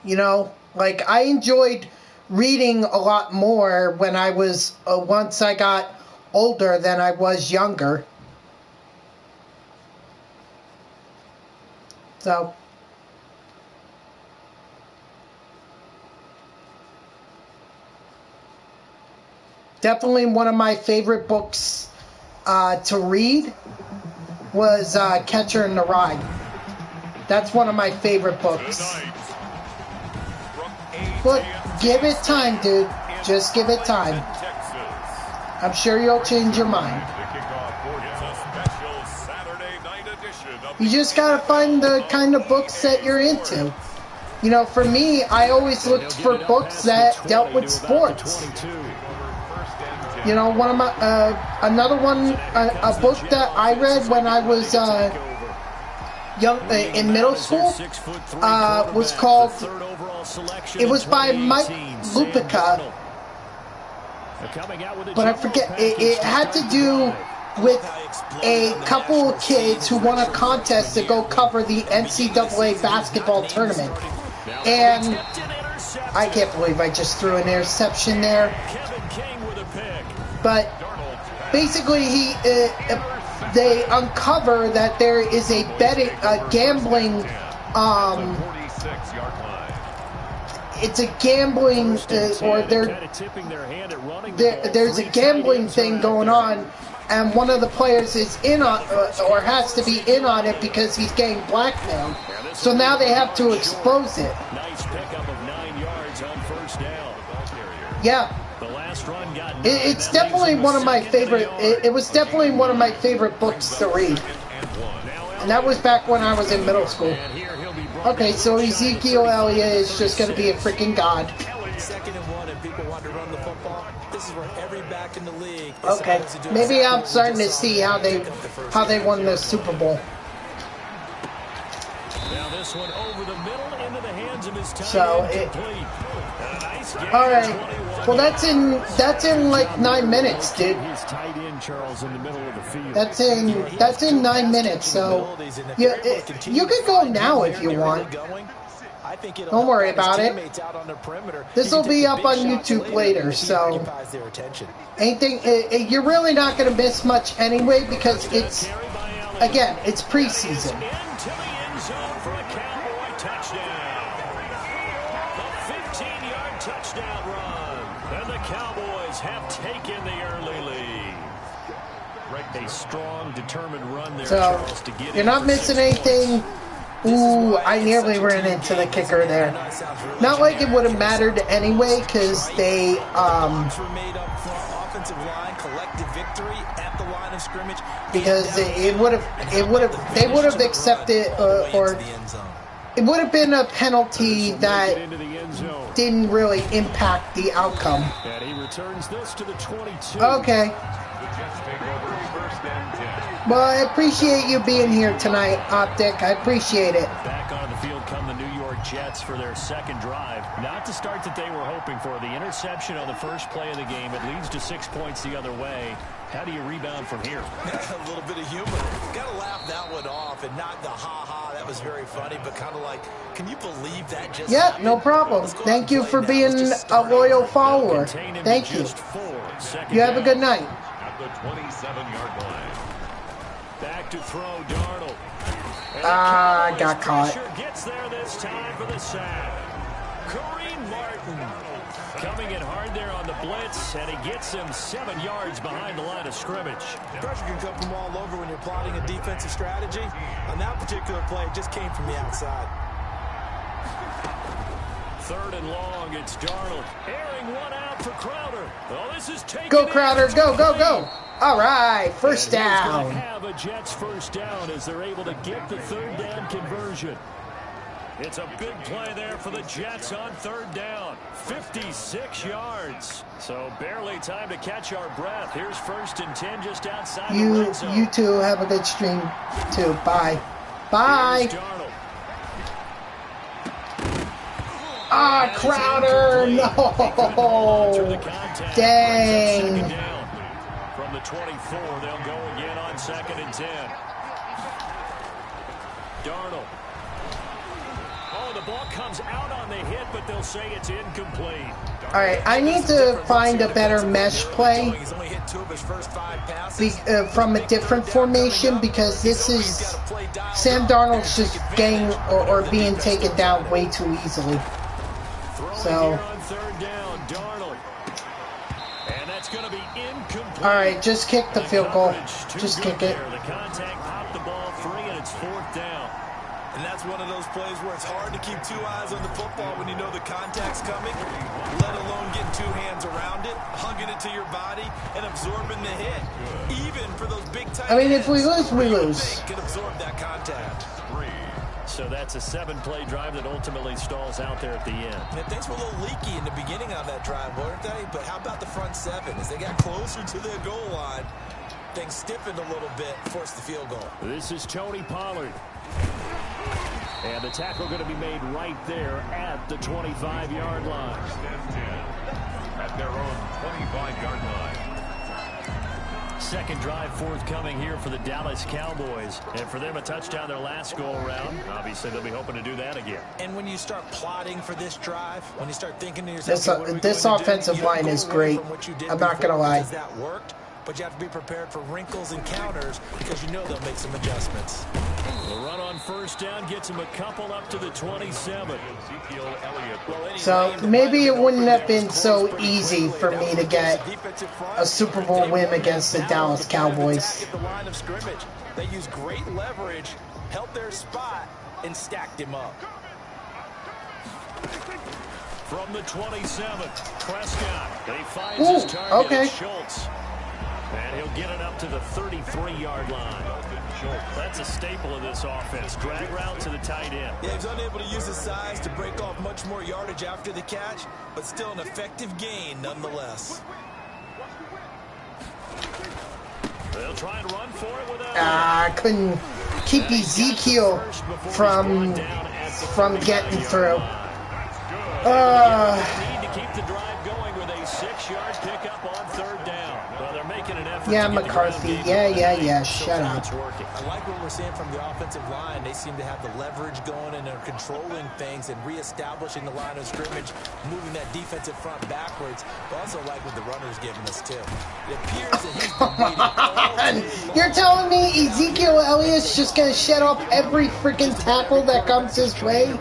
You know, like I enjoyed reading a lot more when I was, once I got older than I was younger. So, definitely one of my favorite books to read was Catcher in the Rye. That's one of my favorite books. But give it time, dude. Just give it time. I'm sure you'll change your mind. You just gotta find the kind of books that you're into. You know, for me, I always looked for books that dealt with sports. You know, one of my another one, a book that I read when I was young in middle school was called. It was by Mike Lupica, but I forget. It had to do with a couple of kids who won a contest to go cover the NCAA basketball tournament. And I can't believe I just threw an interception there. But basically, they uncover that there is a betting, gambling. it's a gambling or there's a gambling thing going on, and one of the players is in on or has to be in on it because he's getting blackmailed. So now they have to expose it. Nice pickup of 9 yards on first down. Yeah. The last run got It's definitely one of my favorite. It was definitely one of my favorite books to read, and that was back when I was in middle school. Okay, so Ezekiel Elliott is just going to be a freaking god. 2nd and 1, and people want to run the football. This is where every back in the league. Okay, maybe I'm starting to see how they won the Super Bowl. Now this one over the middle into the hands of his tight end. All right. Well, that's in like 9 minutes, dude. His tight end Charles in the middle of the field. That's in 9 minutes. So you could go now if you want. Don't worry about it. This will be up on YouTube later, so anything you're really not going to miss much anyway because it's preseason. Touchdown run, and the Cowboys have taken the early lead. A strong, determined run there, Charles, to get you're not missing anything. Ooh, I nearly ran into the kicker there. Not like it would have mattered anyway, because they because they would have accepted or it would have been a penalty that didn't really impact the outcome. And he returns this to the 22. Okay. Well, I appreciate you being here tonight, Optic. I appreciate it. Back on the field come the New York Jets for their second drive. Not the start that they were hoping for. The interception on the first play of the game. It leads to 6 points the other way. How do you rebound from here? A little bit of humor. Got to laugh that one off and not the ha-ha. That was very funny, but kind of like, can you believe that just happened? No problem. Thank you for being a loyal follower. Thank you. You have a good night. At the 27-yard line. Back to throw, Darnold. I got caught. Gets there this time for the sack. Kareem Martin coming in hard there on the blitz, and he gets him 7 yards behind the line of scrimmage. Pressure can come from all over when you're plotting a defensive strategy. On that particular play, it just came from the outside. 3rd and long, it's Darnold. Airing one out for Crowder. Oh, this is taken. Go, Crowder. Go, go, go. All right, first down. Have a Jets first down as they're able to get the 3rd down conversion. It's a big play there for the Jets on 3rd down. 56 yards. So barely time to catch our breath. Here's 1st and 10 just outside the red zone. You two have a good stream too. Bye. Bye. Ah, Crowder. No. Dang. From the 24, they'll go again on 2nd and 10. Darnold. Oh, the ball comes out on the hit, but they'll say it's incomplete. All right, I need to find a better mesh play from a different formation because this is Sam Darnold's just getting or being taken down way too easily. So. All right, just kick the field goal. Just kick it. The contact popped the ball free, and it's 4th down. And that's one of those plays where it's hard to keep 2 eyes on the football when you know the contact's coming, let alone getting 2 hands around it, hugging it to your body, and absorbing the hit. Even for those big tight ends, if we lose, we lose. Can absorb that contact. So that's a 7-play drive that ultimately stalls out there at the end. And things were a little leaky in the beginning on that drive, weren't they? But how about the front 7? As they got closer to the goal line, things stiffened a little bit, forced the field goal. This is Tony Pollard. And the tackle going to be made right there at the 25-yard line. At their own 25-yard line. Second drive forthcoming here for the Dallas Cowboys. And for them, a touchdown their last go-around. Obviously, they'll be hoping to do that again. And when you start plotting for this drive, when you start thinking to yourself, this offensive line is great. I'm not going to lie. That worked, but you have to be prepared for wrinkles and counters because you know they'll make some adjustments. The run on first down gets him a couple up to the 27. So maybe it wouldn't have been so easy for me to get a Super Bowl win against the Dallas Cowboys. They used great leverage, held their spot, and stacked him up. From the 27, Prescott. He finds his target, Schultz. And he'll get it up to the 33-yard line. That's a staple of this offense. Drag route to the tight end. Yeah, he's unable to use his size to break off much more yardage after the catch, but still an effective gain nonetheless. They'll try and run for it without. I couldn't keep Ezekiel from getting through. Need to keep the drive going with a 6-yard pickup on third down. Well, they're making an effort. Yeah, McCarthy. Yeah. Shut up. I like what we're seeing from the offensive line. They seem to have the leverage going and they're controlling things and reestablishing the line of scrimmage, moving that defensive front backwards. But also like what the runner's giving us too. It appears that he's been waiting all day. You're telling me Ezekiel Elliott's just gonna shut up every freaking tackle that comes his way?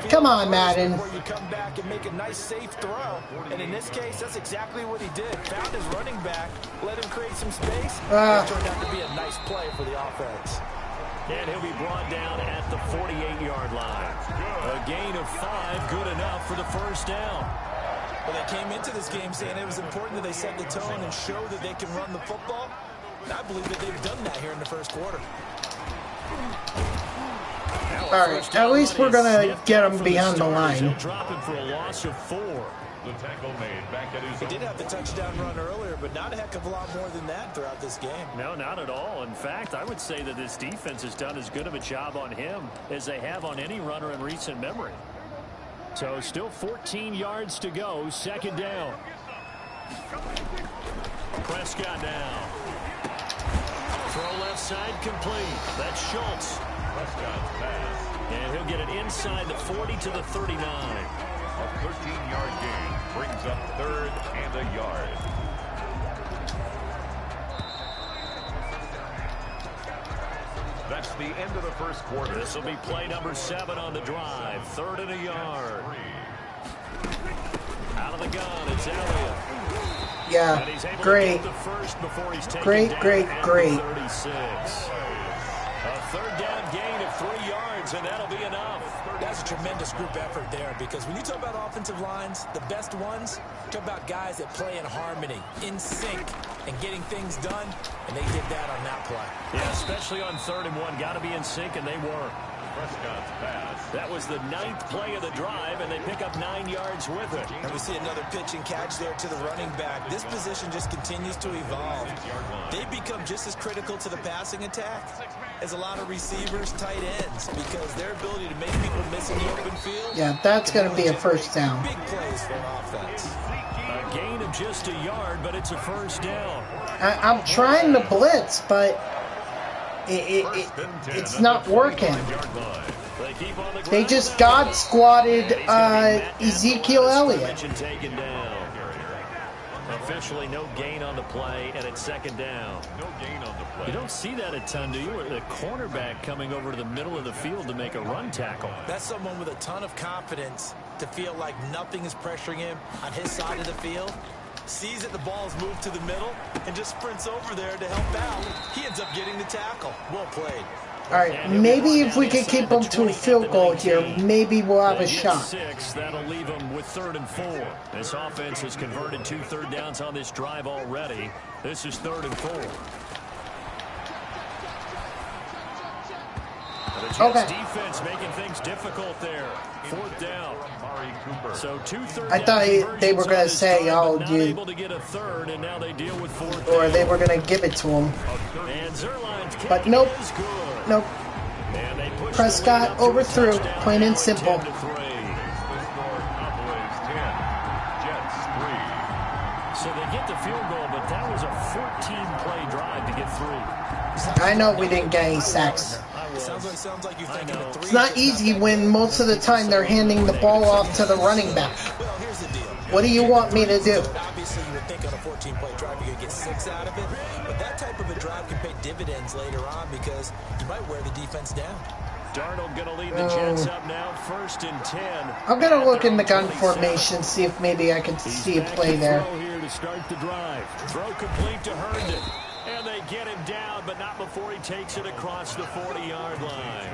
Come on, Madden. Where you come back and make a nice, safe throw. And in this case, that's exactly what he did. Found his running back, let him create some space. It turned out to be a nice play for the offense. And he'll be brought down at the 48-yard line. A gain of 5, good enough for the first down. Well, they came into this game saying it was important that they set the tone and show that they can run the football. And I believe that they've done that here in the first quarter. Alright, at least we're going to get him beyond the line. Dropping for a loss of 4. The tackle made back at his He did have the touchdown run earlier, but not a heck of a lot more than that throughout this game. No, not at all. In fact, I would say that this defense has done as good of a job on him as they have on any runner in recent memory. So still 14 yards to go, second down. Prescott now. Throw left side complete. That's Schultz. Prescott's pass. And he'll get it inside the 40 to the 39. A 13-yard gain brings up third and a yard. That's the end of the first quarter. This will be play number 7 on the drive. Third and a yard. Out of the gun, it's Elliott. Yeah, great. Great. 36. A third down gain of 3 yards, and that'll be enough. That's a tremendous group effort there, because when you talk about offensive lines, the best ones, talk about guys that play in harmony, in sync, and getting things done, and they did that on that play. Yeah, especially on 3rd and 1. Got to be in sync, and they were. Prescott's pass. That was the 9th play of the drive, and they pick up 9 yards with it. And we see another pitch and catch there to the running back. This position just continues to evolve. They become just as critical to the passing attack as a lot of receivers, tight ends, because their ability to make people miss in the open field. Yeah, that's going to be a first down. Big plays for offense. A gain of just a yard, but it's a first down. I'm trying to blitz, but it's not working. They just God squatted Ezekiel Elliott. Officially no gain on the play, and it's second down. No gain on the play. You don't see that a ton, do you? The cornerback coming over to the middle of the field to make a run tackle. That's someone with a ton of confidence to feel like nothing is pressuring him on his side of the field. Sees that the ball's moved to the middle and just sprints over there to help out. He ends up getting the tackle. Well played. All right, maybe if we can keep them to a field goal here, maybe we'll have a shot. 6, that'll leave them with 3rd and 4. This offense has converted 2 third downs on this drive already. This is 3rd and 4. The Jets defense making things difficult there. 4th down. So 2 third I thought they were going to say, oh, dude. Able to get a third, and now they deal with 4th or down. they were going to give it to him. And Zerline's kick But nope. is good. Nope. And they push Prescott overthrew, plain and simple. 10 Jets 3. So they get the field goal, but that was a 14-play drive to get through. I know we didn't get any sacks. Sounds like you're thinking of 3. It's not easy when most of the time they're handing the ball off to the running back. Well, here's the deal. What do you want me to do? Obviously, you would think on a 14-play drive you're going to get 6 out of it, but that type of a drive can pay dividends dividends later on because you might wear the defense down. Darnold going to lead the Jets up now, 1st and 10. I'm going to look in the gun formation, see if maybe I can see a play there. Here to start the drive. Throw complete to Herndon. And they get him down, but not before he takes it across the 40-yard line.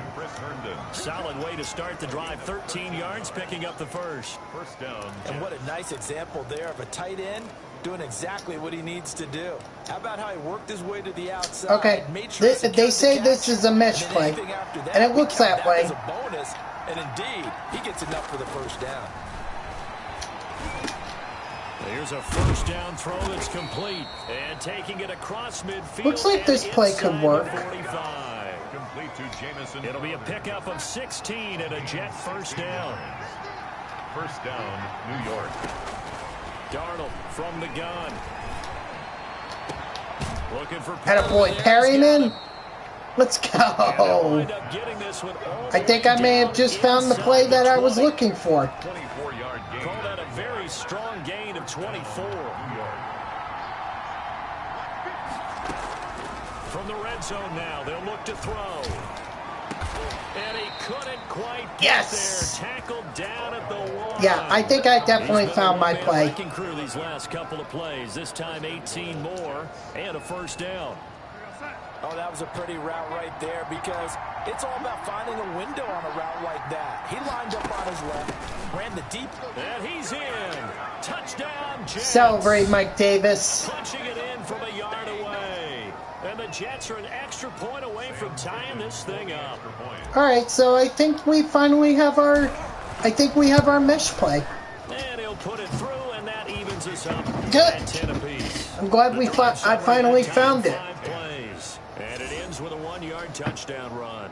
Solid way to start the drive. 13 yards, picking up the first. First down. And what a nice example there of a tight end doing exactly what he needs to do. How about how he worked his way to the outside? Okay, they say this is a mesh play, and it looks that way. As a bonus, and indeed, he gets enough for the first down. Here's a first down throw that's complete, and taking it across midfield. Looks like this play could work. Complete to Jamison. It'll be a pickup of 16 and a Jet first down. First down, New York. Darnold from the gun. Looking for Attaboy, Perryman. Let's go. I think I may have just found the play that I was looking for. 24-yard gain. Call that a very strong gain of 24. From the red zone now, they'll look to throw. And he couldn't quite get there. Tackled down at the one. Yeah, I think I definitely found my play. Crew these last couple of plays. This time 18 more and a first down. Oh, that was a pretty route right there because it's all about finding a window on a route like that. He lined up on his left, ran the deep. And he's in. Touchdown, Jets. Celebrate, Mike Davis. Punching it in from a yard away. And the Jets are an extra point away from tying this thing up. All right, so I think we finally have our, mesh play. And he'll put it through, and that evens us up. Good. At 10 apiece. I'm glad I finally found it. Plays. And it ends with a 1-yard touchdown run.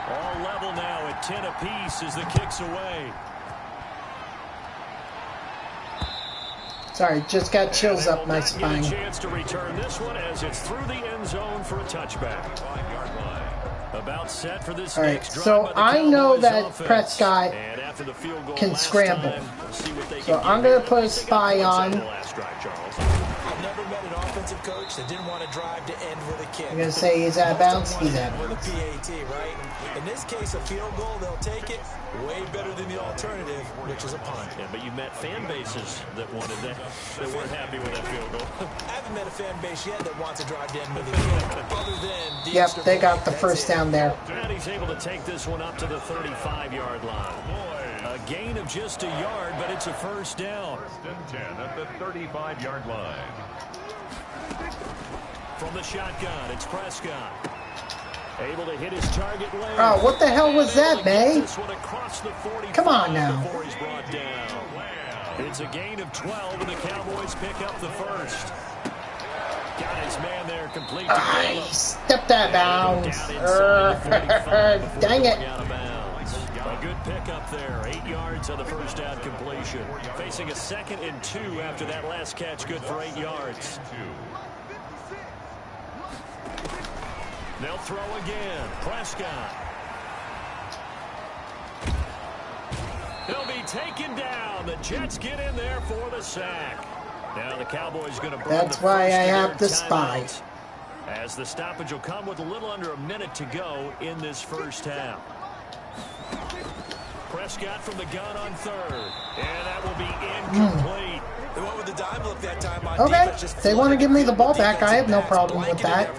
All level now at 10 apiece as the kick's away. Sorry, just got chills up my spine. Get a chance to return this one as it's through the end zone for a touchback. 5-yard line. About set for this next drive. So I know that Prescott can scramble. So I'm going to put a spy on. I've never met an offensive coach that didn't want to drive to end with a kick. I'm going to say he's out of bounds. He's out of With a bounds. PAT, right? In this case, a field goal, they'll take it. Way better than the alternative, which is a punt. Yeah, but you met fan bases that wanted that weren't happy with that field goal. I haven't met a fan base yet that wants to drive to end with a kick. Other than the Yep, they got the first down there. And he's able to take this one up to the 35-yard line. A gain of just a yard, but it's a first down. First and 10 at the 35-yard line. From the shotgun, it's Prescott. Able to hit his target late. Oh, what the hell was that, May? Come on now. Before he's brought down. It's a gain of 12, and the Cowboys pick up the first. Got his man there complete. He stepped out of bounds. Dang it. A good pickup there. 8 yards on the first down completion. Facing a 2nd and 2 after that last catch. Good for 8 yards. They'll throw again. Prescott. He'll be taken down. The Jets get in there for the sack. Now the Cowboys going to burn. That's why I have the spy. As the stoppage will come with a little under a minute to go in this first half. Prescott from the gun on 3rd. And that will be incomplete. They went with the dime look that time on Okay, defense. they want to give me the ball back. I have no problem with that.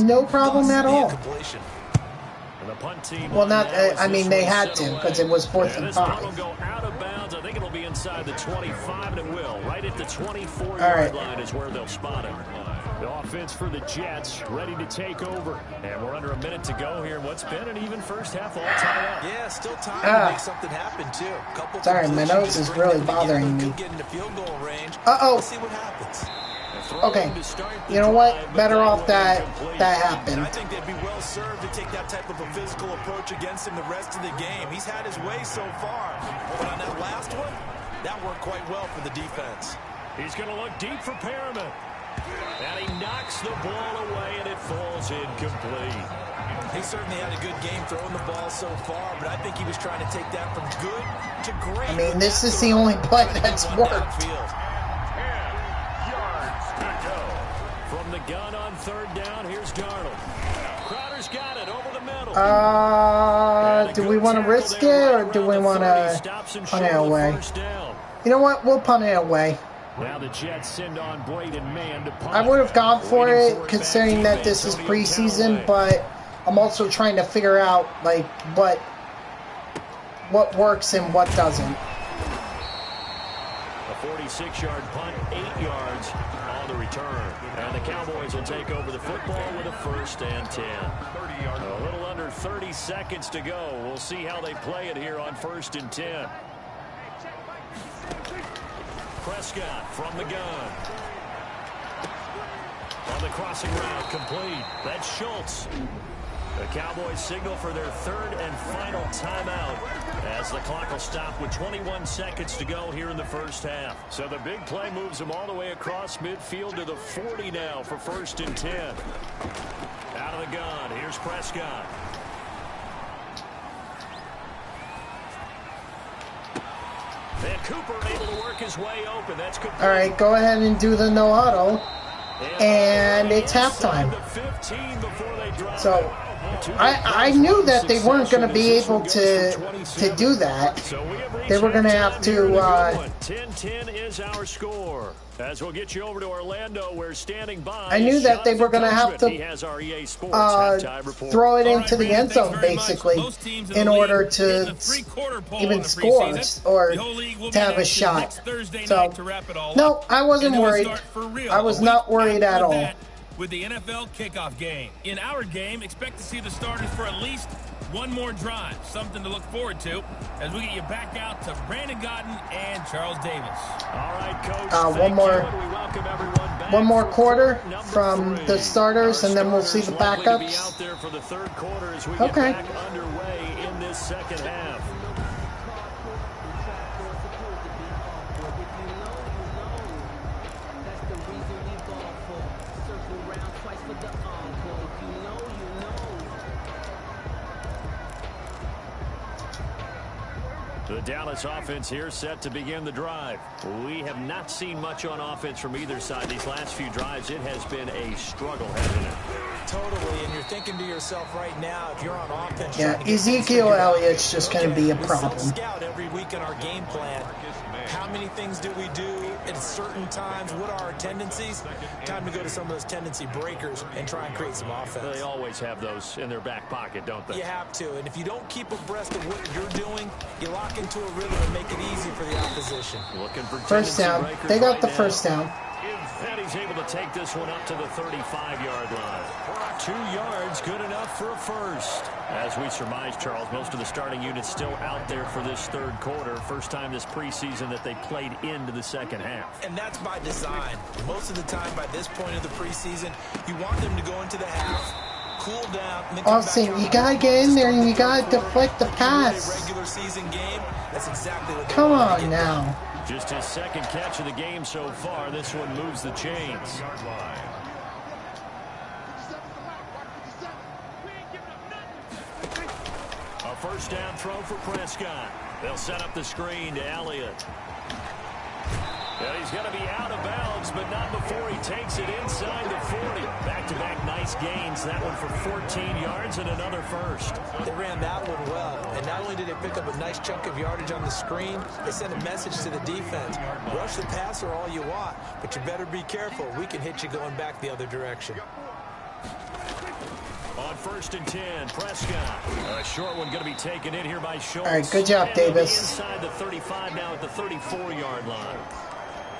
No problem at all. And the punt team. Well, not. I mean, they had to because it was 4th and 5. Will go out of bounds. I think it'll be inside the 25, and it will. Right at the 24-yard line is where they'll spot him. The offense for the Jets ready to take over. And we're under a minute to go here in what's been an even first half all tied up. Yeah, still time to make something happen, too. Couple Sorry, my nose is really bothering me. Get into field goal range. Uh-oh. Let's see what happens. Okay, you know what? Better off that happened. I think they'd be well served to take that type of a physical approach against him the rest of the game. He's had his way so far. But on that last one, that worked quite well for the defense. He's going to look deep for Perriman. And he knocks the ball away, and it falls incomplete. He certainly had a good game throwing the ball so far, but I think he was trying to take that from good to great. I mean, this is the only play that's worked. gun on third down. Here's Darnold. Crowder's got it over the middle. Do we want to risk it, or do we want to punt it away? You know what? We'll punt it away. Now the Jets send on Braden Mann to punt. I would have gone for it, considering that this is preseason, but I'm also trying to figure out like what works and what doesn't. A 46-yard punt, 8 yards on the return. And the Cowboys will take over the football with a 1st and 10. A little under 30 seconds to go. We'll see how they play it here on 1st and 10. Prescott from the gun. On the crossing route, complete. That's Schultz. The Cowboys signal for their 3rd and final timeout as the clock will stop with 21 seconds to go here in the first half. So the big play moves them all the way across midfield to the 40 now for 1st and 10. Out of the gun, here's Prescott. And Cooper able to work his way open. That's complete. All right, go ahead and do the no huddle. And it's halftime. So I knew that they weren't going to be able to do that. They were going to have to. 10-10 is our score. As we'll get you over to Orlando, we're standing by. I knew that they were going to have to throw it into the end zone, basically, in order to even score or to have a shot. So, no, I wasn't worried. I was not worried at all. With the NFL kickoff game. In our game, expect to see the starters for at least one more drive. Something to look forward to as we get you back out to Brandon Godden and Charles Davis. All right, Coach. One more quarter from the starters, and then we'll see the backups. Out there for the 3rd quarter as we okay. Get back underway in this 2nd half. The Dallas offense here set to begin the drive. We have not seen much on offense from either side these last few drives. It has been a struggle, hasn't it? Totally, and you're thinking to yourself right now, if you're on offense... Yeah, Ezekiel Elliott's just going to be a problem. Scout every week in our game plan. How many things do we do at certain times? What are our tendencies? Time to go to some of those tendency breakers and try and create some offense. They always have those in their back pocket, don't they? You have to, and if you don't keep abreast of what you're doing, you lock into a rhythm and make it easy for the opposition. Looking for first down. They got the first down. And he's able to take this one up to the 35-yard line. 2 yards, good enough for a first. As we surmise, Charles, most of the starting units still out there for this 3rd quarter. First time this preseason that they played into the 2nd half. And that's by design. Most of the time by this point of the preseason, you want them to go into the half, cool down. Austin, you got to get in there and you got to deflect the pass. Regular season game, that's exactly what come on now. Just his 2nd catch of the game so far. This one moves the chains. A first down throw for Prescott. They'll set up the screen to Elliott. And he's going to be out of bounds, but not before he takes it inside the 40. Back-to-back nice gains. That one for 14 yards and another first. They ran that one well. And not only did they pick up a nice chunk of yardage on the screen, they sent a message to the defense. Rush the passer all you want, but you better be careful. We can hit you going back the other direction. On 1st and 10, Prescott. A short one going to be taken in here by Schultz. All right, good job, Davis. Inside the 35 now at the 34-yard line.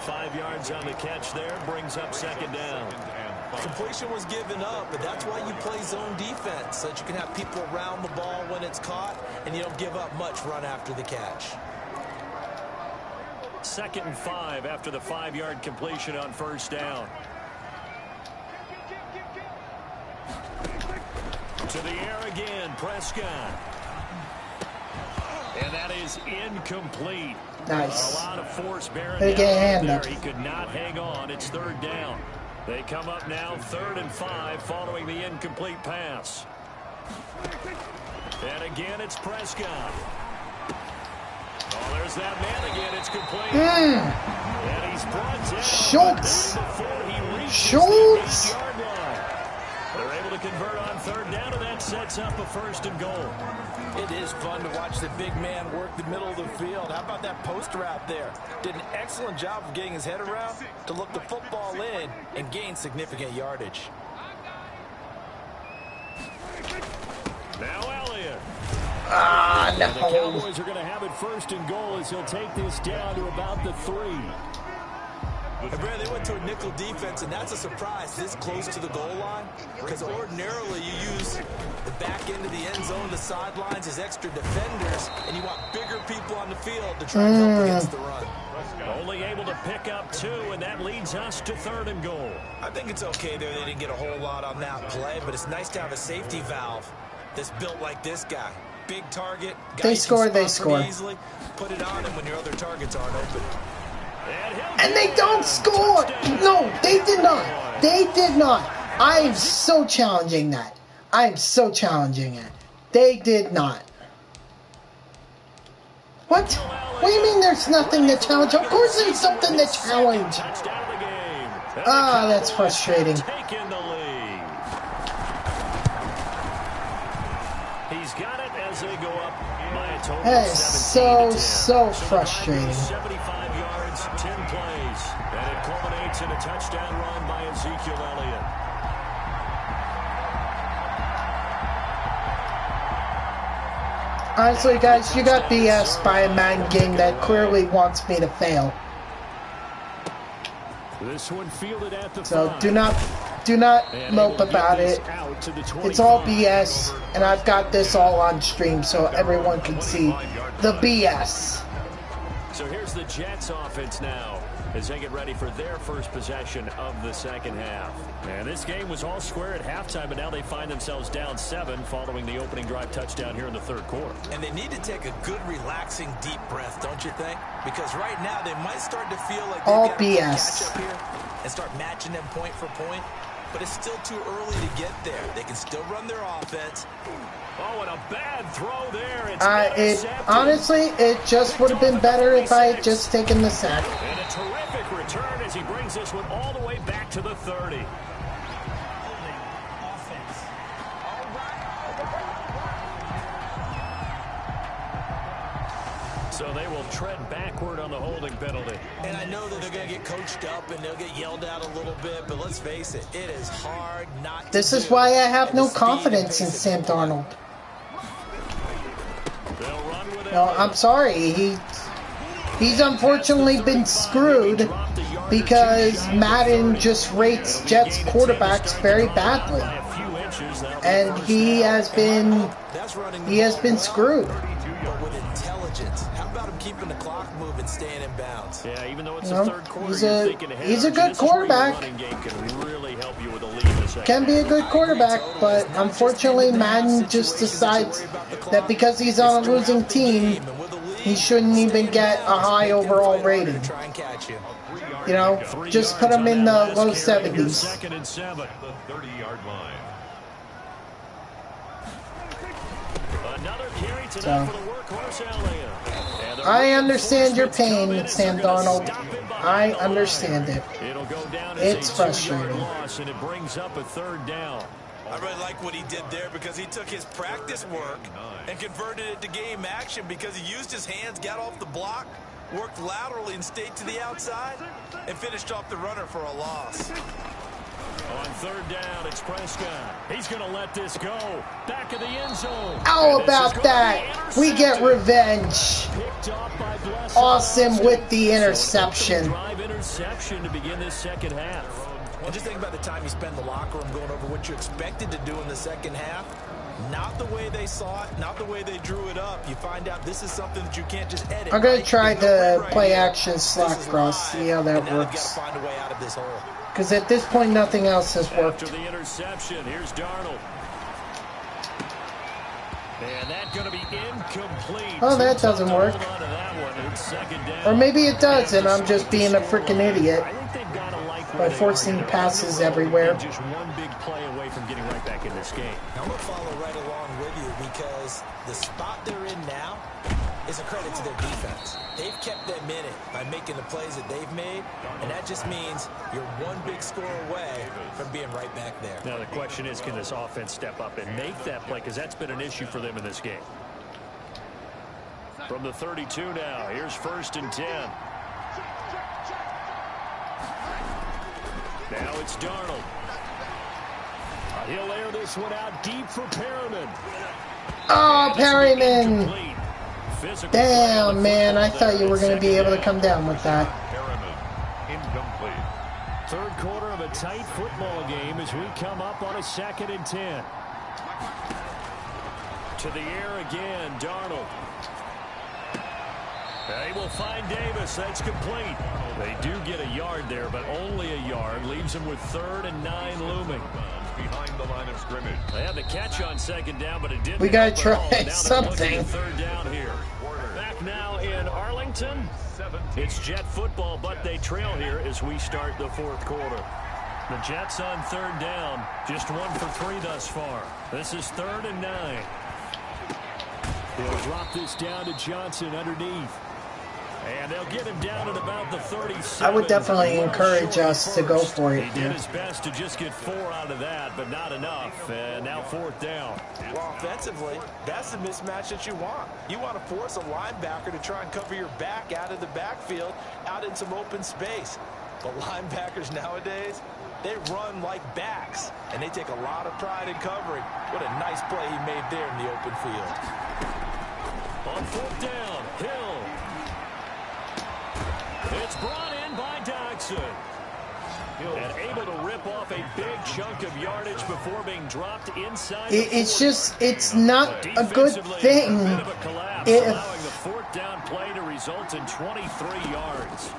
5 yards on the catch there, brings up 2nd down. Completion was given up, but that's why you play zone defense, so that you can have people around the ball when it's caught, and you don't give up much run after the catch. 2nd and 5 after the 5-yard completion on 1st down. To the air again, Prescott. And that is incomplete. Nice. A lot of force bearing They get a hand there. up. He could not hang on. It's 3rd down. They come up now 3rd and 5 following the incomplete pass. And again, it's Prescott. Oh, there's that man again. It's complete. And he's brought down Schultz. before he Schultz. They're able to convert on third down, and that sets up a 1st and goal. It is fun to watch the big man work the middle of the field. How about that post route there? Did an excellent job of getting his head around to look the football in and gain significant yardage. Now Elliott. Ah, no. The Cowboys are going to have it 1st and goal as he'll take this down to about the 3. And Brad, they went to a nickel defense, and that's a surprise this close to the goal line, because ordinarily you use the back end of the end zone, the sidelines as extra defenders, and you want bigger people on the field to try and help against the run. Only able to pick up 2, and that leads us to 3rd and goal. I think it's okay there. They didn't get a whole lot on that play, but it's nice to have a safety valve that's built like this guy. Big target. They score. Easily. Put it on him when your other targets aren't open. And they don't score! No, they did not. They did not. I'm so challenging that. I'm so challenging it. They did not. What? What do you mean there's nothing to challenge? Of course there's something to challenge. Ah, that's frustrating. He's got it as they go up by a total That of is 17 so frustrating. 75 yards, 10 plays, and it culminates in a touchdown run by Ezekiel Elliott. Honestly, guys, you got BS by a Madden game that clearly wants me to fail. This one fielded at the So 5. do not mope about it. It's all BS, and I've got this all on stream so everyone can see the BS. So here's the Jets offense now as they get ready for their first possession of the second half. And this game was all square at halftime, but now they find themselves down 7 following the opening drive touchdown here in the 3rd quarter. And they need to take a good, relaxing, deep breath, don't you think? Because right now they might start to feel like all they've got to BS. catch up here and start matching them point for point. But it's still too early to get there. They can still run their offense. Oh, and a bad throw there. Honestly, it just would have been better if I had just taken the sack. And a terrific return as he brings this one all the way back to the 30. So they will tread backward on the holding penalty. And I know that they're going to get coached up and they'll get yelled at a little bit, but let's face it, it is hard not to This is why I have no confidence in Sam Darnold. No, I'm sorry. He's unfortunately been screwed because Madden just rates Jets quarterbacks very badly. And he has been screwed. But with intelligence, how about him keeping the clock moving, staying in bounds? Yeah, even though it's the 3rd quarter, he's a good quarterback. Can be a good quarterback, but unfortunately Madden just decides that because he's on a losing team, he shouldn't even get a high overall rating. You know, just put him in the low 70s. So, I understand your pain, Sam Darnold. I understand it. It's frustrating. And it brings up a 3rd down. I really like what he did there because he took his practice work and converted it to game action because he used his hands, got off the block, worked laterally and stayed to the outside, and finished off the runner for a loss. On 3rd down, it's Prescott. He's going to let this go. Back of the end zone. How about that? We get revenge. Awesome with the interception. Drive interception to begin this second half. And just think about the time you spend in the locker room going over what you expected to do in the second half. Not the way they saw it, not the way they drew it up. You find out this is something that you can't just edit. I'm going to try the play action slack cross, see how that works. Find a way out of this hole. Because at this point, nothing else has worked. After the interception, here's Darnold. And that's going to be incomplete. Oh, that doesn't work. Or maybe it does, and I'm just being a freaking idiot by forcing passes everywhere. Just one big play away from getting right back in this game. I'm going to follow right along with you because the spot they're in now is a credit to their defense. They've kept them in it by making the plays that they've made, and that just means you're one big score away from being right back there. Now the question is, can this offense step up and make that play, because that's been an issue for them in this game. From the 32 now, here's 1st and 10. Now it's Darnold. He'll air this one out deep for Perriman. Oh, Perriman! Damn, man, I thought you were going to be able to come down with that. Incomplete. Third quarter of a tight football game as we come up on a 2nd and 10. To the air again, Darnold. They will find Davis. That's complete. They do get a yard there, but only a yard. Leaves them with 3rd and 9 looming. Behind the line of scrimmage. They had the catch on 2nd down, but it didn't. We got to try now something. 3rd down here. Back now in Arlington. It's Jet football, but they trail here as we start the 4th quarter. The Jets on 3rd down. Just 1 for 3 thus far. This is 3rd and 9. They'll drop this down to Johnson underneath. And they'll get him down at about the 37. I would definitely encourage us to go for it. He did his best to just get 4 out of that, but not enough. And now 4th down. Well, offensively, that's the mismatch that you want. You want to force a linebacker to try and cover your back out of the backfield, out in some open space. But linebackers nowadays, they run like backs, and they take a lot of pride in covering. What a nice play he made there in the open field. On 4th down, Hill. It's brought in by Dodson. And able to rip off a big chunk of yardage before being dropped inside. It's not a good thing. Allowing the 4th down play to result in 23 yards.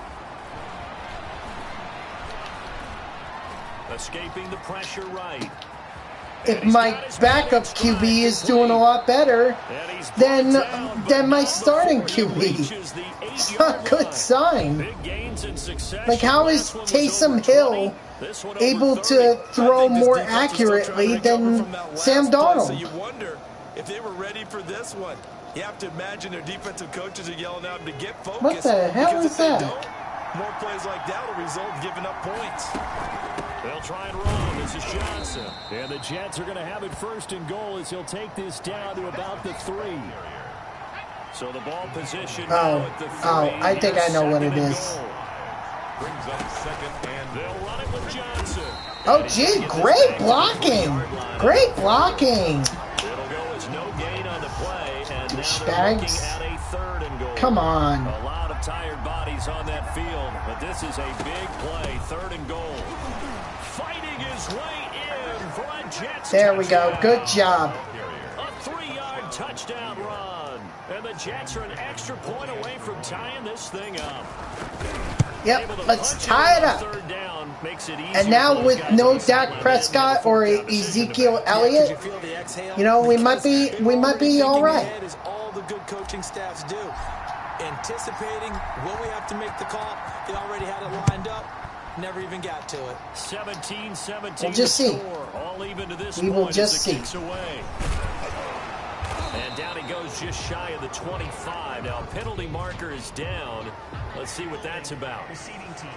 Escaping the pressure right. If my backup QB is doing a lot better than my starting QB, it's not a good sign. Like, how is Taysom Hill able to throw more accurately than Sam Darnold? So you wonder if they were ready for this one. You have to imagine their defensive coaches are yelling at them to get focused. What the hell is that? More plays like that will result in giving up points. They'll try and run. This is Johnson. And the Jets are going to have it 1st and goal as he'll take this down to about the 3. So the ball position now at the 3. I think I know what it is. Brings up 2nd and they'll run it with Johnson. Oh, gee, great blocking. Great blocking. It'll go as no gain on the play. And now Spags. at a 3rd and goal. Come on. A lot of tired bodies on that field, but this is a big play. 3rd and goal. Fighting his way in for a Jets There we go. touchdown. Good job. A 3-yard touchdown run. And the Jets are an extra point away from tying this thing up. Yep, let's tie it up. And now with no Dak Prescott or Ezekiel Elliott, you know, we might be all right. Is all the good coaching staffs do. Anticipating when we have to make the call, they already had it lined up. Never even got to it. 17-17. We'll just see. All even to this We will point just see. Away. And down he goes just shy of the 25. Now penalty marker is down. Let's see what that's about. Receiving team.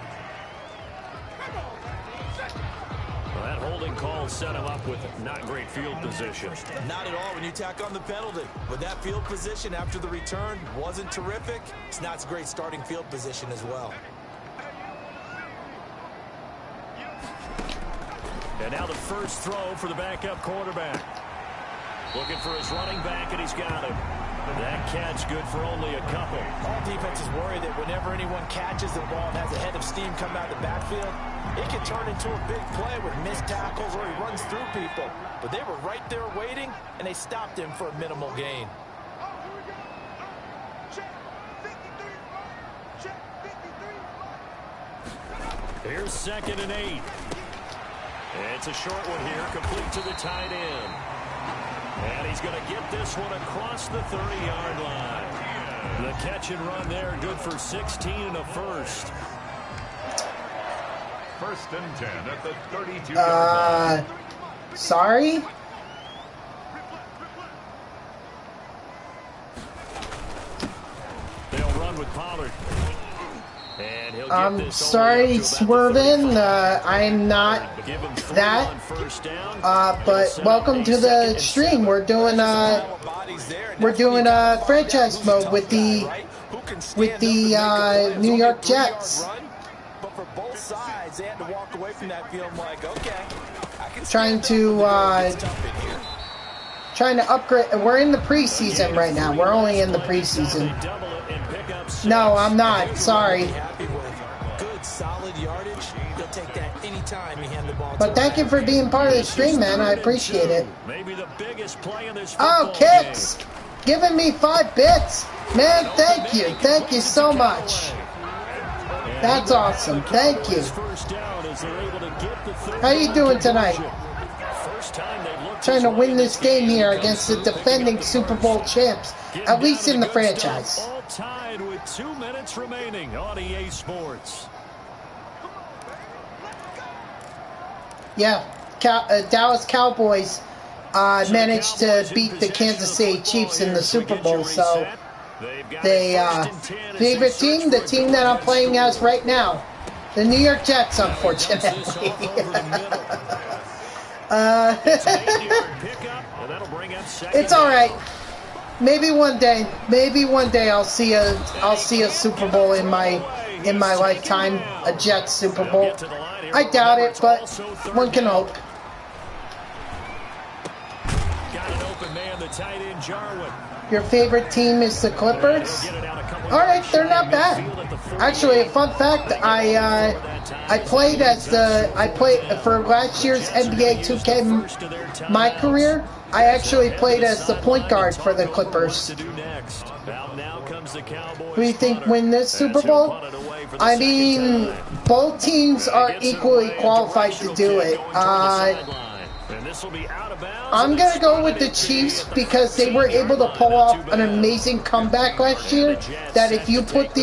Well, that holding call set him up with not great field position. Not at all when you tack on the penalty. With that field position after the return wasn't terrific. It's not a great starting field position as well. And now the first throw for the backup quarterback. Looking for his running back, and he's got him. That catch good for only a couple. All defenses worry that whenever anyone catches the ball and has a head of steam come out of the backfield, it can turn into a big play with missed tackles or he runs through people. But they were right there waiting, and they stopped him for a minimal gain. Here's 2nd and 8. It's a short one here, complete to the tight end. And he's going to get this one across the 30-yard line. The catch and run there, good for 16 and a first. 1st and 10 at the 32-yard line. Sorry? Pollard. And he'll I'm get this sorry, Swervin. I'm not that. But welcome to the stream. We're doing franchise mode with the New York Jets. But for both sides, they had to walk away from that feeling like, okay, I can trying to upgrade. We're in the preseason right now. We're only in the preseason. No, I'm not. Sorry. Good, solid yardage. He'll take that anytime you hand the ball. But thank you for being part of the stream, man. I appreciate it. Maybe the biggest play in this Oh, Kicks! Giving me 5 bits. Man, thank you. Thank you so much. That's awesome. Thank you. How you doing tonight? Trying to win this game here against the defending Super Bowl champs, at least in the franchise. All tied with 2 minutes remaining on EA Sports. Yeah, Dallas Cowboys managed to beat the Kansas City Chiefs in the Super Bowl, so they favorite team, the team that I'm playing as right now, the New York Jets, unfortunately. It's all right. Maybe one day I'll see a Super Bowl in my lifetime, a Jets Super Bowl. I doubt it, but one can hope. Your favorite team is the Clippers? All right, they're not bad. Actually, a fun fact: I played for last year's NBA 2K. My career, I actually played as the point guard for the Clippers. Who do you think win this Super Bowl? I mean, both teams are equally qualified to do it. I'm going to go with the Chiefs because they were able to pull off an amazing comeback last year that if you put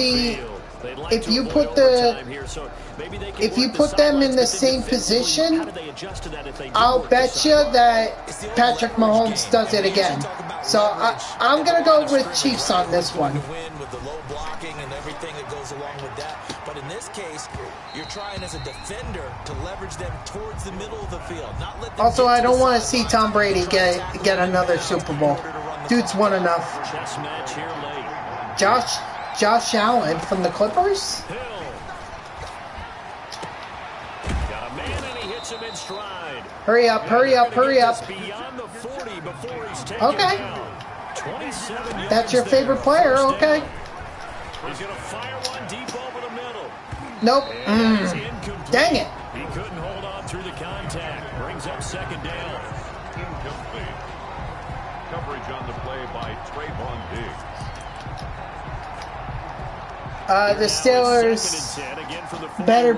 them in the same position, I'll bet you that Patrick Mahomes does it again. So I'm going to go with Chiefs on this one. With the low blocking and everything that goes along with that. But in this case, you're trying as a defender to leverage them towards the middle of the field. Not let them also, I don't want to see Tom Brady get another Super Bowl. Dude's won enough. Josh Allen from the Clippers? Hurry up, hurry up, hurry up. Okay. That's your favorite player, okay. Nope. Dang it. He couldn't hold on through the contact. Brings up second down. Incomplete. Coverage on the play by Trayvon Diggs. The Steelers better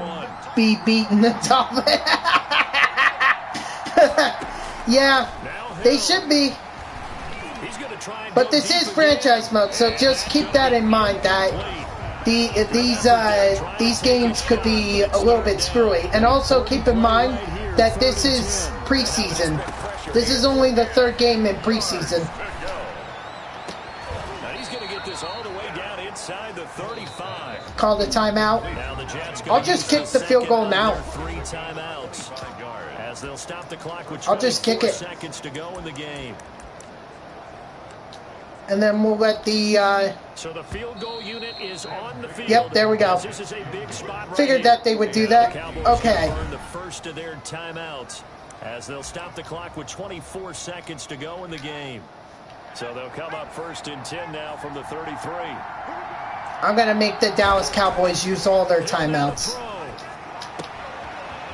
be beating the Dolphins. Yeah, they should be. But this is franchise mode, so just keep that in mind that these games could be a little bit screwy. And also keep in mind that this is preseason. This is only the 3rd game in preseason. Call the timeout. I'll just kick the field goal now. I'll just kick it. And then we'll let the so the field goal unit is on the field. Yep, there we go. This is a big spot Figured that they would do that. Okay. The first of their timeouts as they'll stop the clock with 24 seconds to go in the game. So they'll come up 1st and 10 now from the 33. I'm going to make the Dallas Cowboys use all their timeouts.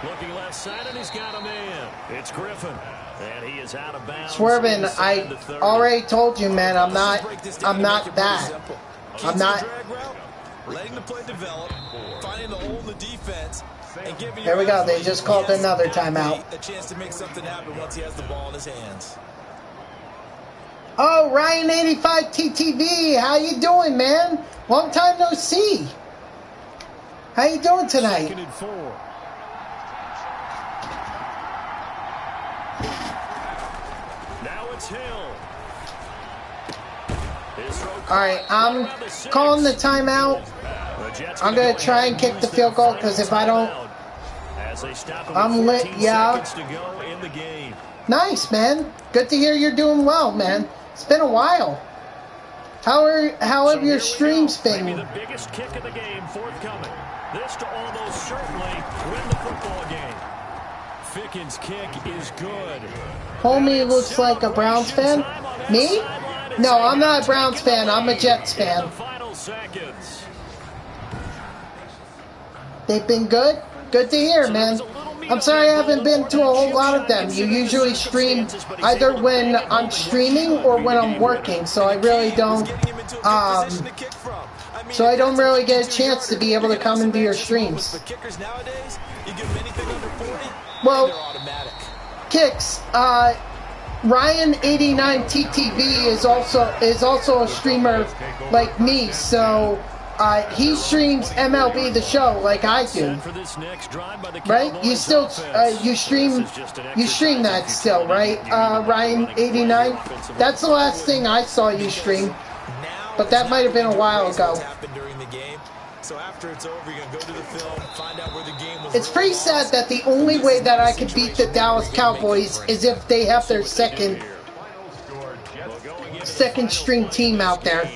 Looking left side, and he's got a man. It's Griffin. And he is out of bounds. Swervin, I already told you, man, I'm not that. I'm not. Letting the play develop, finding the hole in the defense, and giving There we go. They just called another timeout. A chance to make something happen once he has the ball in his hands. Oh, Ryan85 TTV, how you doing, man? Long time no see. How you doing tonight? 2nd and 4. Now it's Hill. Alright, I'm calling the timeout. I'm going to try and kick the field goal because if I don't, I'm lit, yeah. Nice, man. Good to hear you're doing well, man. It's been a while. How have your streams been? Maybe the biggest kick of the game forthcoming. This to almost certainly win the football game. Ficken's kick is good. Homie looks like a Browns fan. Me? No, I'm not a Browns fan. I'm a Jets fan. They've been good? Good to hear, man. I'm sorry I haven't been to a whole lot of them. You usually stream either when I'm streaming or when I'm working, so I really don't, so I don't really get a chance to be able to come into your streams. Well, kicks, Ryan89TTV is also a streamer like me, so he streams MLB The Show like I do, right? You still you stream that still, right? Ryan89. That's the last thing I saw you stream, but that might have been a while ago. It's pretty sad that the only way that I could beat the Dallas Cowboys is if they have their second string team out there.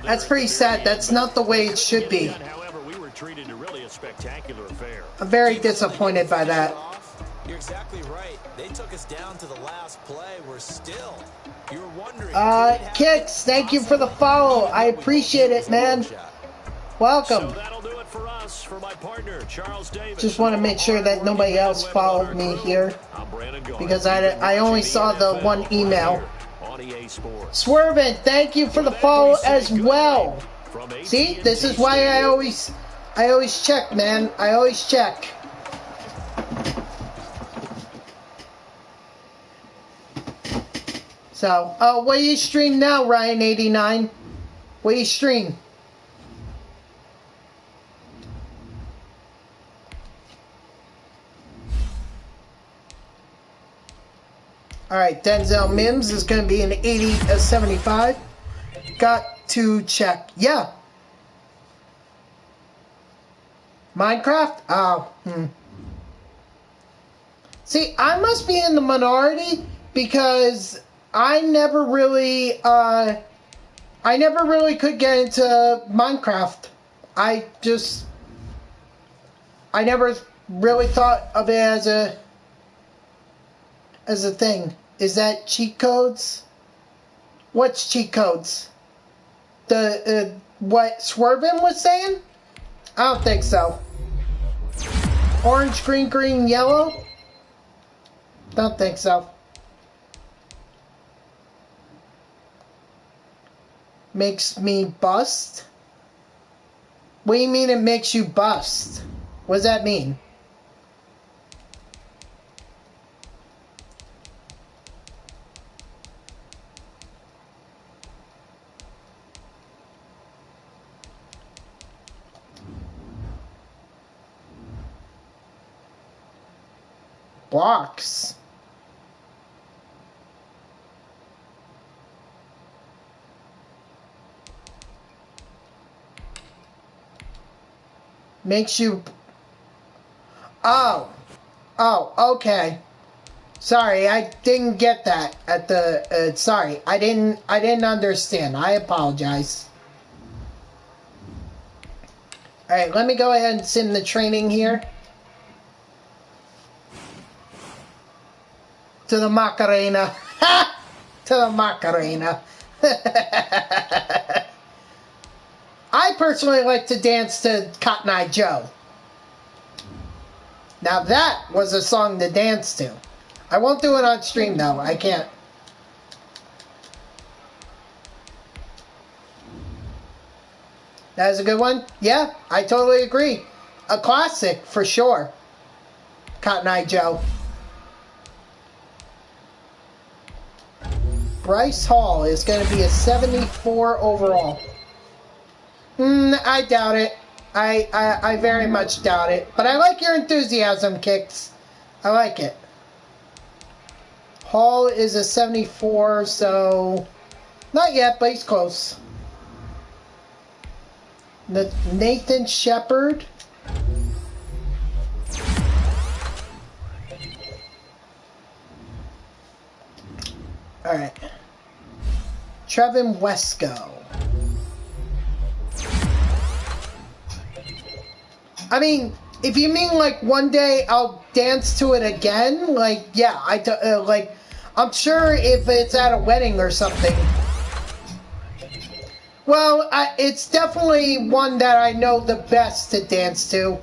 That's pretty sad. That's not the way it should be. I'm very disappointed by that. You're exactly right. They took us down to the last play. We're still. You're wondering. Kicks, thank you for the follow. I appreciate it, man. Welcome. So that'll do it for us. For my partner, Charles Davis. Just want to make sure that nobody else followed me here, because I only saw the one email. Swervin, thank you for the follow as well. See, this is why I always check, man. I always check. So, what do you stream now, Ryan89? What do you stream? Alright, Denzel Mims is going to be an 75. Got to check. Yeah. Minecraft? Oh, See, I must be in the minority because I never really could get into Minecraft. I never really thought of it as a thing. Is that cheat codes? What's cheat codes? What Swervin was saying? I don't think so. Orange, green, yellow? Don't think so. Makes me bust? What do you mean it makes you bust? What does that mean? Blocks. Makes you... Oh, okay. Sorry, I didn't get that at the... sorry, I didn't understand. I apologize. Alright, let me go ahead and sim the training here. To the Macarena. Ha! To the Macarena. I personally like to dance to Cotton Eye Joe. Now that was a song to dance to. I won't do it on stream though. I can't. That is a good one? Yeah, I totally agree. A classic for sure. Cotton Eye Joe. Bryce Hall is going to be a 74 overall. I doubt it. I very much doubt it. But I like your enthusiasm, Kicks. I like it. Hall is a 74, so not yet, but he's close. Nathan Shepard. All right. Trevin Wesco. I mean, if you mean like one day I'll dance to it again, like yeah, I'm sure if it's at a wedding or something. Well, it's definitely one that I know the best to dance to.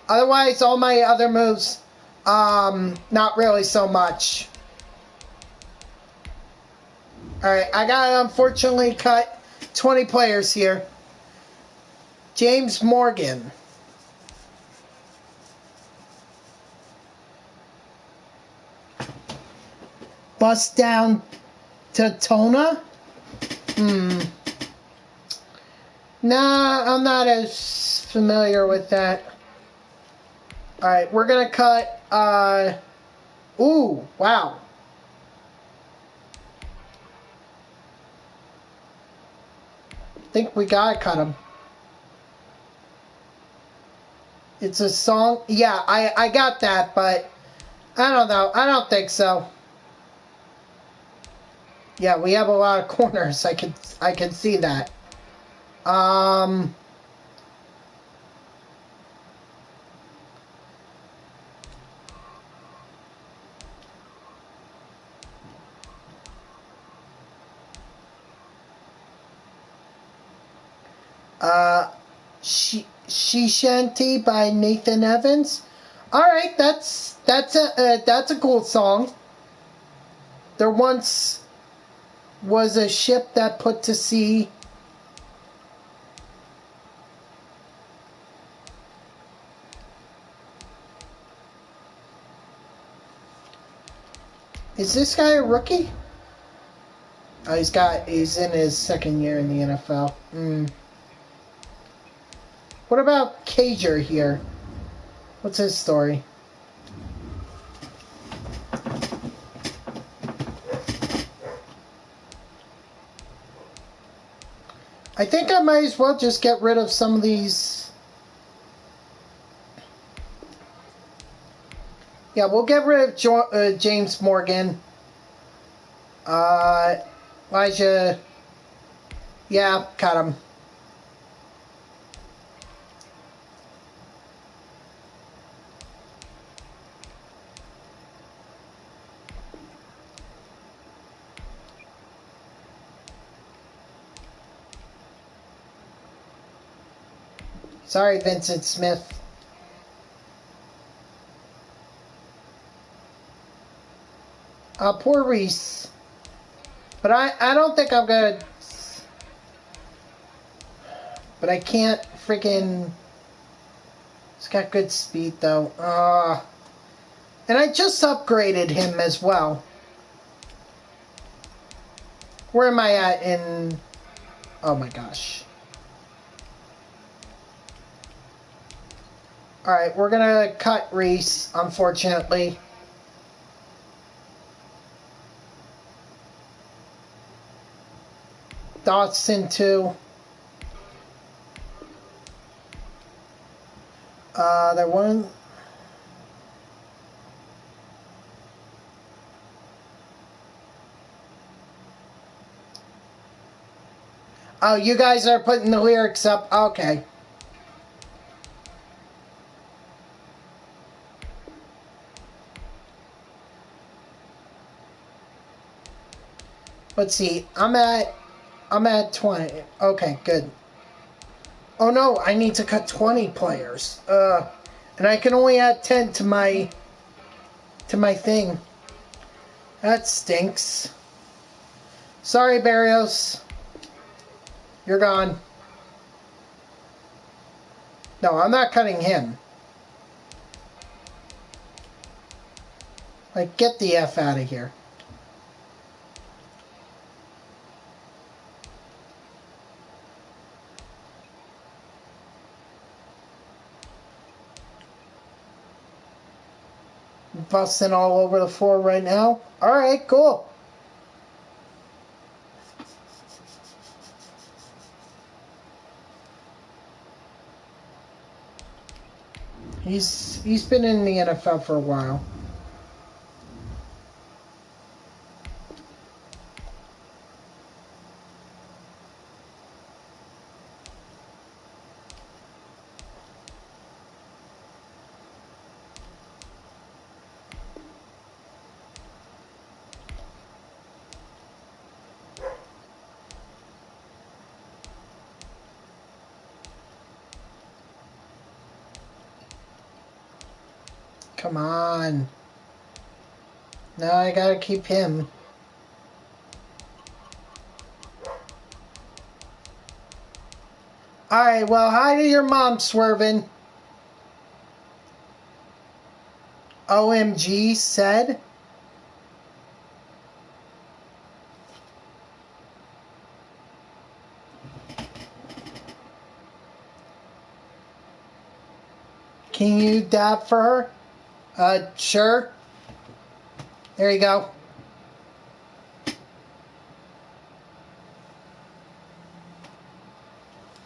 Otherwise, all my other moves, not really so much. Alright, I gotta unfortunately cut 20 players here. James Morgan. Bust down to Tona? Nah, I'm not as familiar with that. Alright, we're gonna cut, ooh, wow. I think we gotta cut him. It's a song. Yeah, I got that, but I don't know. I don't think so. Yeah, we have a lot of corners. I can see that. She Shanty by Nathan Evans. All right, that's a cool song. There once was a ship that put to sea. Is this guy a rookie? Oh, he's in his second year in the NFL. What about Cager here? What's his story? I think I might as well just get rid of some of these. Yeah, we'll get rid of James Morgan. Elijah. Yeah, cut him. Sorry, Vincent Smith. Poor Reese. But I don't think I'm gonna... But I can't freaking... He's got good speed, though. And I just upgraded him as well. Where am I at in... Oh my gosh. Alright, we're gonna cut Reese, unfortunately. Dotson, too. There one... Oh, you guys are putting the lyrics up? Okay. Let's see. I'm at 20. Okay, good. Oh no, I need to cut 20 players. And I can only add 10 to my thing. That stinks. Sorry, Barrios. You're gone. No, I'm not cutting him. Like, get the F out of here. busting all over the floor right now. Alright, cool. He's been in the NFL for a while. Come on. Now I gotta keep him. Alright, well, hi to your mom, Swervin. OMG said. Can you dab for her? Sure. There you go.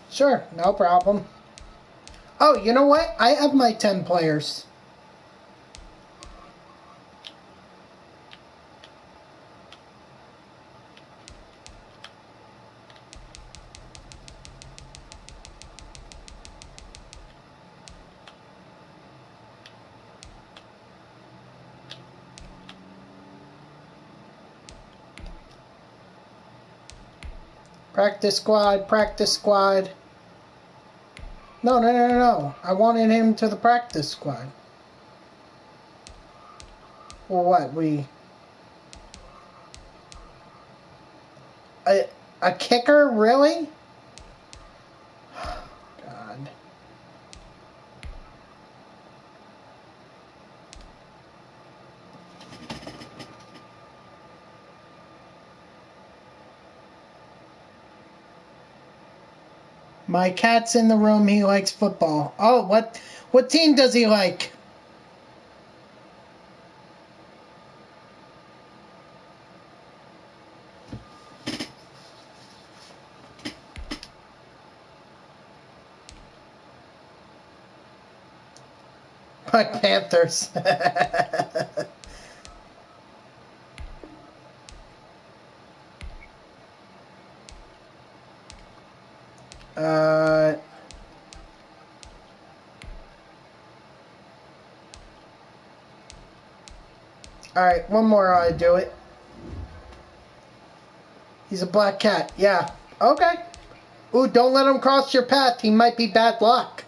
Sure, no problem. Oh, you know what? I have my 10 players. Practice squad, practice squad. No. I wanted him to the practice squad. Or what? A kicker? Really? God. My cat's in the room. He likes football. Oh, what team does he like? Black Panthers. Alright, one more I do it. He's a black cat. Yeah. Okay. Ooh, don't let him cross your path. He might be bad luck.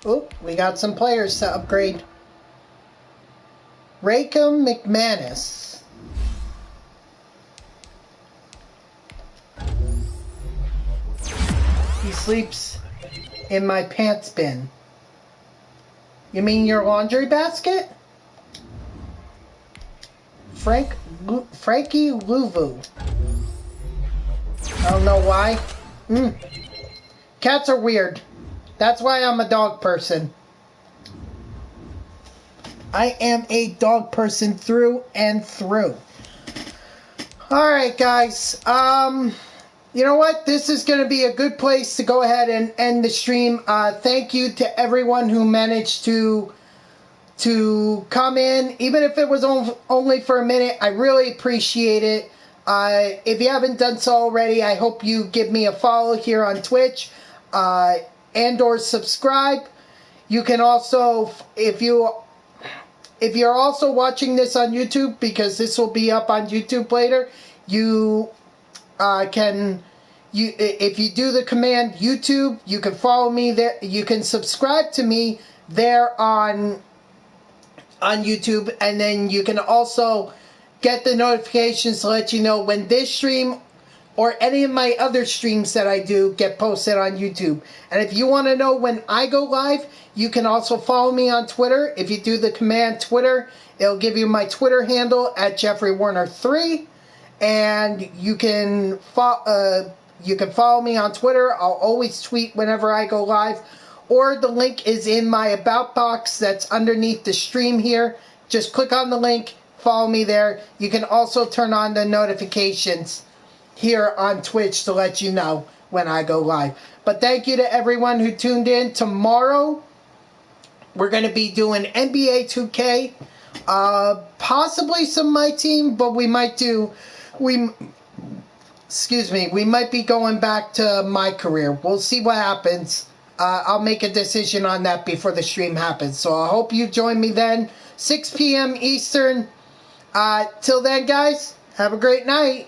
Ooh, we got some players to upgrade. Rackham McManus. He sleeps in my pants bin. You mean your laundry basket? Frankie Louvu. I don't know why. Cats are weird. That's why I'm a dog person. I am a dog person through and through. Alright, guys. You know what? This is going to be a good place to go ahead and end the stream. Thank you to everyone who managed to come in. Even if it was only for a minute, I really appreciate it. If you haven't done so already, I hope you give me a follow here on Twitch and or subscribe. You can also, if you're also watching this on YouTube, because this will be up on YouTube later, you if you do the command YouTube, you can follow me there. You can subscribe to me there on YouTube, and then you can also get the notifications to let you know when this stream or any of my other streams that I do get posted on YouTube. And if you want to know when I go live, you can also follow me on Twitter. If you do the command Twitter, it'll give you my Twitter handle at JeffreyWarner3. and you can follow me on Twitter. I'll always tweet whenever I go live, or the link is in my About box that's underneath the stream here. Just click on the link, follow me there. You can also turn on the notifications here on Twitch to let you know when I go live. But thank you to everyone who tuned in. Tomorrow, we're going to be doing NBA 2K. Possibly some My Team, but we might be going back to My Career. We'll see what happens. I'll make a decision on that before the stream happens. So I hope you join me then. 6 p.m. Eastern. Till then, guys, have a great night.